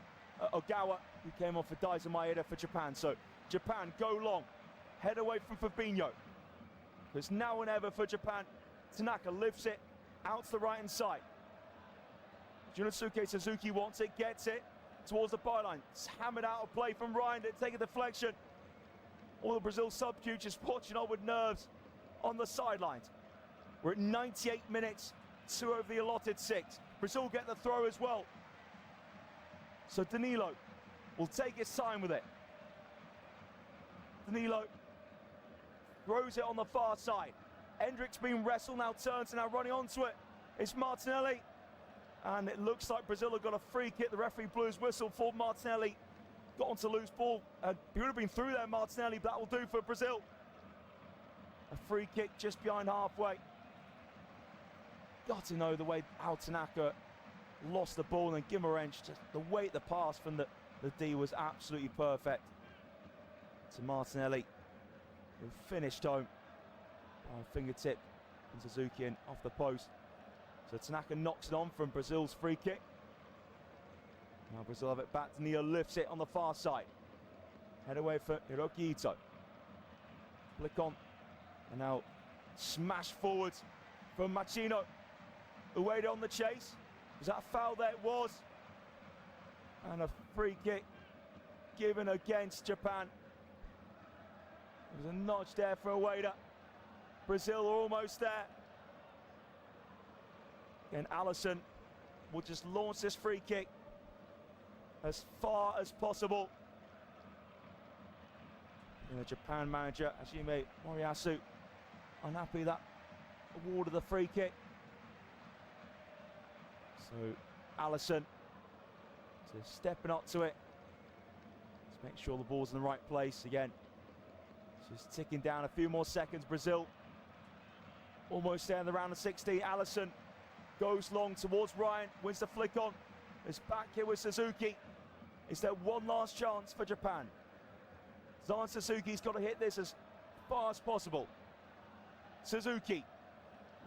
Ogawa who came off for Daisen Maeda for Japan. So Japan go long, head away from Fabinho. There's now and ever for Japan. Tanaka lifts it out to the right hand side. Junosuke Suzuki wants it, gets it towards the byline. It's hammered out of play from Ryan to take a deflection. All the Brazil substitutes just watching on with nerves on the sidelines. We're at 98 minutes, 2 over the allotted 6. Brazil get the throw as well. So Danilo will take his time with it. Danilo throws it on the far side. Endrick's being wrestled, now turns and now running onto it. It's Martinelli. And it looks like Brazil have got a free kick. The referee blew his whistle for Martinelli. Got onto loose ball. He would have been through there, Martinelli, but that will do for Brazil. A free kick just behind halfway. Got to know the way how Tanaka lost the ball, and Gimarench, just the weight the pass from the D was absolutely perfect. To Martinelli, who finished home on fingertip from Suzuki and off the post. So Tanaka knocks it on from Brazil's free kick. Now Brazil have it back. Danilo lifts it on the far side. Head away for Hiroki Ito. Flick on. And now smash forwards from Machino. Ueda on the chase. Was that a foul? There it was. And a free kick given against Japan. There was a nudge there for Ueda. Brazil are almost there. And Alisson will just launch this free kick as far as possible. And the Japan manager, Hajime Moriyasu, unhappy that awarded the free kick. So Alisson just stepping up to it. Let's make sure the ball's in the right place again. Just ticking down a few more seconds. Brazil almost there in the round of 16. Alisson goes long towards Ryan, wins the flick on. It's back here with Suzuki. Is there one last chance for Japan? Zan Suzuki's got to hit this as far as possible. Suzuki,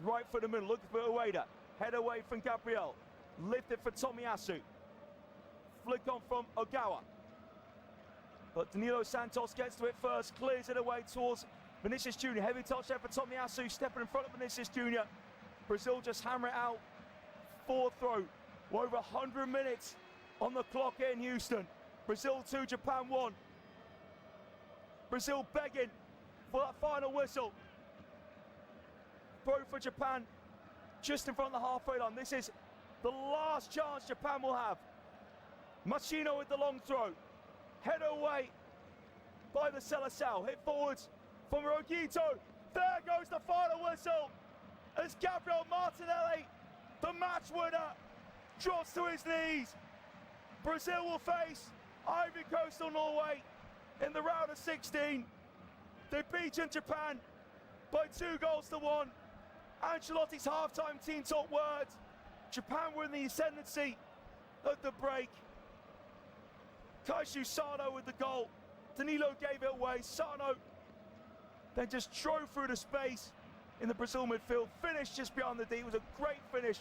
right foot in the middle, looking for Ueda. Head away from Gabriel. Lifted for Tomiyasu. Flick on from Ogawa. But Danilo Santos gets to it first, clears it away towards Vinicius Jr. Heavy touch there for Tomiyasu, stepping in front of Vinicius Jr. Brazil just hammer it out. Fourth throw. We're over 100 minutes on the clock here in Houston. Brazil 2, Japan 1. Brazil begging for that final whistle. Throw for Japan just in front of the halfway line. This is the last chance Japan will have. Machino with the long throw. Head away by the Seleção. Hit forwards from Rogito. There goes the final whistle as Gabriel Martinelli, the match winner, drops to his knees. Brazil will face Ivory Coast or Norway in the round of 16. They beat Japan by 2-1. Ancelotti's halftime team talk words. Japan were in the ascendancy at the break. Kaishu Sano with the goal. Danilo gave it away. Sano then just drove through the space in the Brazil midfield. Finished just behind the D. It was a great finish.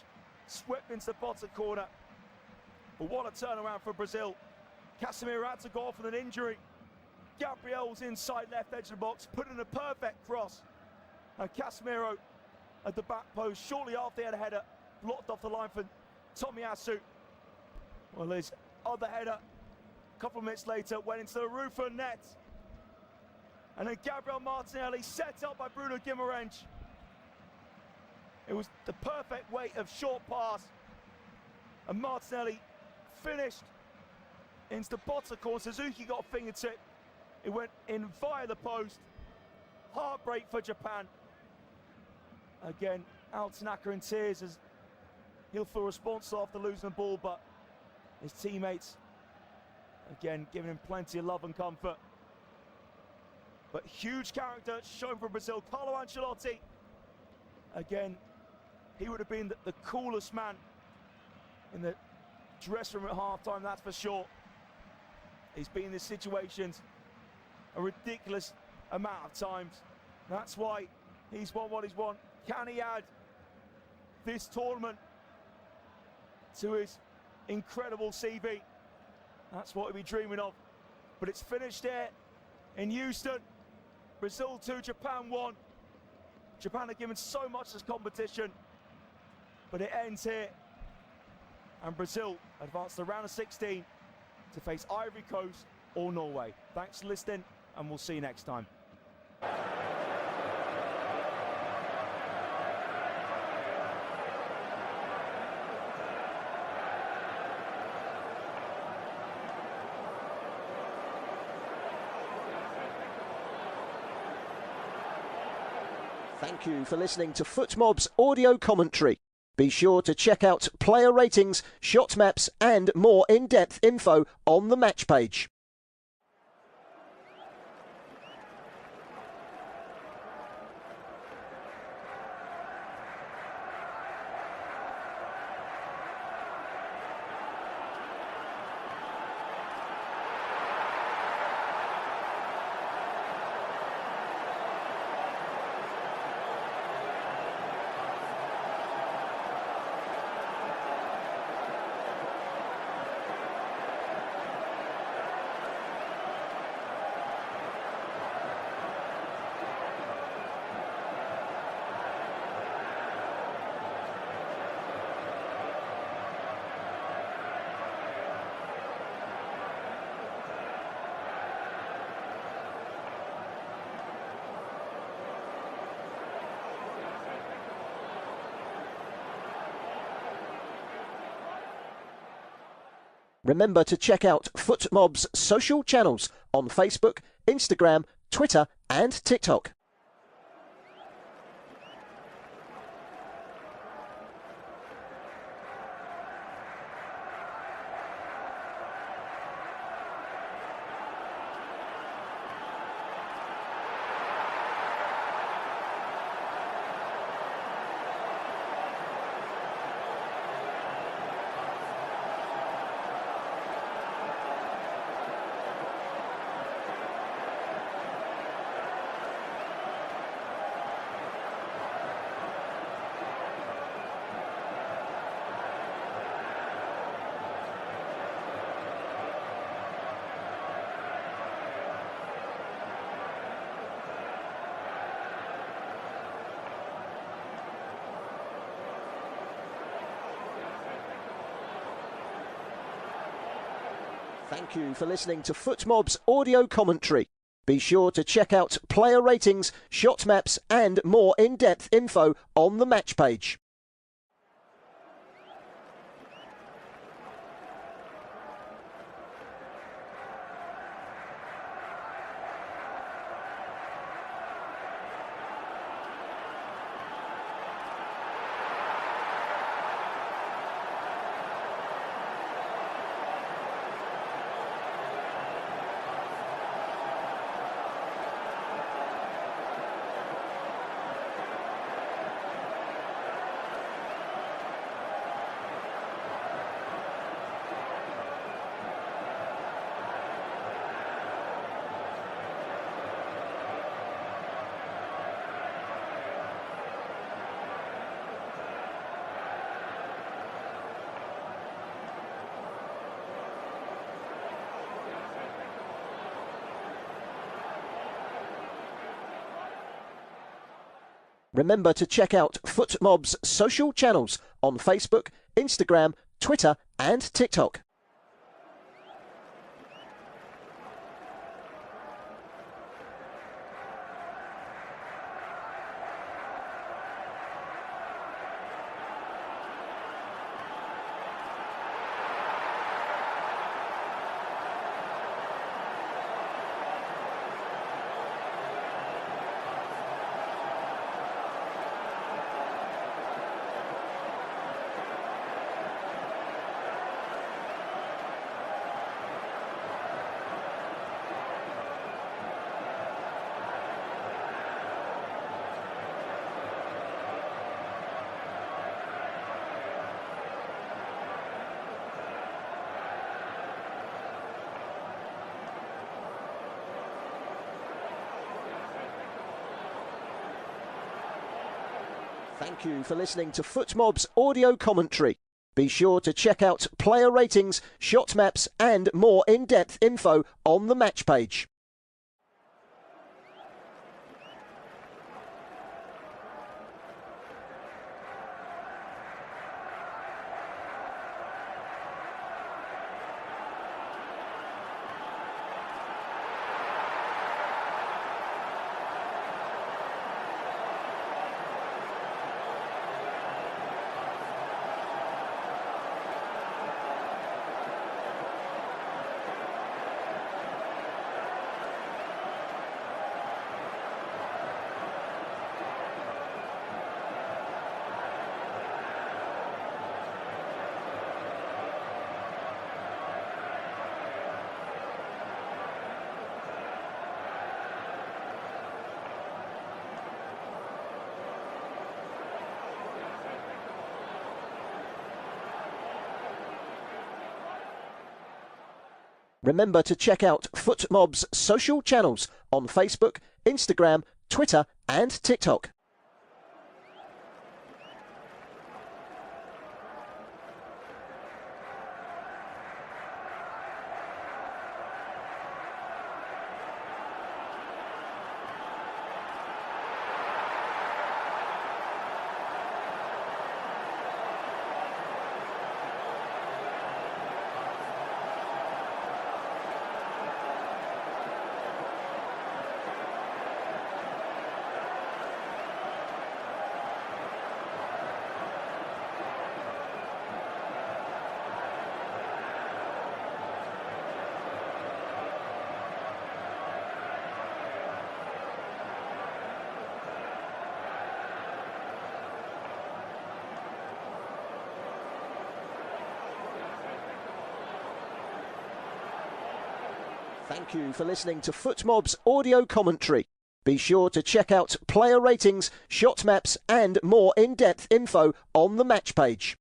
Swept into the bottom corner. But what a turnaround for Brazil. Casemiro had to go off with an injury. Gabriel was inside left edge of the box, put in a perfect cross. And Casemiro at the back post shortly after he had a header, blocked off the line for Tomiyasu. Well, his other header, a couple of minutes later, went into the roof of net. And then Gabriel Martinelli set up by Bruno Guimarães. It was the perfect weight of short pass. And Martinelli finished into the bottom corner. Suzuki got a fingertip. It went in via the post. Heartbreak for Japan. Again, Al Tanaka in tears as he'll feel responsible after losing the ball, but his teammates, again, giving him plenty of love and comfort. But huge character shown from Brazil. Carlo Ancelotti, again, he would have been the coolest man in the dressing room at halftime, that's for sure. He's been in these situations a ridiculous amount of times. That's why he's won what he's won. Can he add this tournament to his incredible CV? That's what he'll be dreaming of. But it's finished here in Houston. Brazil 2, Japan 1. Japan are given so much this competition, but it ends here. And Brazil advance to the round of 16 to face Ivory Coast or Norway. Thanks for listening, and we'll see you next time. Thank you for listening to FootMob's audio commentary. Be sure to check out player ratings, shot maps and more in-depth info on the match page. Remember to check out FootMob's social channels on Facebook, Instagram, Twitter and TikTok. Thank you for listening to FootMob's audio commentary. Be sure to check out player ratings, shot maps and more in-depth info on the match page. Remember to check out FootMob's social channels on Facebook, Instagram, Twitter and TikTok. Thank you for listening to FootMob's audio commentary. Be sure to check out player ratings, shot maps and more in-depth info on the match page. Remember to check out FootMob's social channels on Facebook, Instagram, Twitter and TikTok. Thank you for listening to FootMob's audio commentary. Be sure to check out player ratings, shot maps and more in-depth info on the match page.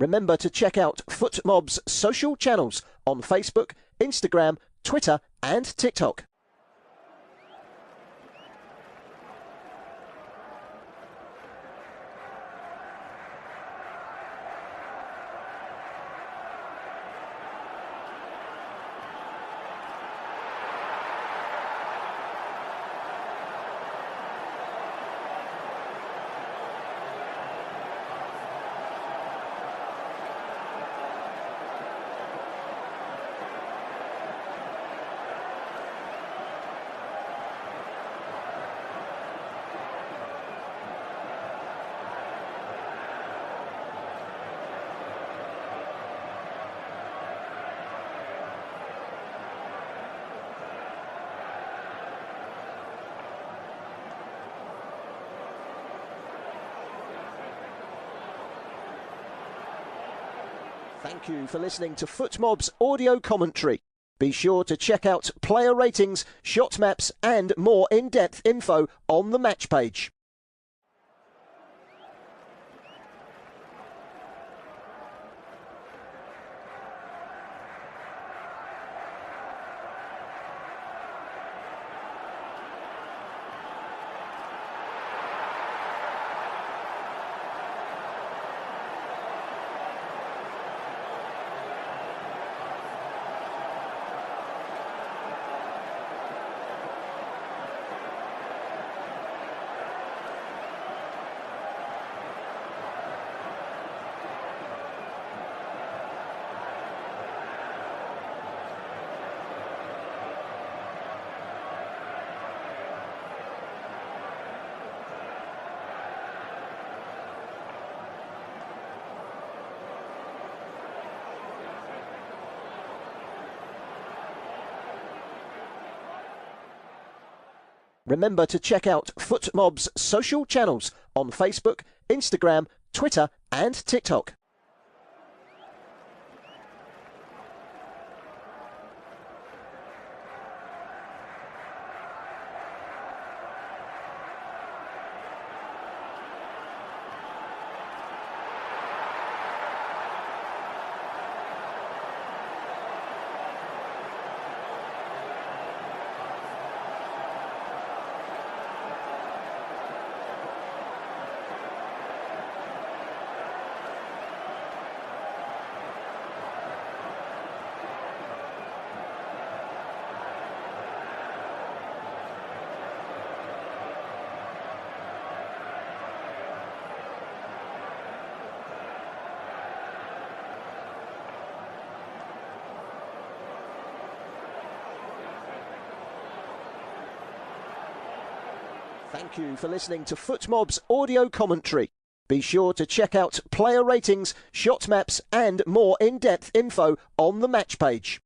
Remember to check out FootMob's social channels on Facebook, Instagram, Twitter and TikTok. Thank you for listening to FootMob's audio commentary. Be sure to check out player ratings, shot maps and more in-depth info on the match page. Remember to check out FootMob's social channels on Facebook, Instagram, Twitter and TikTok. Thank you for listening to FootMob's audio commentary. Be sure to check out player ratings, shot maps and more in-depth info on the match page.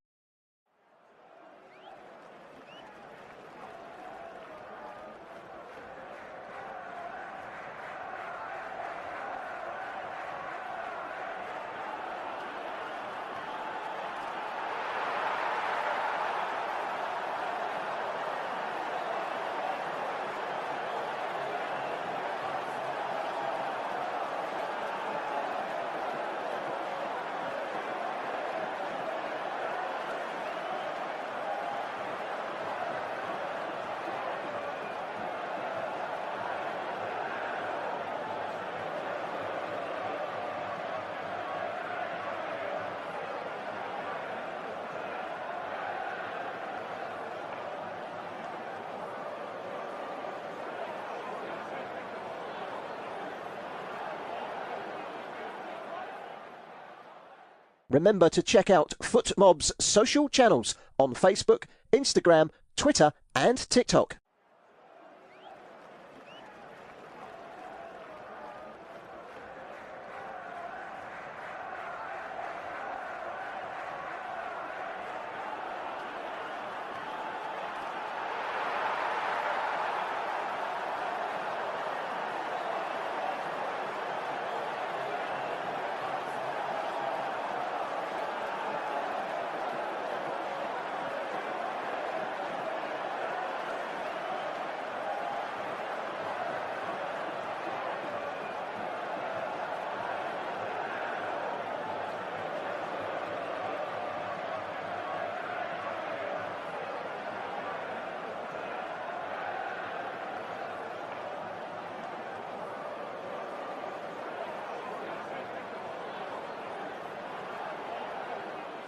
Remember to check out FootMob's social channels on Facebook, Instagram, Twitter and TikTok.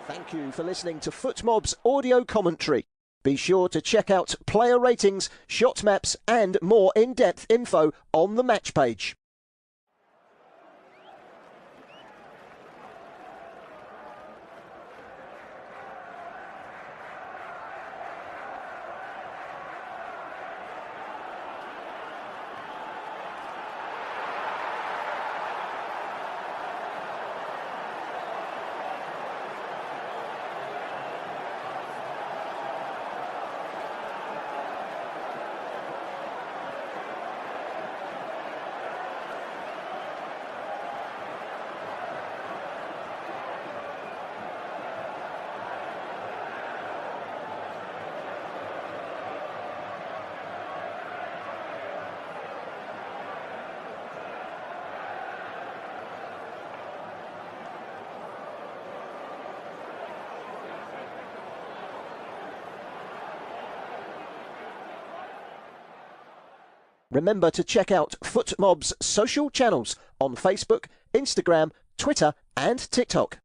Thank you for listening to FootMob's audio commentary. Be sure to check out player ratings, shot maps and more in-depth info on the match page. Remember to check out FootMob's social channels on Facebook, Instagram, Twitter and TikTok.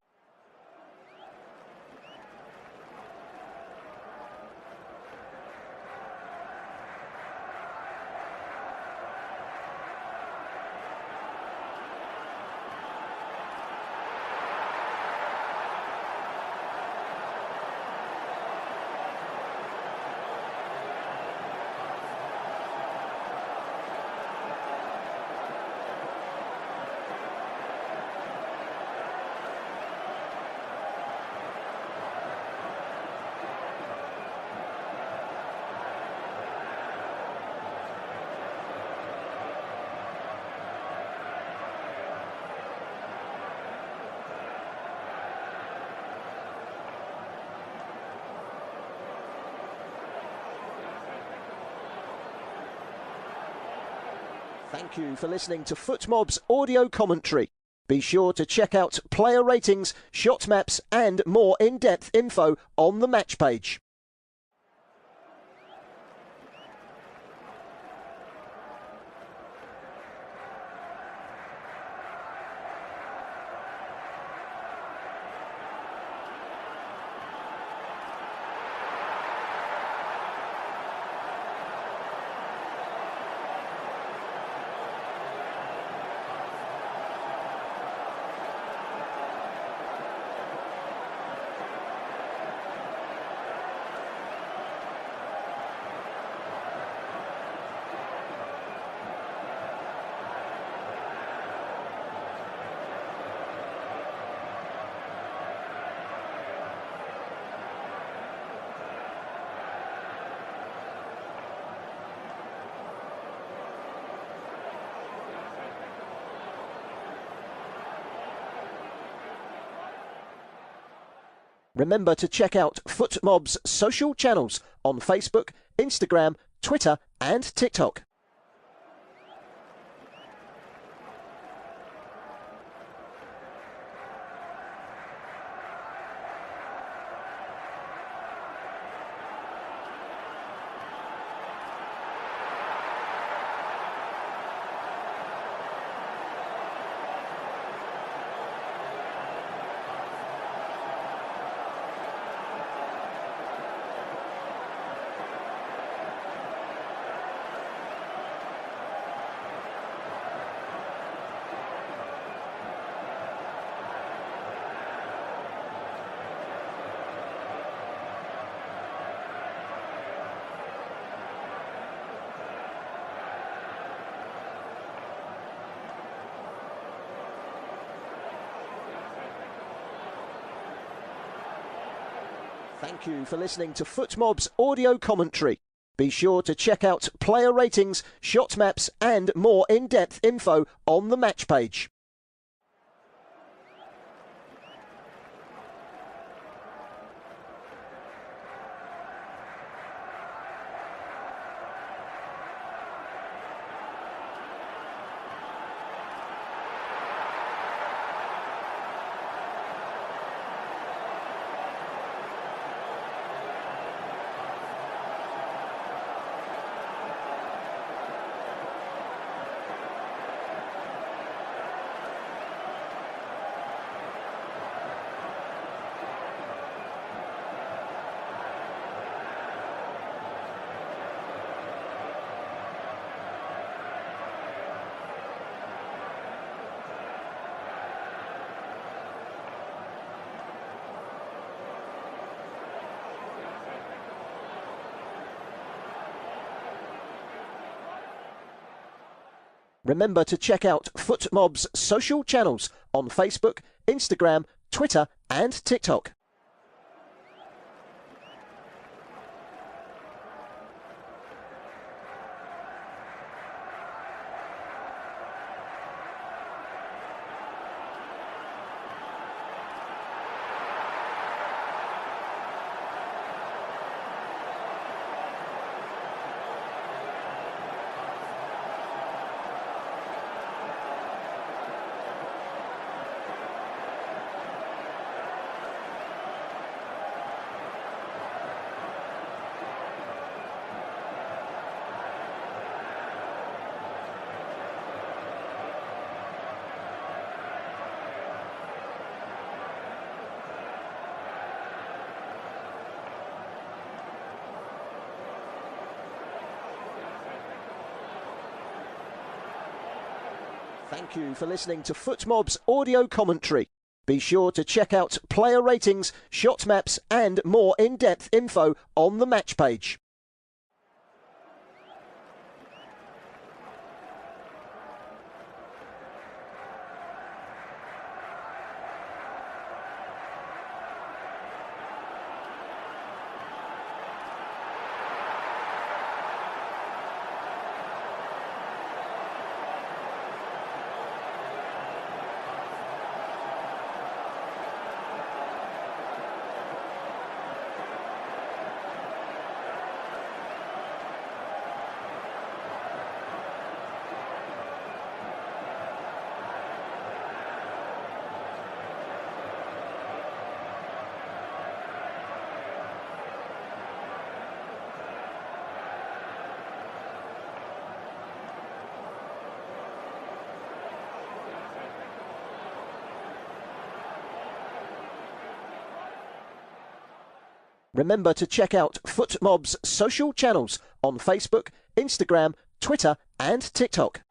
Thank you for listening to FootMob's audio commentary. Be sure to check out player ratings, shot maps and more in-depth info on the match page. Remember to check out FootMob's social channels on Facebook, Instagram, Twitter and TikTok. Thank you for listening to FootMob's audio commentary. Be sure to check out player ratings, shot maps and more in-depth info on the match page. Remember to check out FootMob's social channels on Facebook, Instagram, Twitter and TikTok. Thank you for listening to FootMob's audio commentary. Be sure to check out player ratings, shot maps and more in-depth info on the match page. Remember to check out FootMob's social channels on Facebook, Instagram, Twitter and TikTok.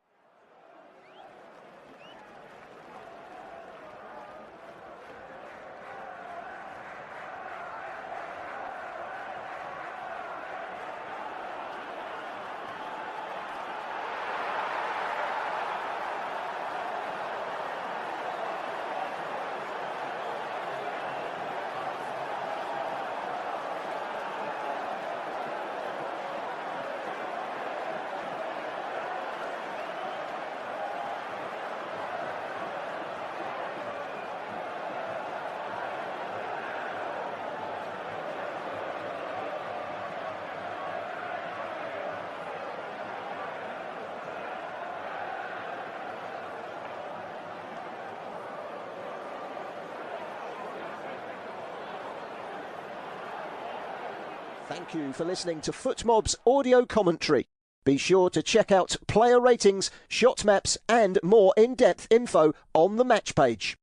Thank you for listening to FootMob's audio commentary. Be sure to check out player ratings, shot maps and more in-depth info on the match page.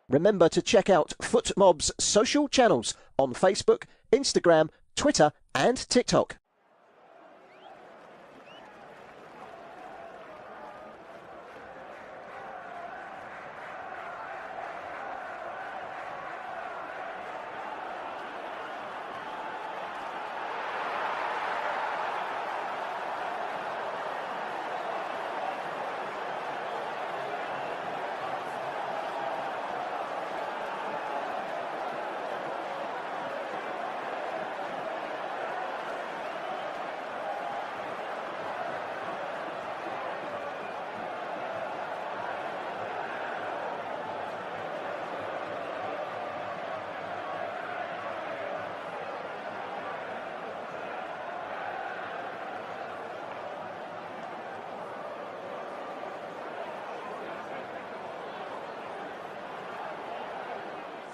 Remember to check out FootMob's social channels on Facebook, Instagram, Twitter and TikTok.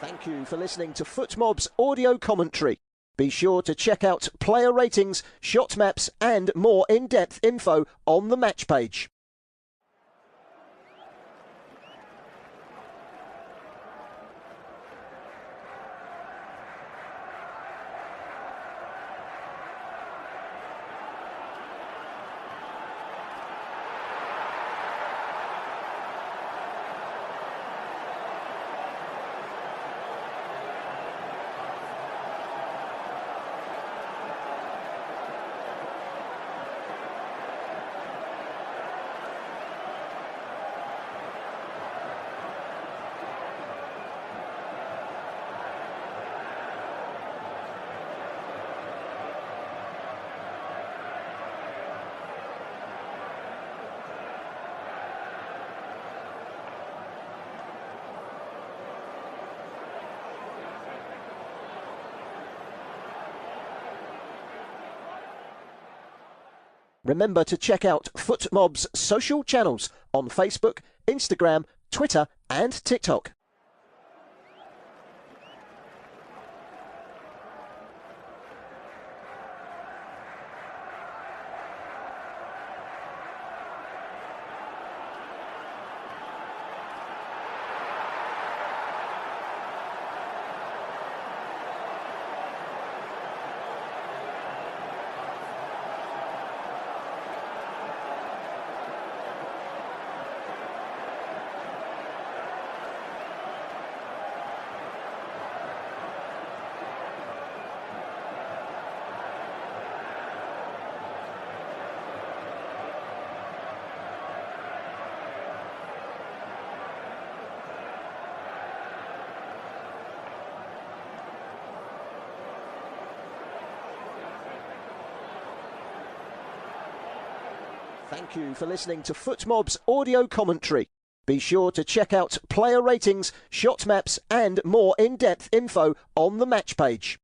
Thank you for listening to FootMob's audio commentary. Be sure to check out player ratings, shot maps and more in-depth info on the match page. Remember to check out FootMob's social channels on Facebook, Instagram, Twitter and TikTok. Thank you for listening to FootMob's audio commentary. Be sure to check out player ratings, shot maps and more in-depth info on the match page.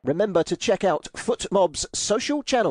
Remember to check out FootMob's social channel.